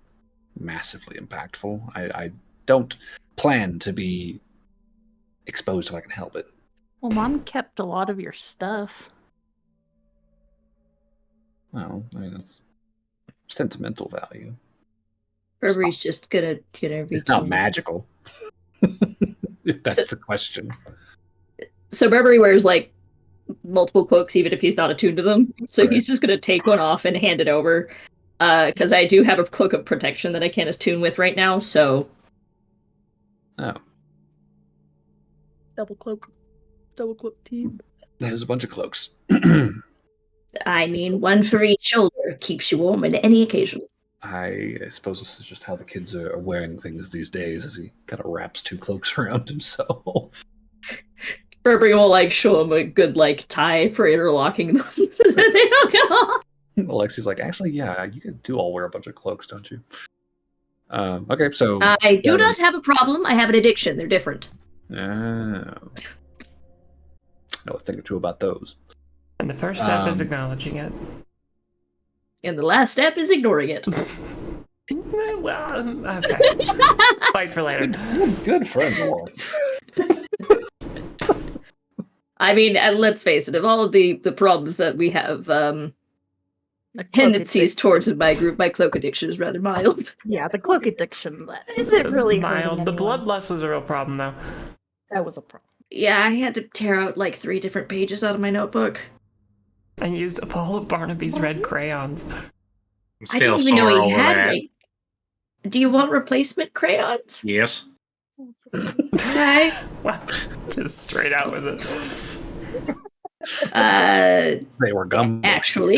massively impactful. I don't plan to be exposed if I can help it. Well, Mom kept a lot of your stuff. Well, I mean, that's sentimental value. Burberry's just gonna reach. It's not magical. If that's the question. So Burberry wears like multiple cloaks, even if he's not attuned to them. So Right. he's just gonna take one off and hand it over. Because I do have a cloak of protection that I can't attune with right now. So. Oh, Double cloak team. there's a bunch of cloaks. I mean, one for each shoulder keeps you warm at any occasion. I suppose this is just how the kids are wearing things these days, as he kind of wraps two cloaks around himself. Burberry will like show him a good like tie for interlocking them so that they don't come off. Alexi's like, actually, yeah, you guys do all wear a bunch of cloaks, don't you? Okay, so I do not have a problem. I have an addiction. They're different. know a thing or two about those. And the first step is acknowledging it. And the last step is ignoring it. Well, okay. Fight for later. Good friend, Lord. I mean, let's face it, of all of the problems that we have tendencies towards in my group, my cloak addiction is rather mild. Yeah, the cloak addiction. Is it really mild? The anyone? bloodlust was a real problem, though. That was a problem. Yeah, I had to tear out like 3 different pages out of my notebook. And used all of Barnaby's red crayons. I'm I still didn't even know sore he over had that. any. Do you want replacement crayons? Yes. Okay. Wow. Just straight out with it. They were gum. Actually.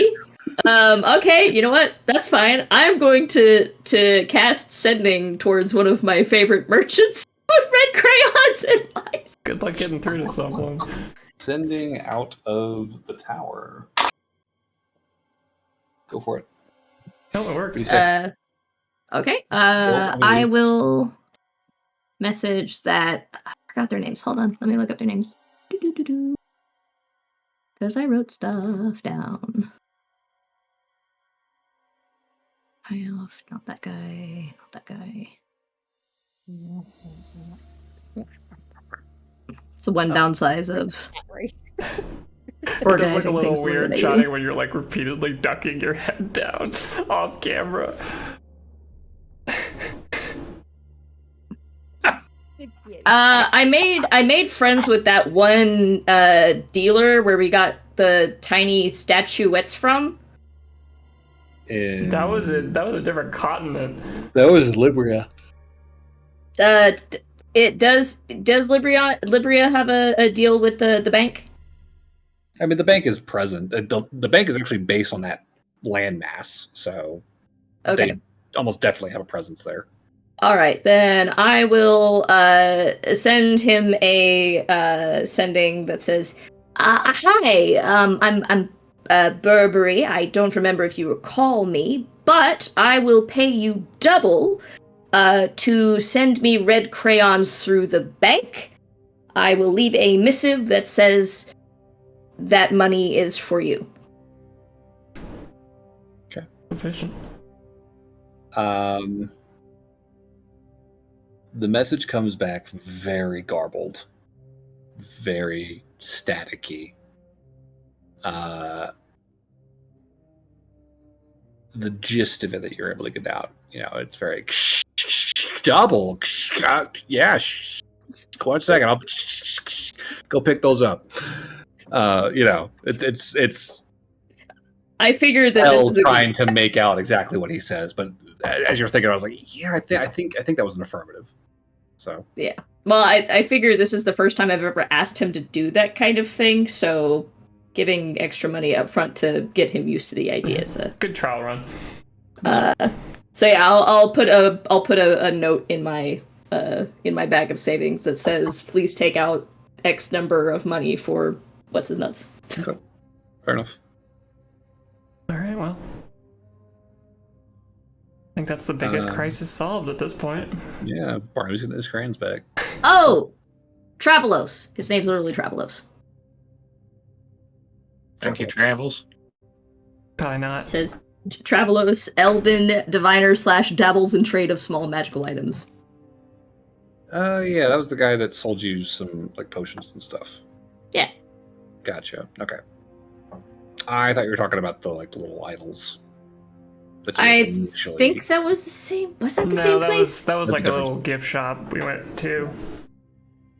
Okay, you know what? That's fine. I'm going to cast sending towards one of my favorite merchants with red crayons and lines. Good luck getting through to someone. Sending out of the tower. Go for it. Oh, it What do worked. you say? Okay. Well, I will message that. I forgot their names. Hold on. Let me look up their names. Because I wrote stuff down. Not that guy. Not that guy. It's the one downside of It does look organizing a little things the way weird that I shotting do. when you're like repeatedly ducking your head down off camera. I made friends with that one dealer where we got the tiny statuettes from. That was a different continent. That was Libria. Does Libria have a deal with the bank? I mean, the bank is present. The bank is actually based on that landmass, so Okay. they almost definitely have a presence there. All right, then I will send him a sending that says, "Hi, I'm Burberry. I don't remember if you recall me, but I will pay you double to send me red crayons through the bank. I will leave a missive that says that money is for you." Okay. Efficient. The message comes back very garbled, very staticky. The gist of it that you're able to get out, it's very double. Yeah, 1 second, I'll go pick those up. It's. I figured that this is trying to make out exactly what he says, but as you're thinking, I was like, yeah, I think that was an affirmative. So yeah. Well, I figure this is the first time I've ever asked him to do that kind of thing, so giving extra money up front to get him used to the idea is a good trial run. So yeah, I'll put a note in my bag of savings that says, please take out X number of money for what's his nuts. Okay. Fair enough. All right, well, I think that's the biggest crisis solved at this point. Yeah, Barney's getting his crayons back. Oh, Travelos. His name's literally Travelos. Think he travels? Probably not. It says Travelos, Elven Diviner / dabbles in trade of small magical items. Yeah, that was the guy that sold you some potions and stuff. Yeah. Gotcha. Okay. I thought you were talking about the little idols. I think that was the same. Was that the same place? That was like a little gift shop we went to.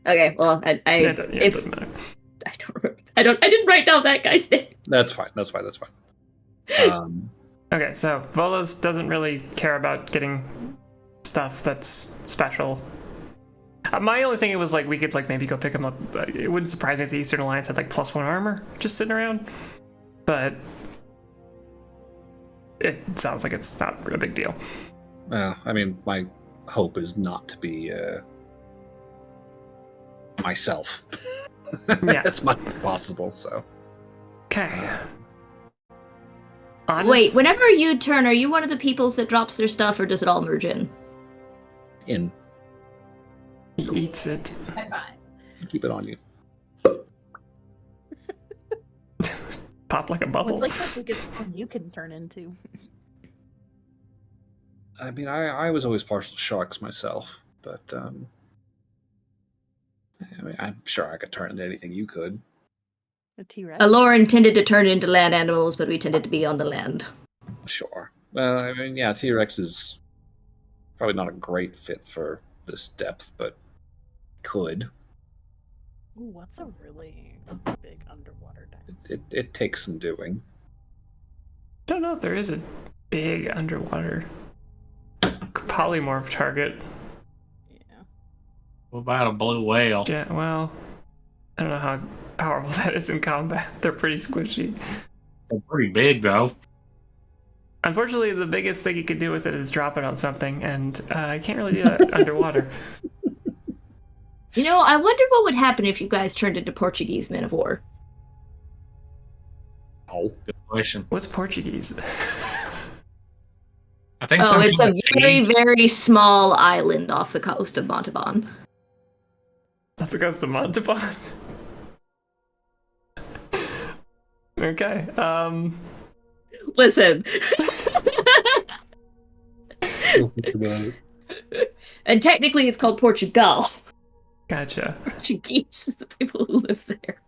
Okay, well, I doesn't matter. I don't remember. I didn't write down that guy's name. That's fine. Okay, so Volos doesn't really care about getting stuff that's special. My only thing was we could maybe go pick him up. It wouldn't surprise me if the Eastern Alliance had +1 armor just sitting around, but it sounds like it's not a big deal. I mean, my hope is not to be myself. Yeah, as much as possible. So, okay. Wait, whenever you turn, are you one of the peoples that drops their stuff, or does it all merge in? In. He eats it. High five. Keep it on you. Pop like a bubble. It's the biggest one you can turn into. I mean, I was always partial to sharks myself, but I mean, I'm sure I could turn into anything you could. A T-Rex. Lauren tended to turn into land animals, but we tended to be on the land. Sure. Well, I mean, yeah, T-Rex is probably not a great fit for this depth, but could. Ooh, what's a really big underwater dinosaur? It takes some doing. Don't know if there is a big underwater polymorph target. Yeah. What about a blue whale? Yeah, well, I don't know how powerful that is in combat. They're pretty squishy. They're pretty big, though. Unfortunately, the biggest thing you can do with it is drop it on something, and I can't really do that underwater. I wonder what would happen if you guys turned into Portuguese men of war. Oh, good question. What's Portuguese? I think it's a very, very small island off the coast of Montalban. Off the coast of Montalban? Okay, Listen. And technically it's called Portugal. Gotcha. Portuguese is the people who live there.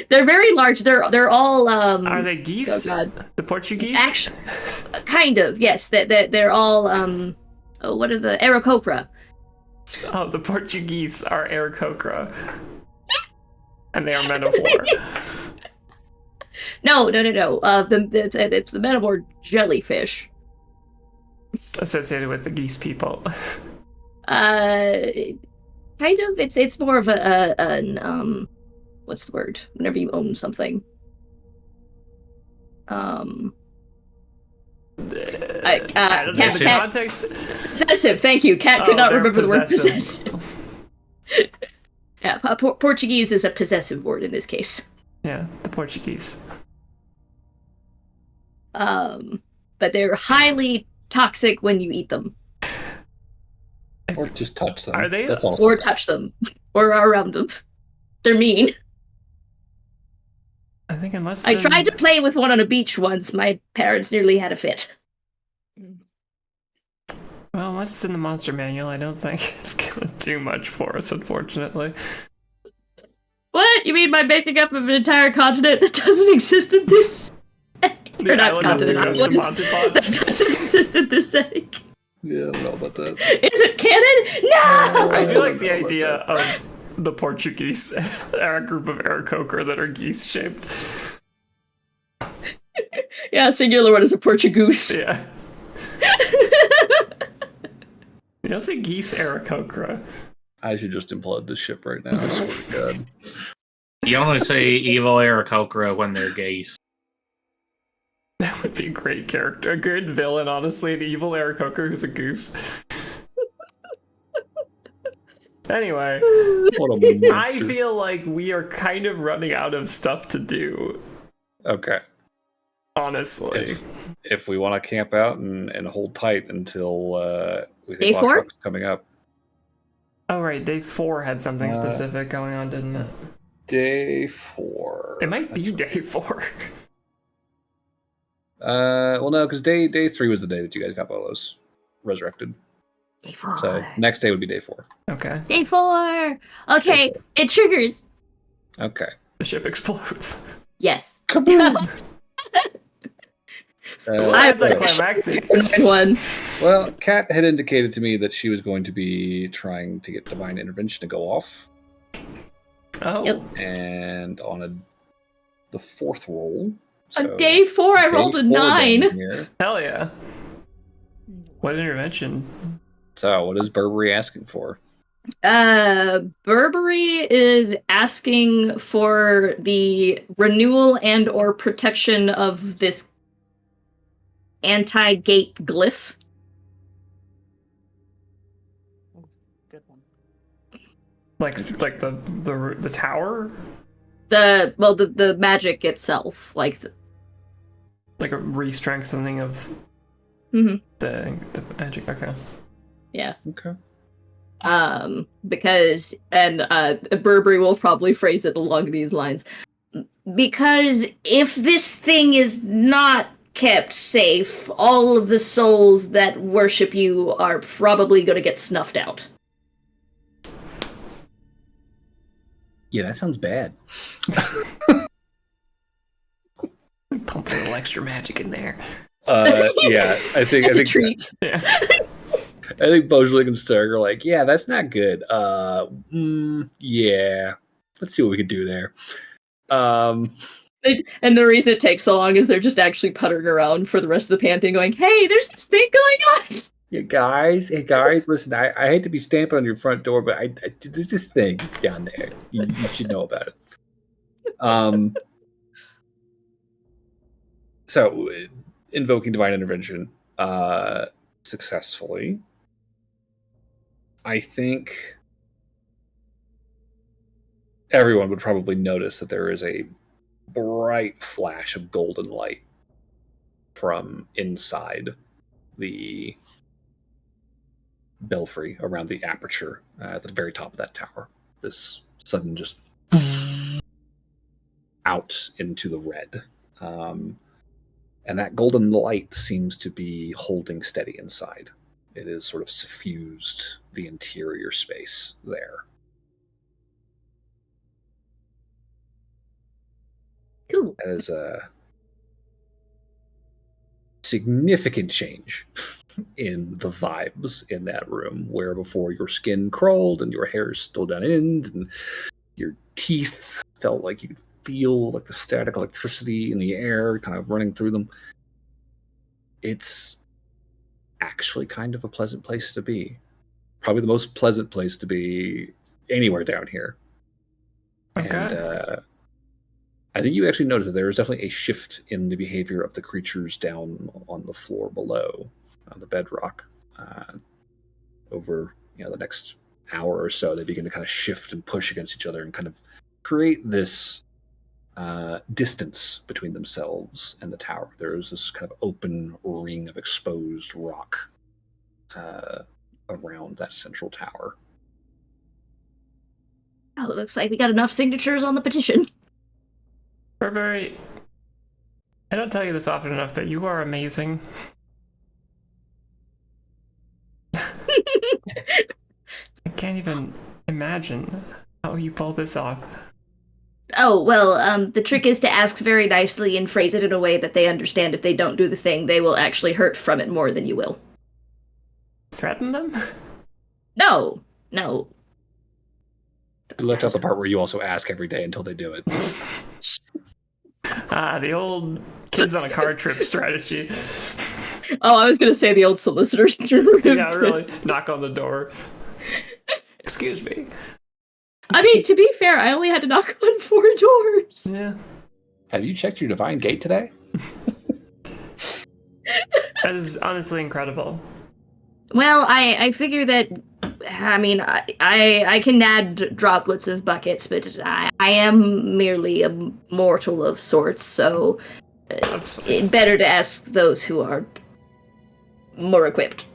They're very large. They're all Are they geese? Oh god. The Portuguese? Actually, kind of, yes. They're all what are the Aarakocra? Oh, the Portuguese are Aarakocra. And they are men of war. No. It's the men of war jellyfish. Associated with the geese people. kind of. It's more of an what's the word? Whenever you own something. I don't know the context. Possessive. Thank you. Cat could not remember the word possessive. Yeah, Portuguese is a possessive word in this case. Yeah, the Portuguese. But they're highly toxic when you eat them. Or just touch them. Are they? That's all. Or touch them. Or around them. They're mean. I think unless I tried to play with one on a beach once. My parents nearly had a fit. Well, unless it's in the monster manual, I don't think it's gonna do much for us, unfortunately. What? You mean by making up of an entire continent that doesn't exist in this? The Or not island continent, of the island Montepod. that doesn't exist in this setting. Yeah, I don't know about that. Is it canon? No! I do like the idea of the Portuguese a group of Aarakocra that are geese-shaped. Yeah, singular one is a Portugoose. Yeah. You don't say geese Aarakocra. I should just implode this ship right now. I swear to God. You only say evil Aarakocra when they're geese. That would be a great character. A good villain, honestly. An evil Aarakocra who's a goose. Anyway, What a monster. I feel like we are kind of running out of stuff to do. Okay. Honestly. If we want to camp out and hold tight until we Day think 4? Lockrock's coming up. Oh, right. Day 4 had something specific going on, didn't it? Day 4. It might be day 4. Well, no, because day 3 was the day that you guys got Bolos resurrected. Day 4. So next day would be day 4. Okay. Day 4. Okay, it triggers. Okay. The ship explodes. Yes. That's anticlimactic. One. Well, Kat had indicated to me that she was going to be trying to get divine intervention to go off. Oh. Yep. And on the 4th roll. On day 4, I rolled a 9. Here. Hell yeah. What intervention? So, what is Burberry asking for? Burberry is asking for the renewal and or protection of this anti-gate glyph. Good one. Like the tower? The magic itself, like Like a re-strengthening of Mhm. the magic. Okay. Yeah. Okay. Because Burberry will probably phrase it along these lines. Because if this thing is not kept safe, all of the souls that worship you are probably going to get snuffed out. Yeah, that sounds bad. Pump a little extra magic in there. Yeah, I think That's a treat. Yeah. I think Bojalik and Stark are like, yeah, that's not good. Yeah, let's see what we can do there. And the reason it takes so long is they're just actually puttering around for the rest of the Pantheon going, hey, there's this thing going on! Hey guys, listen, I hate to be stamping on your front door, but I there's this thing down there. You should know about it. So, invoking divine intervention successfully. I think everyone would probably notice that there is a bright flash of golden light from inside the belfry around the aperture at the very top of that tower. This sudden just out into the red. And that golden light seems to be holding steady inside. It is sort of suffused the interior space there. Cool. That is a significant change in the vibes in that room, where before your skin crawled and your hair stood on end and your teeth felt like you could feel like the static electricity in the air kind of running through them. It's actually kind of a pleasant place to be. probably the most pleasant place to be anywhere down here. Okay. And I think you actually noticed that there is definitely a shift in the behavior of the creatures down on the floor below, on the bedrock. Over the next hour or so, they begin to kind of shift and push against each other and kind of create this distance between themselves and the tower. There is this kind of open ring of exposed rock around that central tower. Oh, it looks like we got enough signatures on the petition. Burberry, I don't tell you this often enough, but you are amazing. I can't even imagine how you pull this off. Oh, well, the trick is to ask very nicely and phrase it in a way that they understand if they don't do the thing, they will actually hurt from it more than you will. Threaten them? No. You left out the part where you also ask every day until they do it. The old kids on a car trip strategy. Oh, I was gonna say the old solicitor's Yeah, really. Knock on the door. Excuse me. I mean, to be fair, I only had to knock on 4 doors. Yeah. Have you checked your divine gate today? That is honestly incredible. Well, I figure that, I mean, I can add droplets of buckets, but I am merely a mortal of sorts, so it's better to ask those who are more equipped.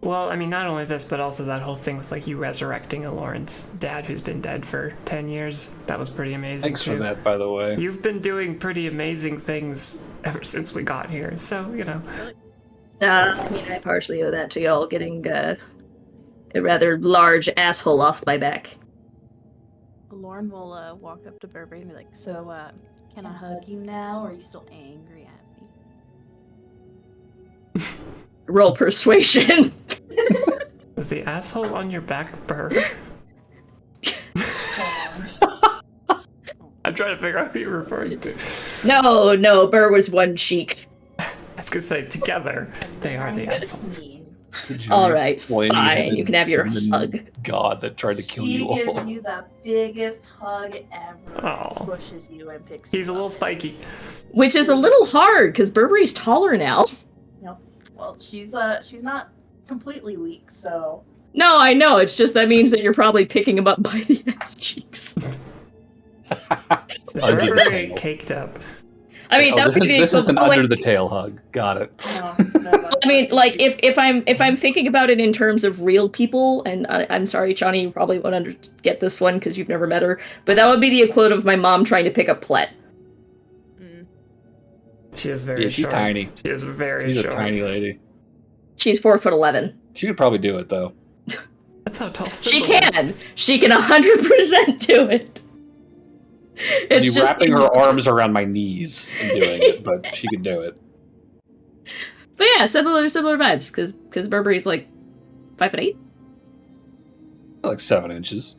Well, I mean, not only this, but also that whole thing with, like, you resurrecting Lauren's dad who's been dead for 10 years. That was pretty amazing, Thanks too. for that, by the way. You've been doing pretty amazing things ever since we got here, so, I mean, I partially owe that to y'all getting a rather large asshole off my back. Lauren will walk up to Burberry and be like, so, can I hug you now, or are you still angry at me? Roll persuasion. Was the asshole on your back Burr? I'm trying to figure out who you're referring to. No, Burr was one cheek. I was gonna say, together, they are the asshole. All right, fine. You can have your hug. God that tried to kill you all. She gives you the biggest hug ever. Oh. Squishes you and picks He's you a up. little spiky. Which is a little hard, because Burberry's taller now. Well, she's not completely weak, so. No, I know. It's just that means that you're probably picking him up by the ass cheeks. Burberry caked up. I mean, that would be this is an equivalent- under the tail hug. Got it. No, I mean, like if I'm thinking about it in terms of real people, and I'm sorry, Chani, you probably won't get this one because you've never met her, but that would be the equivalent of my mom trying to pick up Plet. She is very she's short. tiny. She is very She's short. a tiny lady. She's 4'11". She could probably do it though. That's how tall She Sybil is. can. She can 100% do it. It's Be just wrapping her arms around my knees and doing it, but she could do it. But yeah, similar vibes, because Burberry's like 5'8". Like 7 inches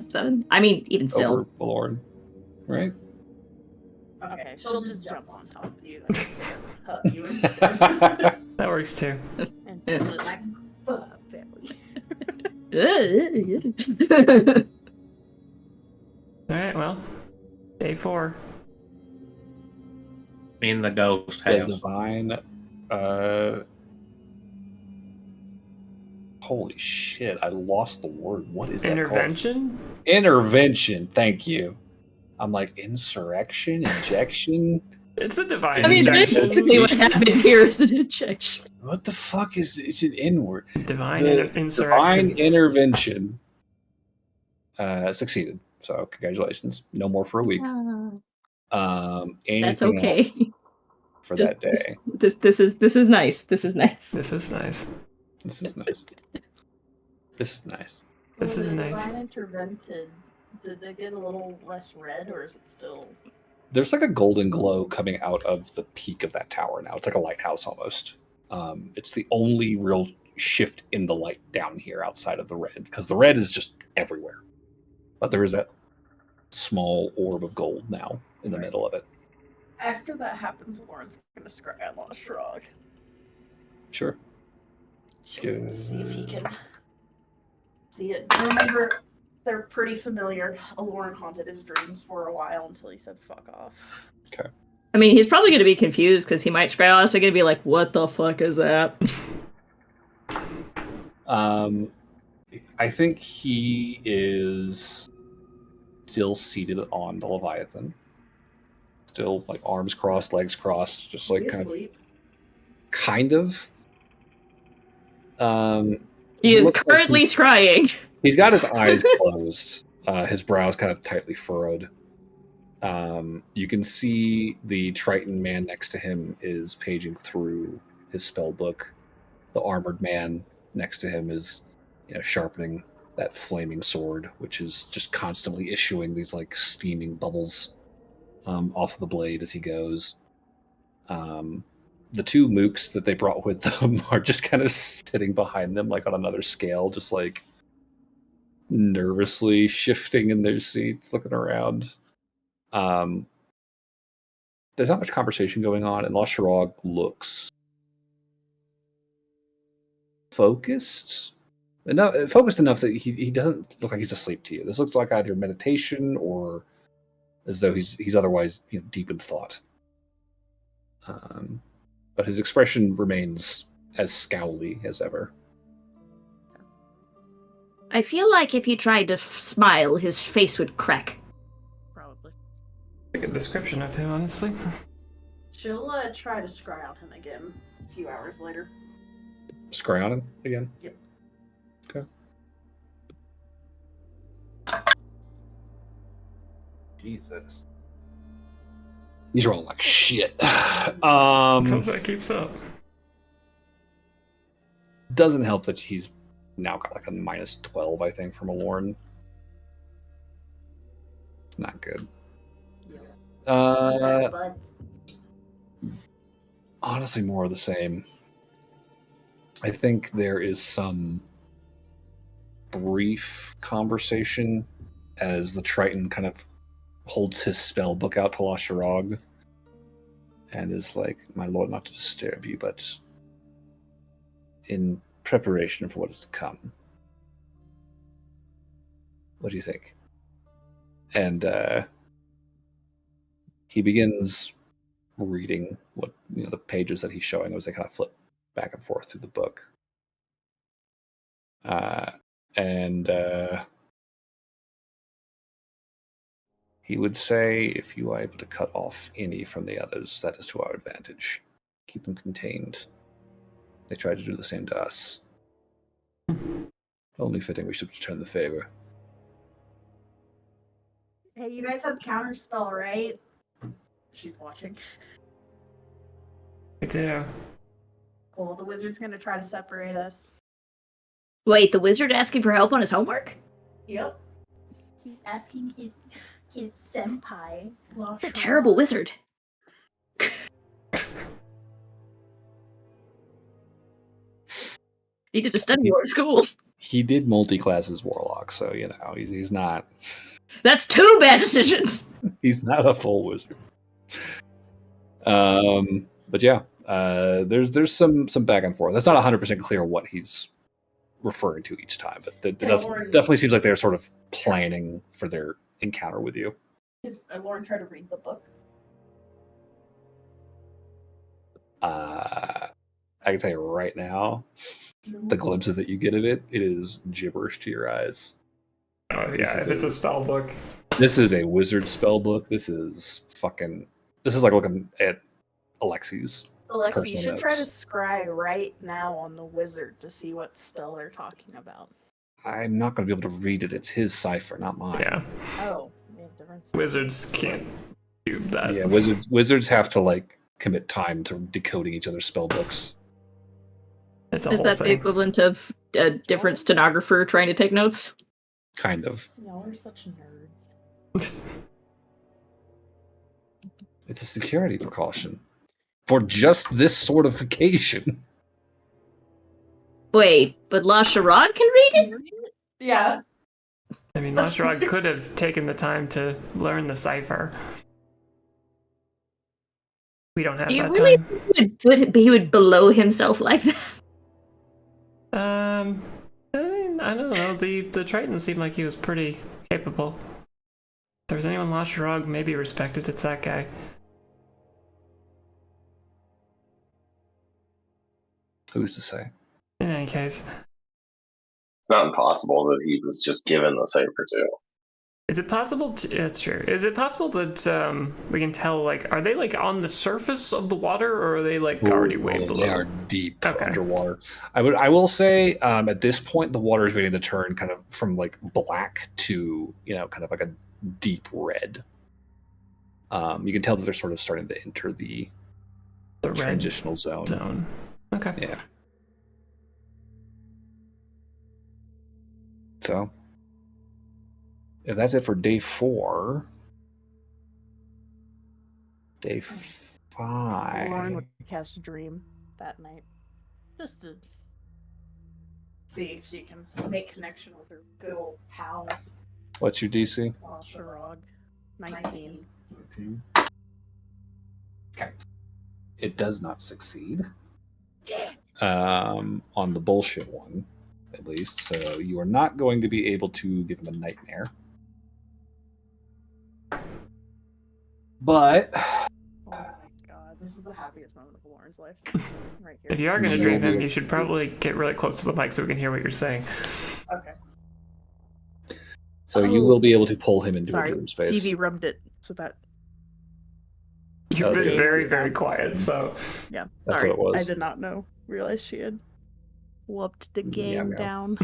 7. I mean, even still. over Lauren, right? Okay, she'll just jump on top of you and hug you instead. That works too. And she'll just like, Alright, well. Day 4. In the ghost The house. divine. Holy shit! I lost the word. What is that called? Intervention? Intervention. Thank you. I'm like insurrection, injection. It's a divine I mean, injection. basically what happened here is an injection. What the fuck is? It's an N-word. Divine The insurrection. divine intervention. Succeeded. So congratulations. No more for a week. Anything That's okay. else for that day. This is nice. This is nice. This is nice. This is nice. This is nice. This is the nice. divine intervented. Did they get a little less red, or is it still? There's like a golden glow coming out of the peak of that tower now. It's like a lighthouse almost. It's the only real shift in the light down here outside of the red, because the red is just everywhere. But there is that small orb of gold now in the middle of it. After that happens, Lauren's gonna scramble on a shrug. Sure. She wants to see if he can See it. Remember, they're pretty familiar. Aloran haunted his dreams for a while until he said "fuck off." Okay. I mean, he's probably going to be confused because he might scry honestly going to be like, "What the fuck is that?" I think he is still seated on the Leviathan. Still, like, arms crossed, legs crossed, just like kind of. He is looks like currently scrying. he's got his eyes closed. His brows kind of tightly furrowed. You can see the Triton man next to him is paging through his spell book. The armored man next to him is, sharpening that flaming sword, which is just constantly issuing these like steaming bubbles off the blade as he goes. The two mooks that they brought with them are just kind of sitting behind them, like on another scale, just like nervously shifting in their seats, looking around. There's not much conversation going on, and Lasharog looks focused enough that he doesn't look like he's asleep to you. This looks like either meditation or as though he's otherwise deep in thought. But his expression remains as scowly as ever. I feel like if he tried to smile, his face would crack. Probably. A good description of him, honestly. She'll try to scry on him again a few hours later. Scry on him again? Yep. Okay. Jesus. He's rolling like shit. Hope that keeps up. Doesn't help that he's now got like a -12, I think, from Aloran. It's not good. Honestly, more of the same. I think there is some brief conversation as the Triton kind of holds his spell book out to Lasharog and is like, "My lord, not to disturb you, but in preparation for what is to come, what do you think?" And he begins reading what the pages that he's showing as they kind of flip back and forth through the book. And he would say, if you are able to cut off any from the others, that is to our advantage. Keep them contained. They tried to do the same to us. Only fitting we should return the favor. Hey, you guys have counterspell, right? She's watching. I do. Cool. The wizard's gonna try to separate us. Wait, the wizard asking for help on his homework? Yep. He's asking his senpai. What a terrible wizard. Needed to study more at school. He did multi-class as warlock, so he's not. That's two bad decisions. He's not a full wizard. But yeah, there's some back and forth. That's not 100% clear what he's referring to each time, but definitely seems like they're sort of planning for their encounter with you. Did Lauren try to read the book? I can tell you right now, the glimpses that you get of it is gibberish to your eyes. Oh yeah, if it's a spell book. This is a wizard spell book. This is like looking at Alexi's. Alexi, you should try to notes. scry right now on the wizard to see what spell they're talking about. I'm not going to be able to read it. It's his cipher, not mine. Yeah. Oh, we have different. Wizards can't do that. Yeah, wizards have to like commit time to decoding each other's spell books. It's a Is whole that the thing. equivalent of a different stenographer trying to take notes? Kind of. Y'all are such nerds. It's a security precaution for just this sort of occasion. Wait, but La Charade can read it? Yeah. I mean, Lashrog could have taken the time to learn the cipher. We don't have You that really time. he would below himself like that? I mean, I don't know. The Triton seemed like he was pretty capable. If there's anyone lost Sharog, maybe respected, it's that guy. Who's to say? In any case, It's not impossible that he was just given the cipher too. is it possible to, that's true. Is it possible that we can tell, like, are they like on the surface of the water, or are they like already way below? They are deep Okay. underwater. I will say at this point the water is beginning to turn kind of from like black to kind of like a deep red. You can tell that they're sort of starting to enter the The red transitional zone. Okay. Yeah. So, if that's it for day 4, day 5. Lauren would cast Dream that night. Just to see if she can make connection with her good old pal, What's your DC? Sharog. 19. Okay. It does not succeed. On the bullshit one, at least. So you are not going to be able to give him a nightmare. But Oh my god, this is the happiest moment of Lauren's life. Right here. If you are going to dream him, you should probably get really close to the mic so we can hear what you're saying. Okay. so you will be able to pull him into a Sorry, dream space. Phoebe rubbed it so that. You've Okay. been very, very quiet, so... Yeah. That's Sorry, what it was. I did not know. Realize she had whooped the game Yeah. down.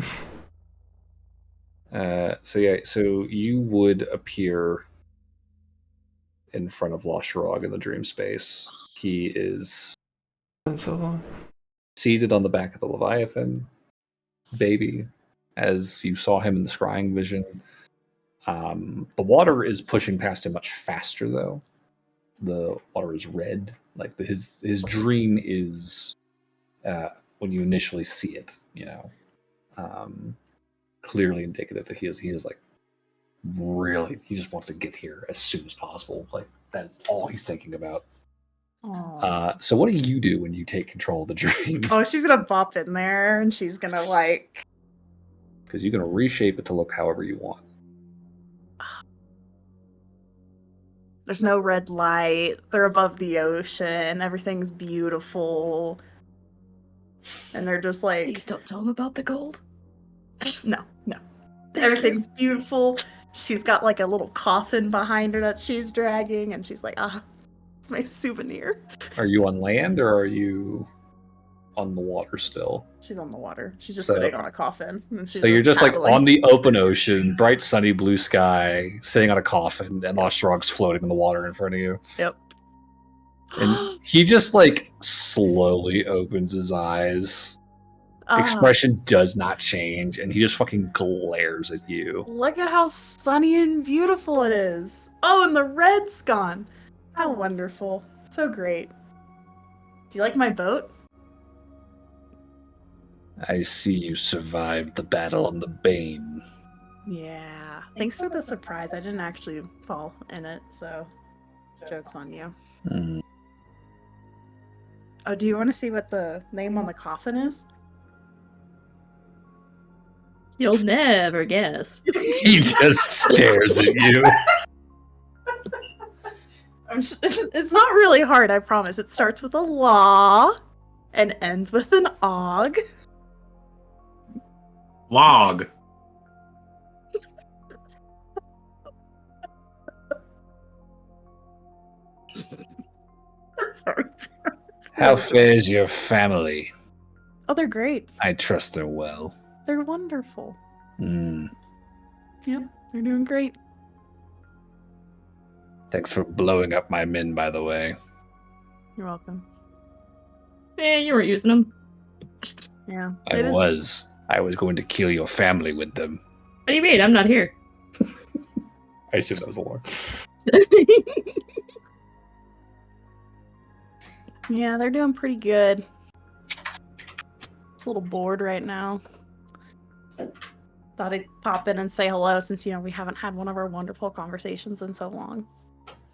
So you would appear in front of Loshrog in the dream space. He is Been so long. seated on the back of the Leviathan baby, as you saw him in the scrying vision. The water is pushing past him much faster, though. The water is red. Like his dream is when you initially see it, clearly indicative that he is like really, he just wants to get here as soon as possible. Like that's all he's thinking about. Aw. So what do you do when you take control of the dream? Oh, she's gonna bop in there and she's gonna like. Because you're going to reshape it to look however you want. There's no red light. They're above the ocean. Everything's beautiful. And they're just like, Please don't tell him about the gold. no. Everything's beautiful. She's got like a little coffin behind her that she's dragging, and she's like, it's my souvenir. Are you on land or are you on the water still? She's on the water. She's just So- sitting on a coffin. And she's So you're just like paddling. on the open ocean, bright sunny blue sky, sitting on a coffin, and Ostrog's floating in the water in front of you. Yep. And he just like slowly opens his eyes. Ah, Expression does not change, and he just fucking glares at you. Look at how sunny and beautiful it is. Oh, and the red's gone. How wonderful. So great. Do you like my boat? I see you survived the battle on the Bane. Yeah. Thanks for the surprise. I didn't actually fall in it, so joke's on you. Hmm. Oh, do you want to see what the name on the coffin is? You'll never guess. He just stares at you. It's not really hard, I promise. It starts with a law and ends with an og. Log. I'm sorry. How fares your family? Oh, they're great. I trust they're well. They're wonderful. Hmm. Yep, they're doing great. Thanks for blowing up my men, by the way. You're welcome. You weren't using them. Yeah. I was going to kill your family with them. What do you mean? I'm not here. I assume that was a lie. Yeah, they're doing pretty good. It's a little bored right now. Thought I'd pop in and say hello since, we haven't had one of our wonderful conversations in so long.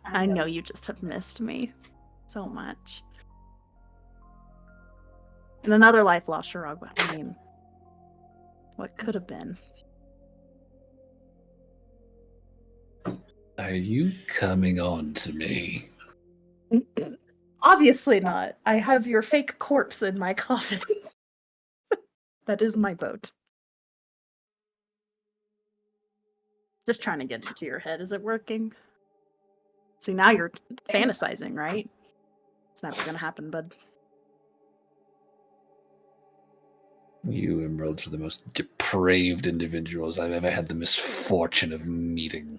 I know you just have missed me so much. In another life, lost Sharog, but I mean, What could have been? Are you coming on to me? Obviously not. I have your fake corpse in my coffin. That is my boat. Just trying to get into your head. Is it working? See, now you're fantasizing, right? It's never gonna happen, bud. You emeralds are the most depraved individuals I've ever had the misfortune of meeting.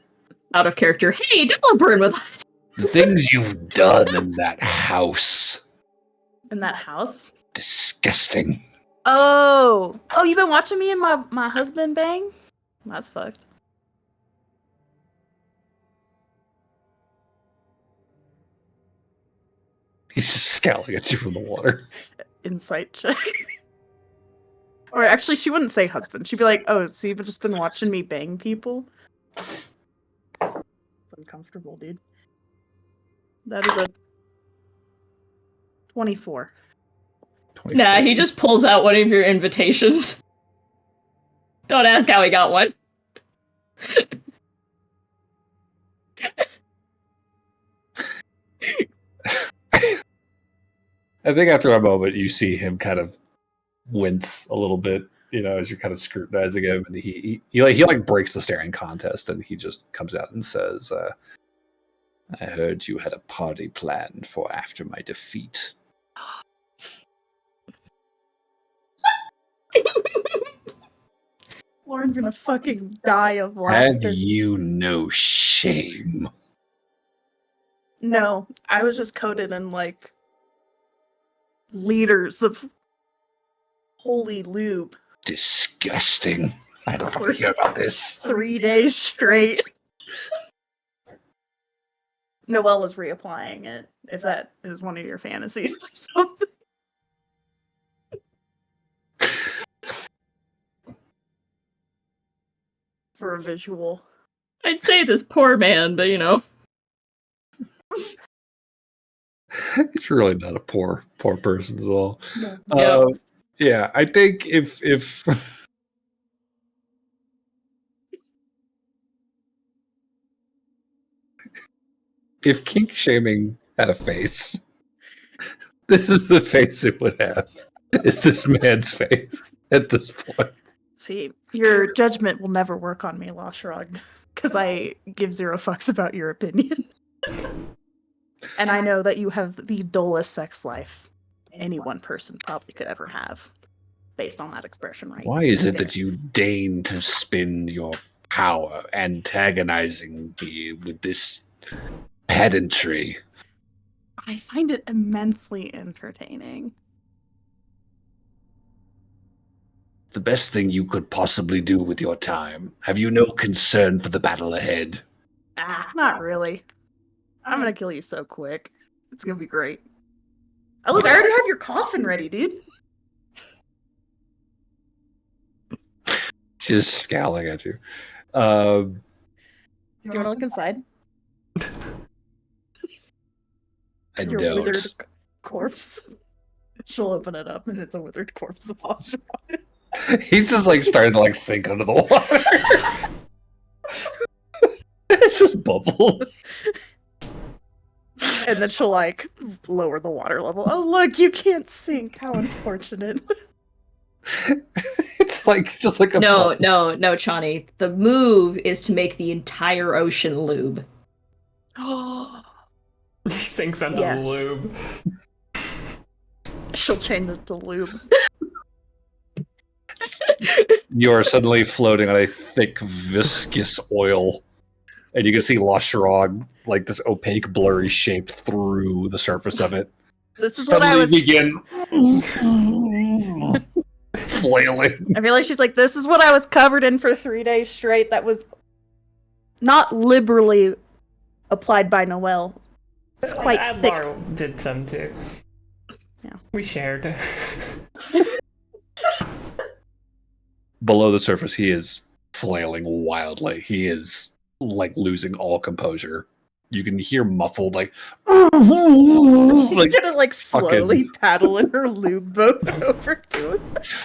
Out of character. Hey, double burn with us. The things you've done in that house. In that house? Disgusting. Oh, you've been watching me and my husband bang? That's fucked. He's just scowling at you from the water. Insight check. Or actually, she wouldn't say husband. She'd be like, "Oh, so you've just been watching me bang people?" It's uncomfortable, dude. That is a 24. 24. Nah, he just pulls out one of your invitations. Don't ask how he got one. I think after a moment, you see him kind of wince a little bit, as you're kind of scrutinizing him, and he breaks the staring contest, and he just comes out and says, "I heard you had a party planned for after my defeat." Lauren's gonna fucking die of Have laughter. you no shame? No, I was just coated in like liters of holy lube. Disgusting. I don't want to hear about this. 3 days straight. Noelle was reapplying it, if that is one of your fantasies or something. For a visual. I'd say this poor man, but It's really not a poor person at all. No. Yeah, I think if if kink shaming had a face, this is the face it would have. Is this man's face at this point? See, your judgment will never work on me, Lashrog, because I give 0 fucks about your opinion. And I know that you have the dullest sex life any one person probably could ever have, based on that expression, right? Why is it that you deign to spend your power antagonizing me with this pedantry? I find it immensely entertaining. The best thing you could possibly do with your time. Have you no concern for the battle ahead? Not really. I'm gonna kill you so quick. It's gonna be great. Oh, look, I already have your coffin ready, dude. She's just scowling at you. You wanna look inside? I Your don't. withered corpse. She'll open it up and it's a withered corpse of Asha. He's just starting to sink under the water. It's just bubbles. And then she'll lower the water level. Oh look, you can't sink. How unfortunate. It's just like a No, Chani. The move is to make the entire ocean lube. Oh, He sinks under Yes. the lube. she'll change it to lube. You are suddenly floating on a thick, viscous oil, and you can see Lashrog, this opaque, blurry shape through the surface of it. This is what I was. begin flailing. I feel like she's like, this is what I was covered in for 3 days straight. That was not liberally applied by Noelle. It's quite thick. Adlar did some too. Yeah. We shared. Below the surface, he is flailing wildly. He is losing all composure. You can hear muffled She's gonna slowly fucking- paddle in her lube boat over to it.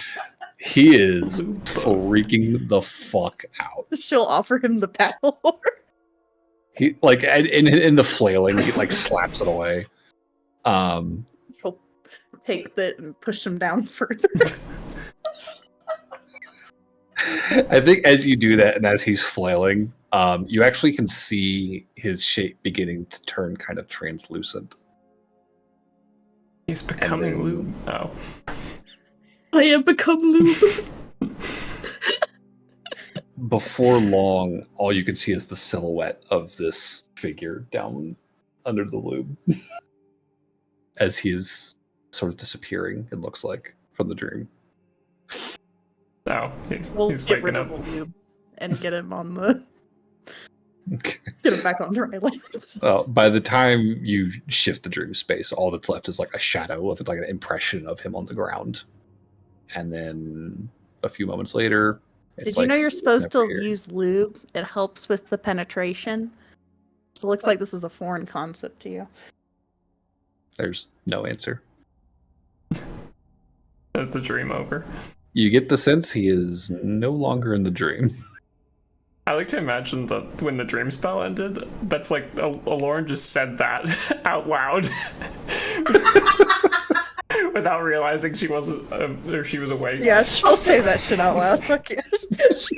He is freaking the fuck out. She'll offer him the paddle. He like in the flailing, he like slaps it away. She'll take it and push him down further. I think as you do that and as he's flailing, you actually can see his shape beginning to turn kind of translucent. He's becoming lube. Oh. I have become lube. Before long, all you can see is the silhouette of this figure down under the lube. As he is sort of disappearing, it looks like, from the dream. Oh, We'll he's get rid waking of up. Lube and get him on the Okay. get him back on dry land. Well, by the time you shift the dream space, all that's left is like a shadow of it, like an impression of him on the ground. And then a few moments later, it's Did you know like you're supposed to never here. use lube? It helps with the penetration. So it looks like this is a foreign concept to you. There's no answer. Is the dream over? You get the sense he is no longer in the dream. I like to imagine that when the dream spell ended, that's like Lauren just said that out loud. Without realizing she wasn't, or she was awake. Yeah, she'll say that shit out loud. Fuck yeah. She'll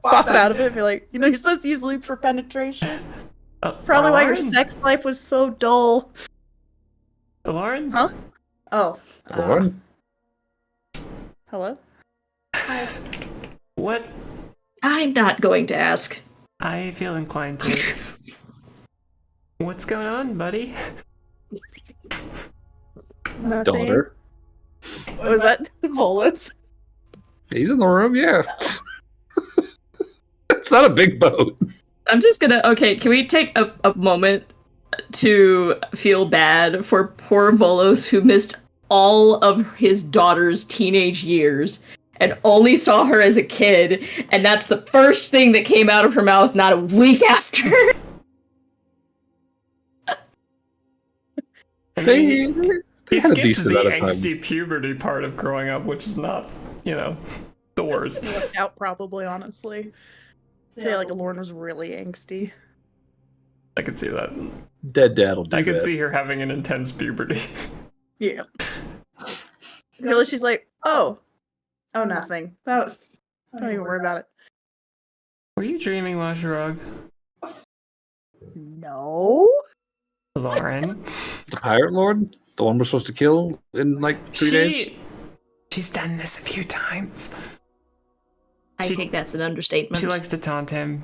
pop out of it and be like, you know, you're supposed to use lube for penetration. Probably why your Lauren? sex life was so dull. Lauren? Huh? Oh. Lauren? Hello? What? I'm not going to ask. I feel inclined to. What's going on, buddy? Nothing. Daughter? Was that Volos? He's in the room, yeah. It's not a big boat. I'm just gonna. Okay, can we take a moment to feel bad for poor Volos who missed all of his daughter's teenage years and only saw her as a kid, and that's the first thing that came out of her mouth not a week after. I mean, he had a skipped decent the amount of time. angsty puberty part of growing up, which is not, the worst. It worked out probably, honestly. Yeah, like Lauren was really angsty. I can see that. Dead dad will do I can that. see her having an intense puberty. Yeah. Really, she's like, oh, nothing. Don't even worry about it. Were you dreaming, Lasharog? No. Lauren? The Pirate Lord? The one we're supposed to kill in like 3 days? She's done this a few times. I think that's an understatement. She likes to taunt him.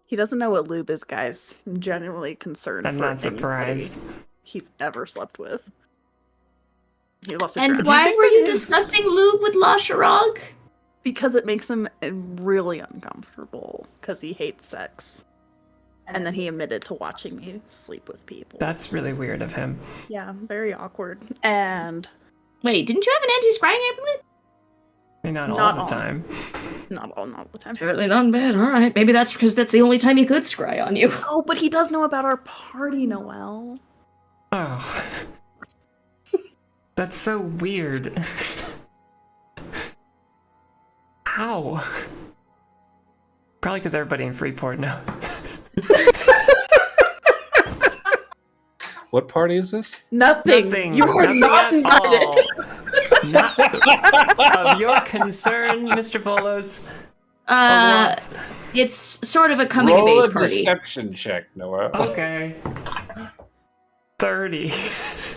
He doesn't know what lube is, guys. I'm genuinely concerned. I'm for not surprised. anybody he's ever slept with. He was also And drunk. why think were that you his- discussing lube with Lasharog? Because it makes him really uncomfortable. Because he hates sex. And then he admitted to watching me sleep with people. That's really weird of him. Yeah, very awkward. And Wait, didn't you have an anti-scrying amulet? I mean, not Not all all. the time. not all the time. Apparently not bad. All right, maybe that's because that's the only time he could scry on you. Oh, but he does know about our party, Noelle. Oh. That's so weird. How? Probably because everybody in Freeport knows. What party is this? Nothing. Nothing. You were Nothing not at invited. all. Not of your concern, Mr. Volos. It's sort of a coming of age party. deception check, Noah. Okay. 30.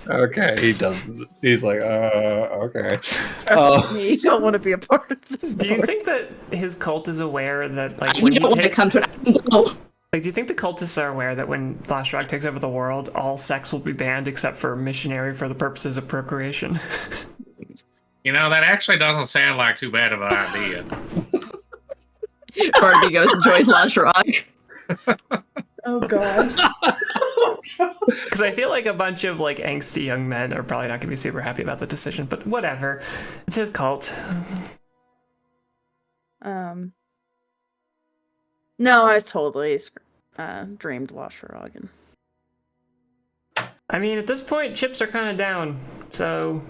Okay, he doesn't. He's like, okay. Trust me, you don't want to be a part of this. Do you story. think that his cult is aware that, like, You when he don't want to takes... come to an Like, do you think the cultists are aware that when Lasharog takes over the world, all sex will be banned except for missionary for the purposes of procreation? That actually doesn't sound like too bad of an idea. Part of me goes enjoys Lasharog. Oh god. Because I feel like a bunch of, like, angsty young men are probably not going to be super happy about the decision, but whatever. It's his cult. No, I was totally dreamed Lasharog. I mean, at this point, chips are kind of down, so...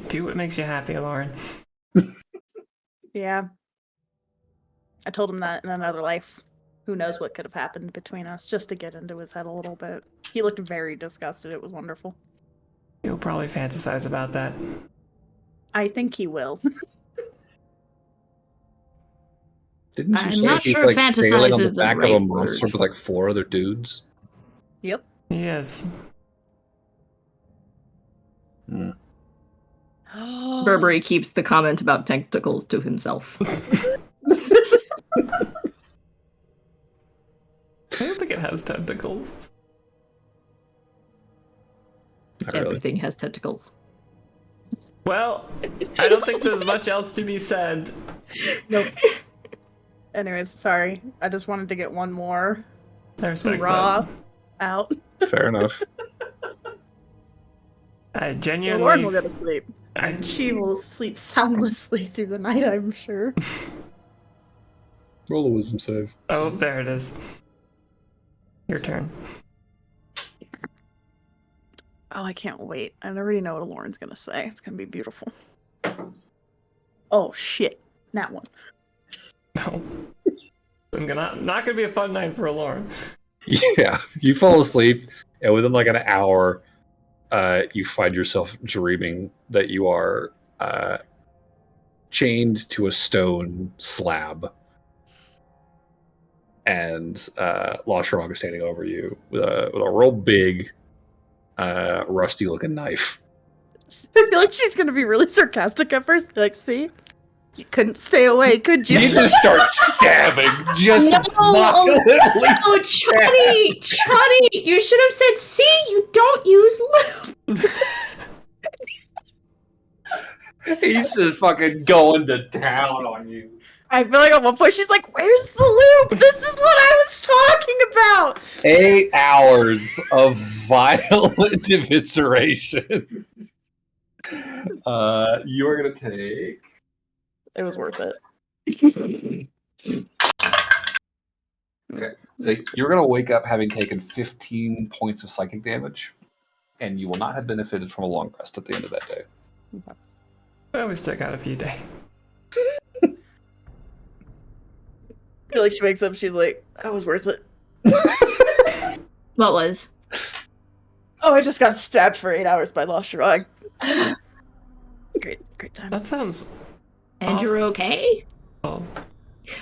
Do what makes you happy, Lauren. Yeah. I told him that in another life. Who knows what could have happened between us, just to get into his head a little bit. He looked very disgusted. It was wonderful. He'll probably fantasize about that. I think he will. Didn't you I'm say not he's sure like fantasize sailing on is the the back of right a monster word. with like 4 other dudes? Yep. Yes. Hmm. Burberry keeps the comment about tentacles to himself. I don't think it has tentacles. Not really. Everything has tentacles. Well, I don't think there's much else to be said. Nope. Anyways, sorry. I just wanted to get one more I respect raw that. out. Fair enough. I So genuinely... Lauren will go to sleep. I- And she will sleep soundlessly through the night, I'm sure. Roll a wisdom save. Oh, there it is. Your turn. Oh, I can't wait. I already know what Lauren's gonna say. It's gonna be beautiful. Oh shit. That one. No. Not gonna be a fun night for Lauren. Yeah, you fall asleep, and within like an hour, you find yourself dreaming that you are chained to a stone slab, and Loshrog is standing over you with a real big, rusty-looking knife. I feel like she's gonna be really sarcastic at first. Be like, see? You couldn't stay away, could you? You just start stabbing, just No, violently. Oh, Chuddy, you should have said, see, you don't use lube. He's just fucking going to town on you. I feel like at one point she's like, where's the loop? This is what I was talking about! 8 hours of violent evisceration. You are going to take... It was worth it. Okay. So you're going to wake up having taken 15 points of psychic damage, and you will not have benefited from a long rest at the end of that day. Well, we still got a few days. I feel like she wakes up, she's like, that was worth it. What was? Oh, I just got stabbed for 8 hours by Loshrog. Great time. That sounds... And you're okay? Oh.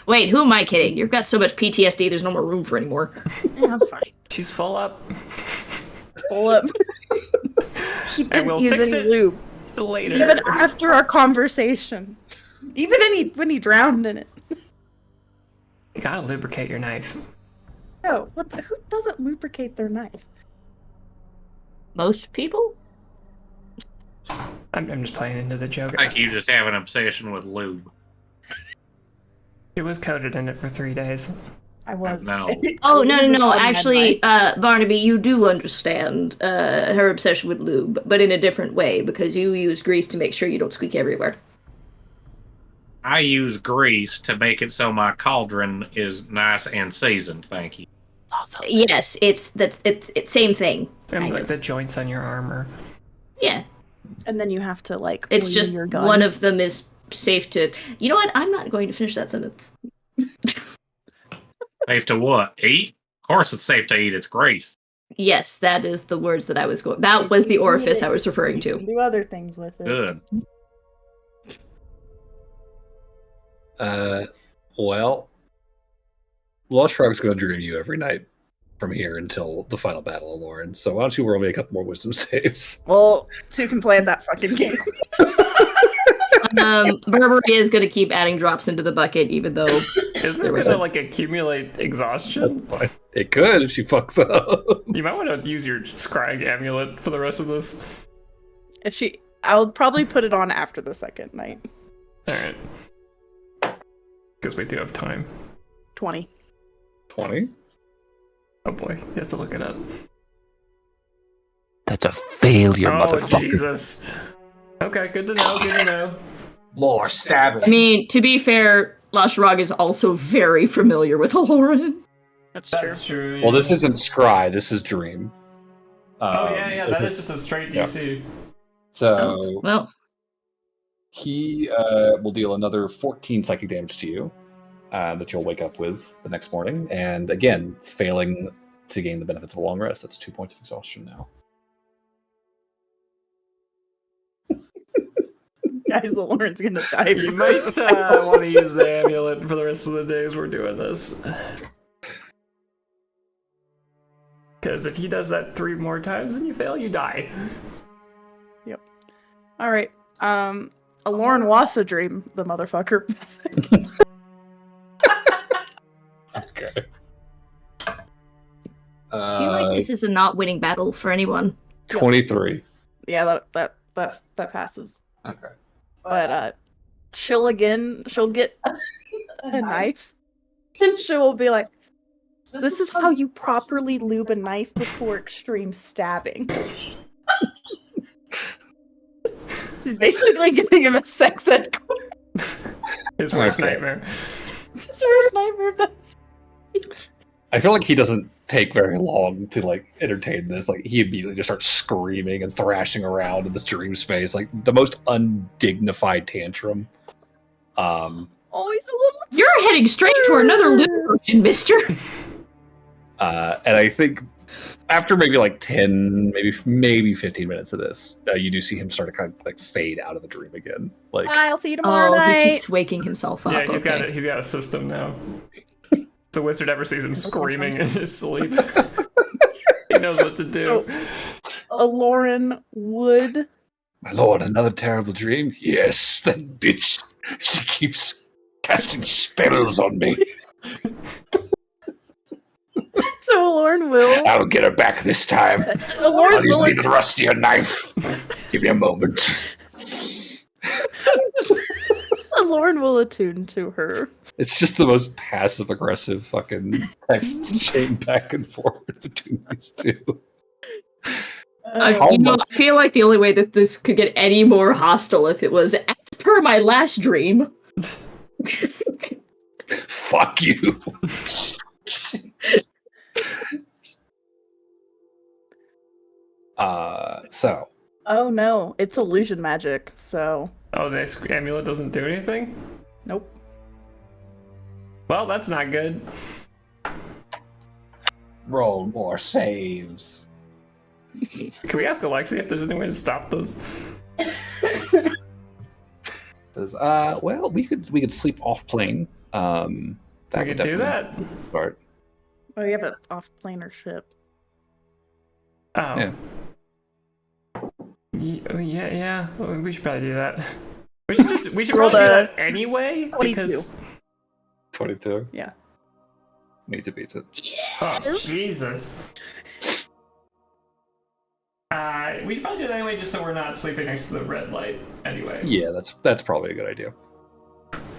Wait, who am I kidding? You've got so much PTSD, there's no more room for anymore. Yeah, I'm fine. She's full up. Pull up. He And didn't we'll use fix any it lube. later. Even after our conversation. Even when he drowned in it. You gotta lubricate your knife. No, who doesn't lubricate their knife? Most people? I'm just playing into the joke. I think you just have an obsession with lube. It was coated in it for 3 days. I was. No. Oh, no. Actually, Barnaby, you do understand her obsession with lube, but in a different way, because you use grease to make sure you don't squeak everywhere. I use grease to make it so my cauldron is nice and seasoned, thank you. Also, Yes, it's same thing. And kind like of. the joints on your armor. Yeah, and then you have to like. it's lean just your gun. one of them is safe to. You know what? I'm not going to finish that sentence. Safe to what? Eat? Of course it's safe to eat, it's grease. Yes, that is the words that I was going. That was the orifice I was referring You to. can do other things with it. Good. Well, Loshrog's going to dream you every night from here until the final battle of Lauren. So why don't you roll me a couple more wisdom saves? Well, two can play at that fucking game. Burberry is going to keep adding drops into the bucket, even though Is this gonna like accumulate exhaustion? It could if she fucks up. You might want to use your scrying amulet for the rest of this. I'll probably put it on after the second night. Alright. Because we do have time. 20. 20? Oh boy, he has to look it up. That's a failure, Oh, Jesus. Okay, good to know. More stabbing. I mean, to be fair, Loshrog is also very familiar with Lauren. That's That's true. Well, this isn't Scry, this is Dream. Oh, yeah, that is just a straight DC. So, Oh, well, He will deal another 14 psychic damage to you that you'll wake up with the next morning. And again, failing to gain the benefits of a long rest. That's 2 points of exhaustion now. Guys, the Lauren's gonna die. You might want to use the amulet for the rest of the days we're doing this. Because if he does that 3 more times and you fail, you die. Yep. All right. Lauren wants a dream, the motherfucker. Okay. I feel like this is a not winning battle for anyone. 23. Yeah, that passes. Okay. But she'll get a knife, and she will be like, "This is how you properly lube a knife before extreme stabbing." She's basically giving him a sex ed course. His worst Okay. nightmare. It's his worst nightmare. I feel like he doesn't take very long to like entertain this. Like he immediately just starts screaming and thrashing around in this dream space, like the most undignified tantrum. Oh, he's a little. You're heading straight to another loot potion, mister. And I think after maybe like 10, maybe 15 minutes of this, you do see him start to kind of like fade out of the dream again. Like I'll see you tomorrow Oh, night. he keeps waking himself up. Yeah, he's got okay. he's got a system now. The wizard ever sees him screaming in his sleep. He knows what to do. Lauren would. my lord, another terrible dream. Yes, that bitch. She keeps casting spells on me. So Lauren will. I'll get her back this time. Lauren I'll use will. the rustier knife. Give me a moment. Lauren will attune to her. It's just the most passive aggressive fucking text chain back and forth between these two. I feel like the only way that this could get any more hostile if it was as per my last dream. Fuck you. So. Oh no, it's illusion magic. So Oh, this amulet doesn't do anything? nope. Well, that's not good. Roll more saves. Can we ask Alexi if there's any way to stop this? Well, we could sleep off plane. That We would could do definitely that? start. Oh, you have an off-planar ship. Oh. Yeah. Yeah. Well, we should probably do that. We should Roll probably do the that anyway 22. because 22. Yeah. Need to beat it. oh Jesus. We should probably do that anyway, just so we're not sleeping next to the red light. Anyway. Yeah, that's probably a good idea.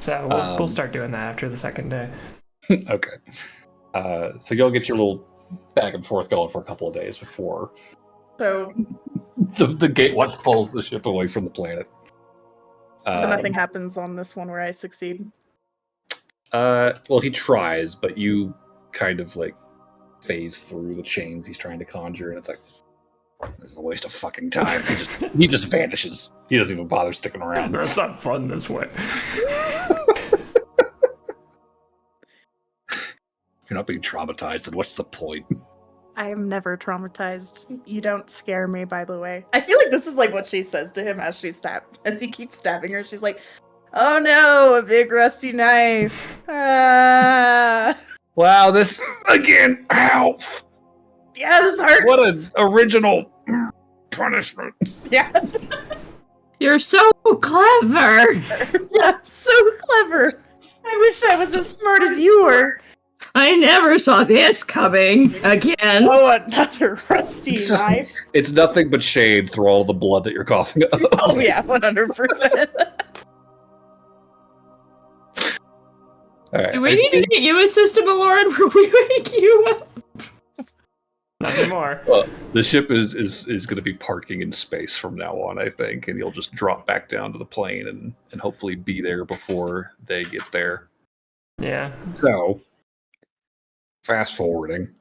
So we'll start doing that after the second day. Okay. So you'll get your little back and forth going for a couple of days before So the gatewatch pulls the ship away from the planet. nothing happens on this one where I succeed. Well, he tries, but you kind of like phase through the chains he's trying to conjure, and it's like this is a waste of fucking time. He just vanishes. He doesn't even bother sticking around. It's not fun this way. If you're not being traumatized, then what's the point? I am never traumatized. You don't scare me, by the way. I feel like this is like what she says to him as he keeps stabbing her. She's like, "Oh no, a big rusty knife." Ah. Wow, this again. Ow! Yeah, this hurts. What an original punishment. Yeah, You're so clever. yeah, so clever. I wish I was as smart as you were. I never saw this coming again. Oh, another rusty It's just- knife. It's nothing but shade through all the blood that you're coughing up. Oh yeah, 100%. All right. Do we need to get you a system, Lauren, where we wake you up? Not anymore. Well, the ship is going to be parking in space from now on, I think, and you'll just drop back down to the plane and hopefully be there before they get there. Yeah, So, fast forwarding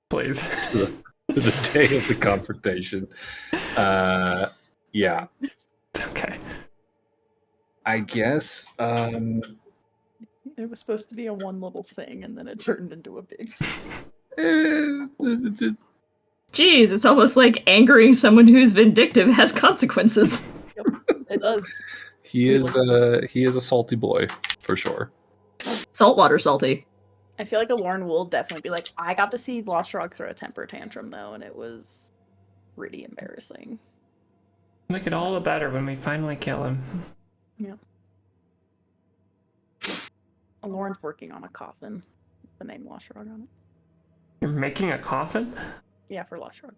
please. to the day of the confrontation. Yeah. Okay. I guess. It was supposed to be a one little thing, and then it turned into a big thing. Jeez, it's almost like angering someone who's vindictive has consequences. Yep, it does. He is a salty boy for sure. Saltwater salty. I feel like Alorn will definitely be like, I got to see Lost Rock throw a temper tantrum though, and it was pretty embarrassing. Make it all the better when we finally kill him. Yeah. Alorn's working on a coffin. with The name Lost Rock on it. You're making a coffin? Yeah, for Lost Rock.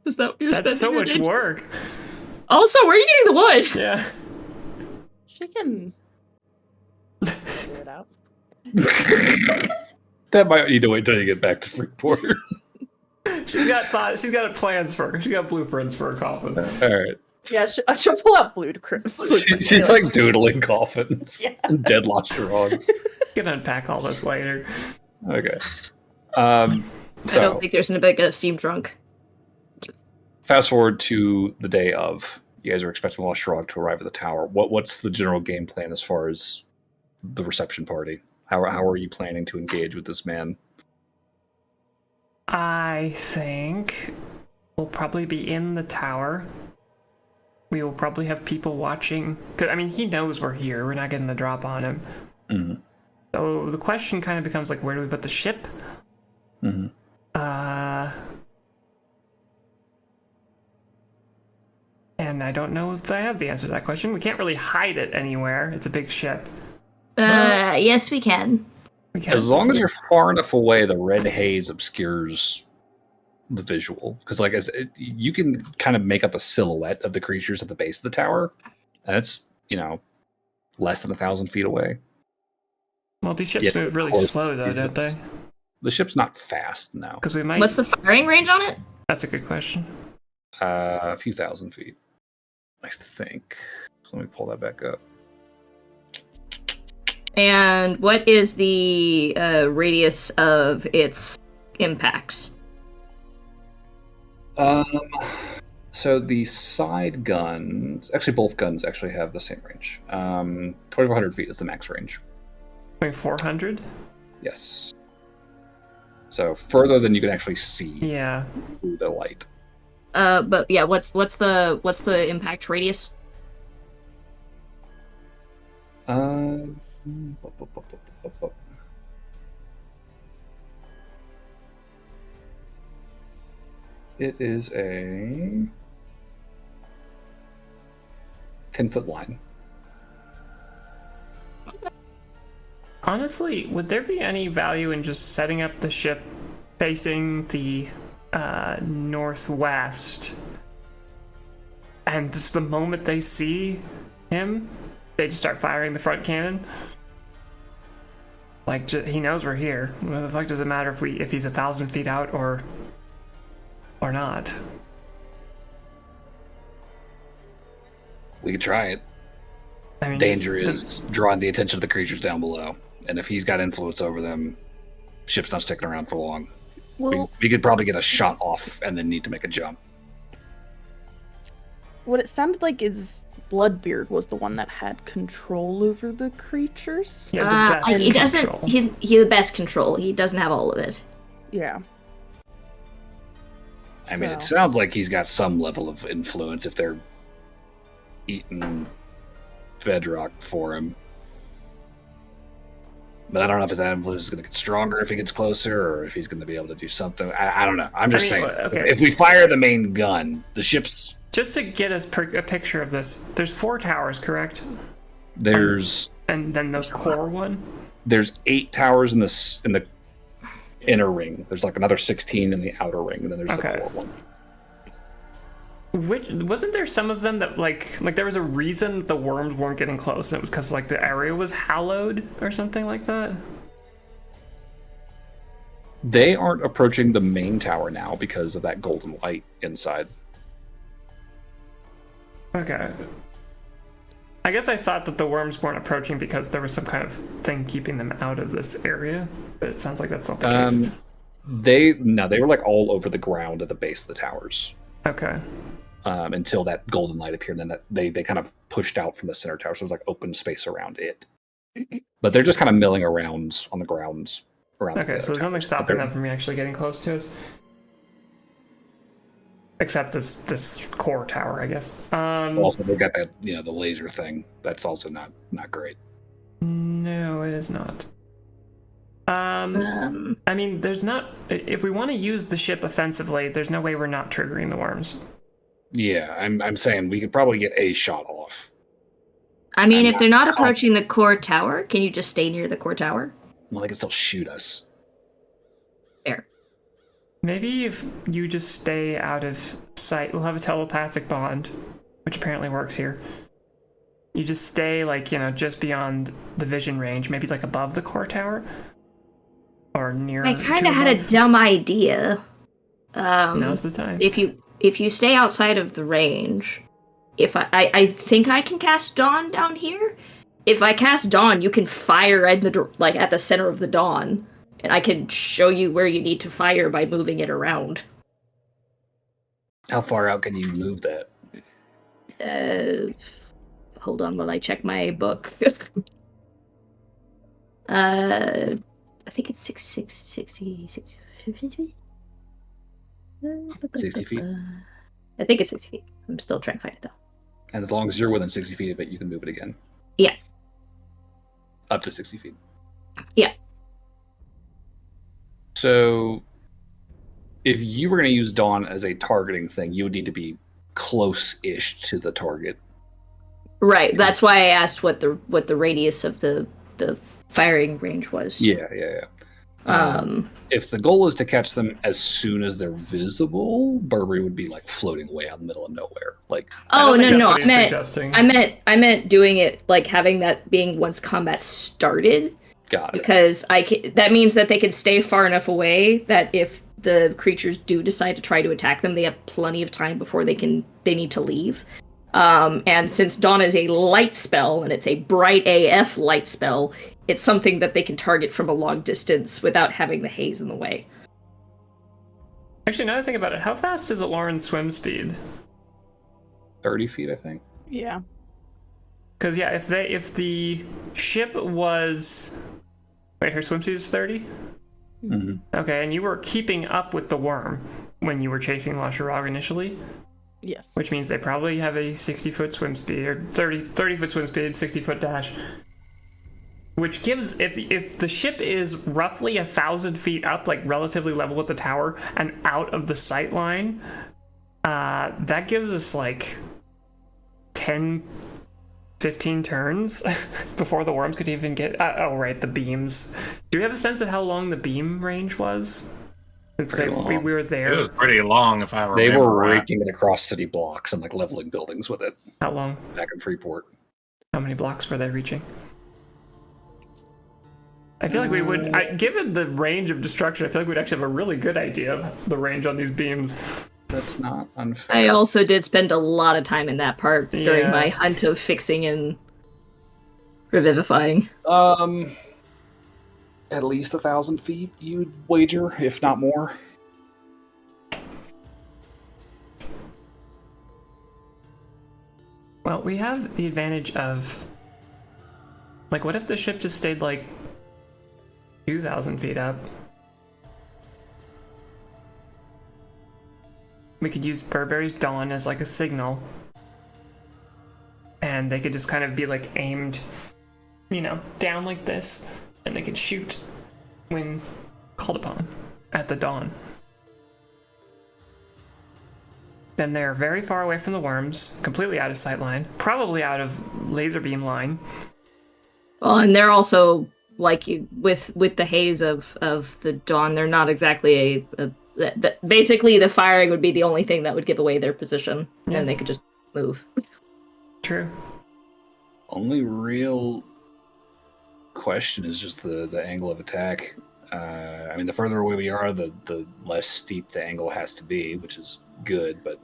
Is that what you're That's so spending your much day- work. Also, where are you getting the wood? Yeah. She can figure it out. That might need to wait till you get back to Freeport. She's got plans for She's got blueprints for a coffin. All right. Yeah, she'll pull out blueprints. She's like doodling coffins. Yeah. Dead lost frogs. You can unpack all this later. Okay. I don't So think there's a big enough steam drunk. fast forward to the day of. You guys are expecting Lost Frog to arrive at the tower. What's the general game plan as far as the reception party? How are you planning to engage with this man? I think we'll probably be in the tower. We will probably have people watching. 'Cause, I mean, he knows we're here. We're not getting the drop on him. Mm-hmm. So the question kind of becomes like, where do we put the ship? Mm-hmm. And I don't know if I have the answer to that question. We can't really hide it anywhere. It's a big ship. Yes, we can. We can't. As long as you're far enough away, the red haze obscures the visual. Because you can kind of make out the silhouette of the creatures at the base of the tower. And it's, less than 1,000 feet away. Well, these ships Yeah, move really close slow, though, to don't they? The ship's not fast, no. Because we might. What's the firing range on it? That's a good question. A few thousand feet, I think. Let me pull that back up. And what is the radius of its impacts? So the side guns, actually both guns actually have the same range. 2,400 feet is the max range. 400? Yes. So further than you can actually see Yeah. through the light. But yeah, what's the impact radius? It is a 10-foot line. Honestly, would there be any value in just setting up the ship facing the northwest? And just the moment they see him, they just start firing the front cannon? Like, he knows we're here. What the fuck does it matter if he's 1,000 feet out or not? We could try it. I mean, Danger is drawing the attention of the creatures down below. And if he's got influence over them, ship's not sticking around for long. Well, We could probably get a shot off and then need to make a jump. what it sounded like is Bloodbeard was the one that had control over the creatures. Yeah, the best He doesn't. control. He's the best control. He doesn't have all of it. Yeah. I mean, So- it sounds like he's got some level of influence if they're eating bedrock for him. But I don't know if his influence is going to get stronger if he gets closer, or if he's going to be able to do something. I don't know. I'm just saying. Okay. If we fire the main gun, the ship's Just to get us a picture of this, there's 4 towers, correct? there's And then the core one? there's 8 towers in the inner ring. There's like another 16 in the outer ring, and then there's Okay. the core one. Wasn't there some of them that like there was a reason the worms weren't getting close, and it was because like the area was hallowed or something like that? They aren't approaching the main tower now because of that golden light inside. Okay. I guess I thought that the worms weren't approaching because there was some kind of thing keeping them out of this area, but it sounds like that's not the case. They were like all over the ground at the base of the towers. Okay. until that golden light appeared. And then they kind of pushed out from the center tower, so there's like open space around it. But they're just kind of milling around on the grounds around. Okay, so there's nothing stopping them from actually getting close to us, except this core tower, I guess. Also, they got that the laser thing. That's also not great. No, it is not. I mean, there's not. If we want to use the ship offensively, there's no way we're not triggering the worms. Yeah, I'm saying we could probably get a shot off. I mean, if they're not approaching the core tower, can you just stay near the core tower? Well, they can still shoot us. Fair. Maybe if you just stay out of sight, we'll have a telepathic bond, which apparently works here. You just stay, like, just beyond the vision range, maybe, like, above the core tower. Or near. I kind of had a dumb idea. Now's the time. If you stay outside of the range, if I think I can cast Dawn down here. If I cast Dawn, you can fire at the center of the Dawn, and I can show you where you need to fire by moving it around. How far out can you move that? Hold on while I check my book. I think it's 60 feet. 60 feet? I think it's 60 feet. I'm still trying to find it, though. And as long as you're within 60 feet of it, you can move it again. Yeah. Up to 60 feet. Yeah. So, if you were going to use Dawn as a targeting thing, you would need to be close-ish to the target. Right. That's why I asked what the radius of the firing range was. Yeah. If the goal is to catch them as soon as they're visible, Burberry would be like floating away out in the middle of nowhere. Like, oh no, I meant doing it like having that being once combat started. Got it. Because that means that they can stay far enough away that if the creatures do decide to try to attack them, they have plenty of time before they need to leave. And since Dawn is a light spell and it's a bright AF light spell, it's something that they can target from a long distance without having the haze in the way. Actually, now that I think about it, how fast is Lauren's swim speed? 30 feet, I think. Yeah. Because if the ship was, wait, her swim speed is 30? Mm-hmm. Okay, and you were keeping up with the worm when you were chasing Lasharag initially? Yes. Which means they probably have a 60-foot swim speed, or 30-foot swim speed, 60-foot dash. Which gives, if the ship is roughly 1,000 feet up, like relatively level with the tower, and out of the sight line, that gives us like 10, 15 turns before the worms could even get. Oh, right, the beams. Do we have a sense of how long the beam range was? Since we were there. It was pretty long, if I remember. They were raking it across city blocks and like leveling buildings with it. How long? Back in Freeport. How many blocks were they reaching? I feel like we would, given the range of destruction, I feel like we'd actually have a really good idea of the range on these beams. That's not unfair. I also did spend a lot of time in that part during my hunt of fixing and revivifying. At least 1,000 feet, you'd wager, if not more. Well, we have the advantage of, like, what if the ship just stayed like 2,000 feet up? We could use Burberry's Dawn as like a signal, and they could just kind of be like aimed, down like this, and they could shoot when called upon at the dawn. Then they're very far away from the worms, completely out of sight line, probably out of laser beam line. Well, and they're also like with the haze of the dawn. They're not exactly basically the firing would be the only thing that would give away their position, and they could just move. True. Only real question is just the angle of attack. I mean, the further away we are, the less steep the angle has to be, which is good, but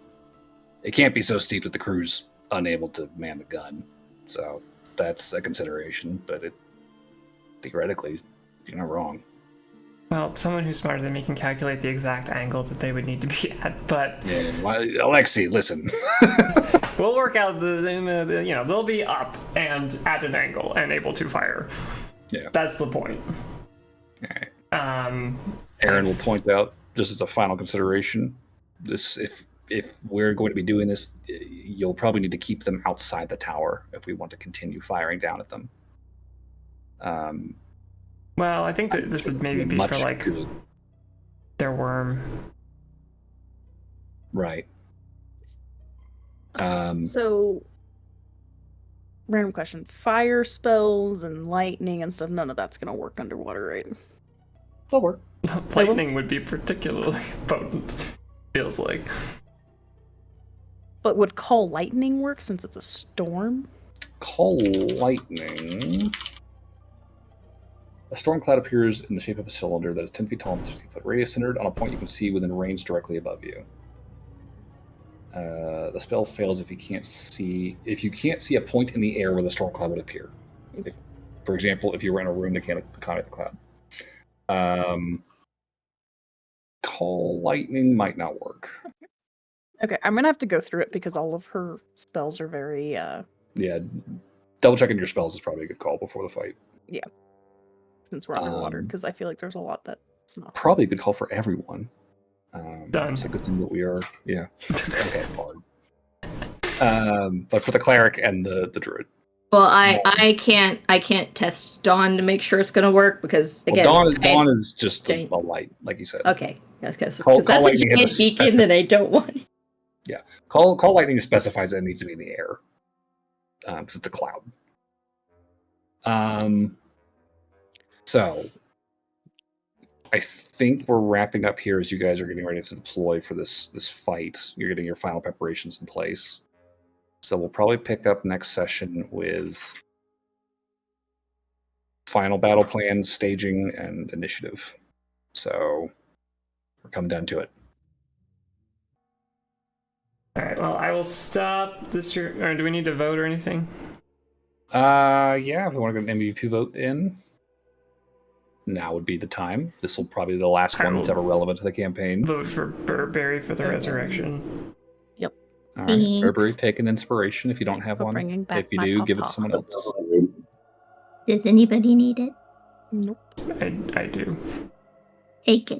it can't be so steep that the crew's unable to man the gun. So that's a consideration, but theoretically, you're not wrong. Well, someone who's smarter than me can calculate the exact angle that they would need to be at, but Yeah, Alexi, listen. we'll work out they'll be up and at an angle and able to fire. Yeah. That's the point. All right. Aaron will point out, just as a final consideration, this if we're going to be doing this, you'll probably need to keep them outside the tower if we want to continue firing down at them. Well, I think that this would maybe be for like good. their worm. Right. So, random question: fire spells and lightning and stuff. None of that's gonna work underwater, right? That'll work. Lightning would be particularly potent. Feels like. But would call lightning work since it's a storm? Call lightning. A storm cloud appears in the shape of a cylinder that is 10 feet tall and 60-foot radius, centered on a point you can see within range directly above you. The spell fails if you can't see a point in the air where the storm cloud would appear. For example, if you were in a room that can't accommodate the cloud. Call lightning might not work. Okay, I'm gonna have to go through it because all of her spells are very Yeah, double checking your spells is probably a good call before the fight. Yeah. Since we're underwater, because I feel like there's a lot that's not. Probably a good call for everyone. Done. It's a good thing that we are, yeah. Okay, hard. But for the cleric and the druid. Well, I can't test Dawn to make sure it's gonna work because again, Dawn is just a light, like you said. Okay, because Call that's a lightning giant beacon that I don't want. Yeah, call lightning specifies that it needs to be in the air because it's a cloud. So I think we're wrapping up here as you guys are getting ready to deploy for this fight. You're getting your final preparations in place. So we'll probably pick up next session with final battle plan, staging, and initiative. So we're coming down to it. All right. Well, I will stop this. Or do we need to vote or anything? Yeah. If we want to get an MVP vote in, now would be the time. This will probably be the last one that's ever relevant to the campaign. Vote for Burberry for the resurrection. Yep. All right, Burberry, take an inspiration if you don't have one. If you do, give it to someone else. Does anybody need it? Nope. I do. Take it.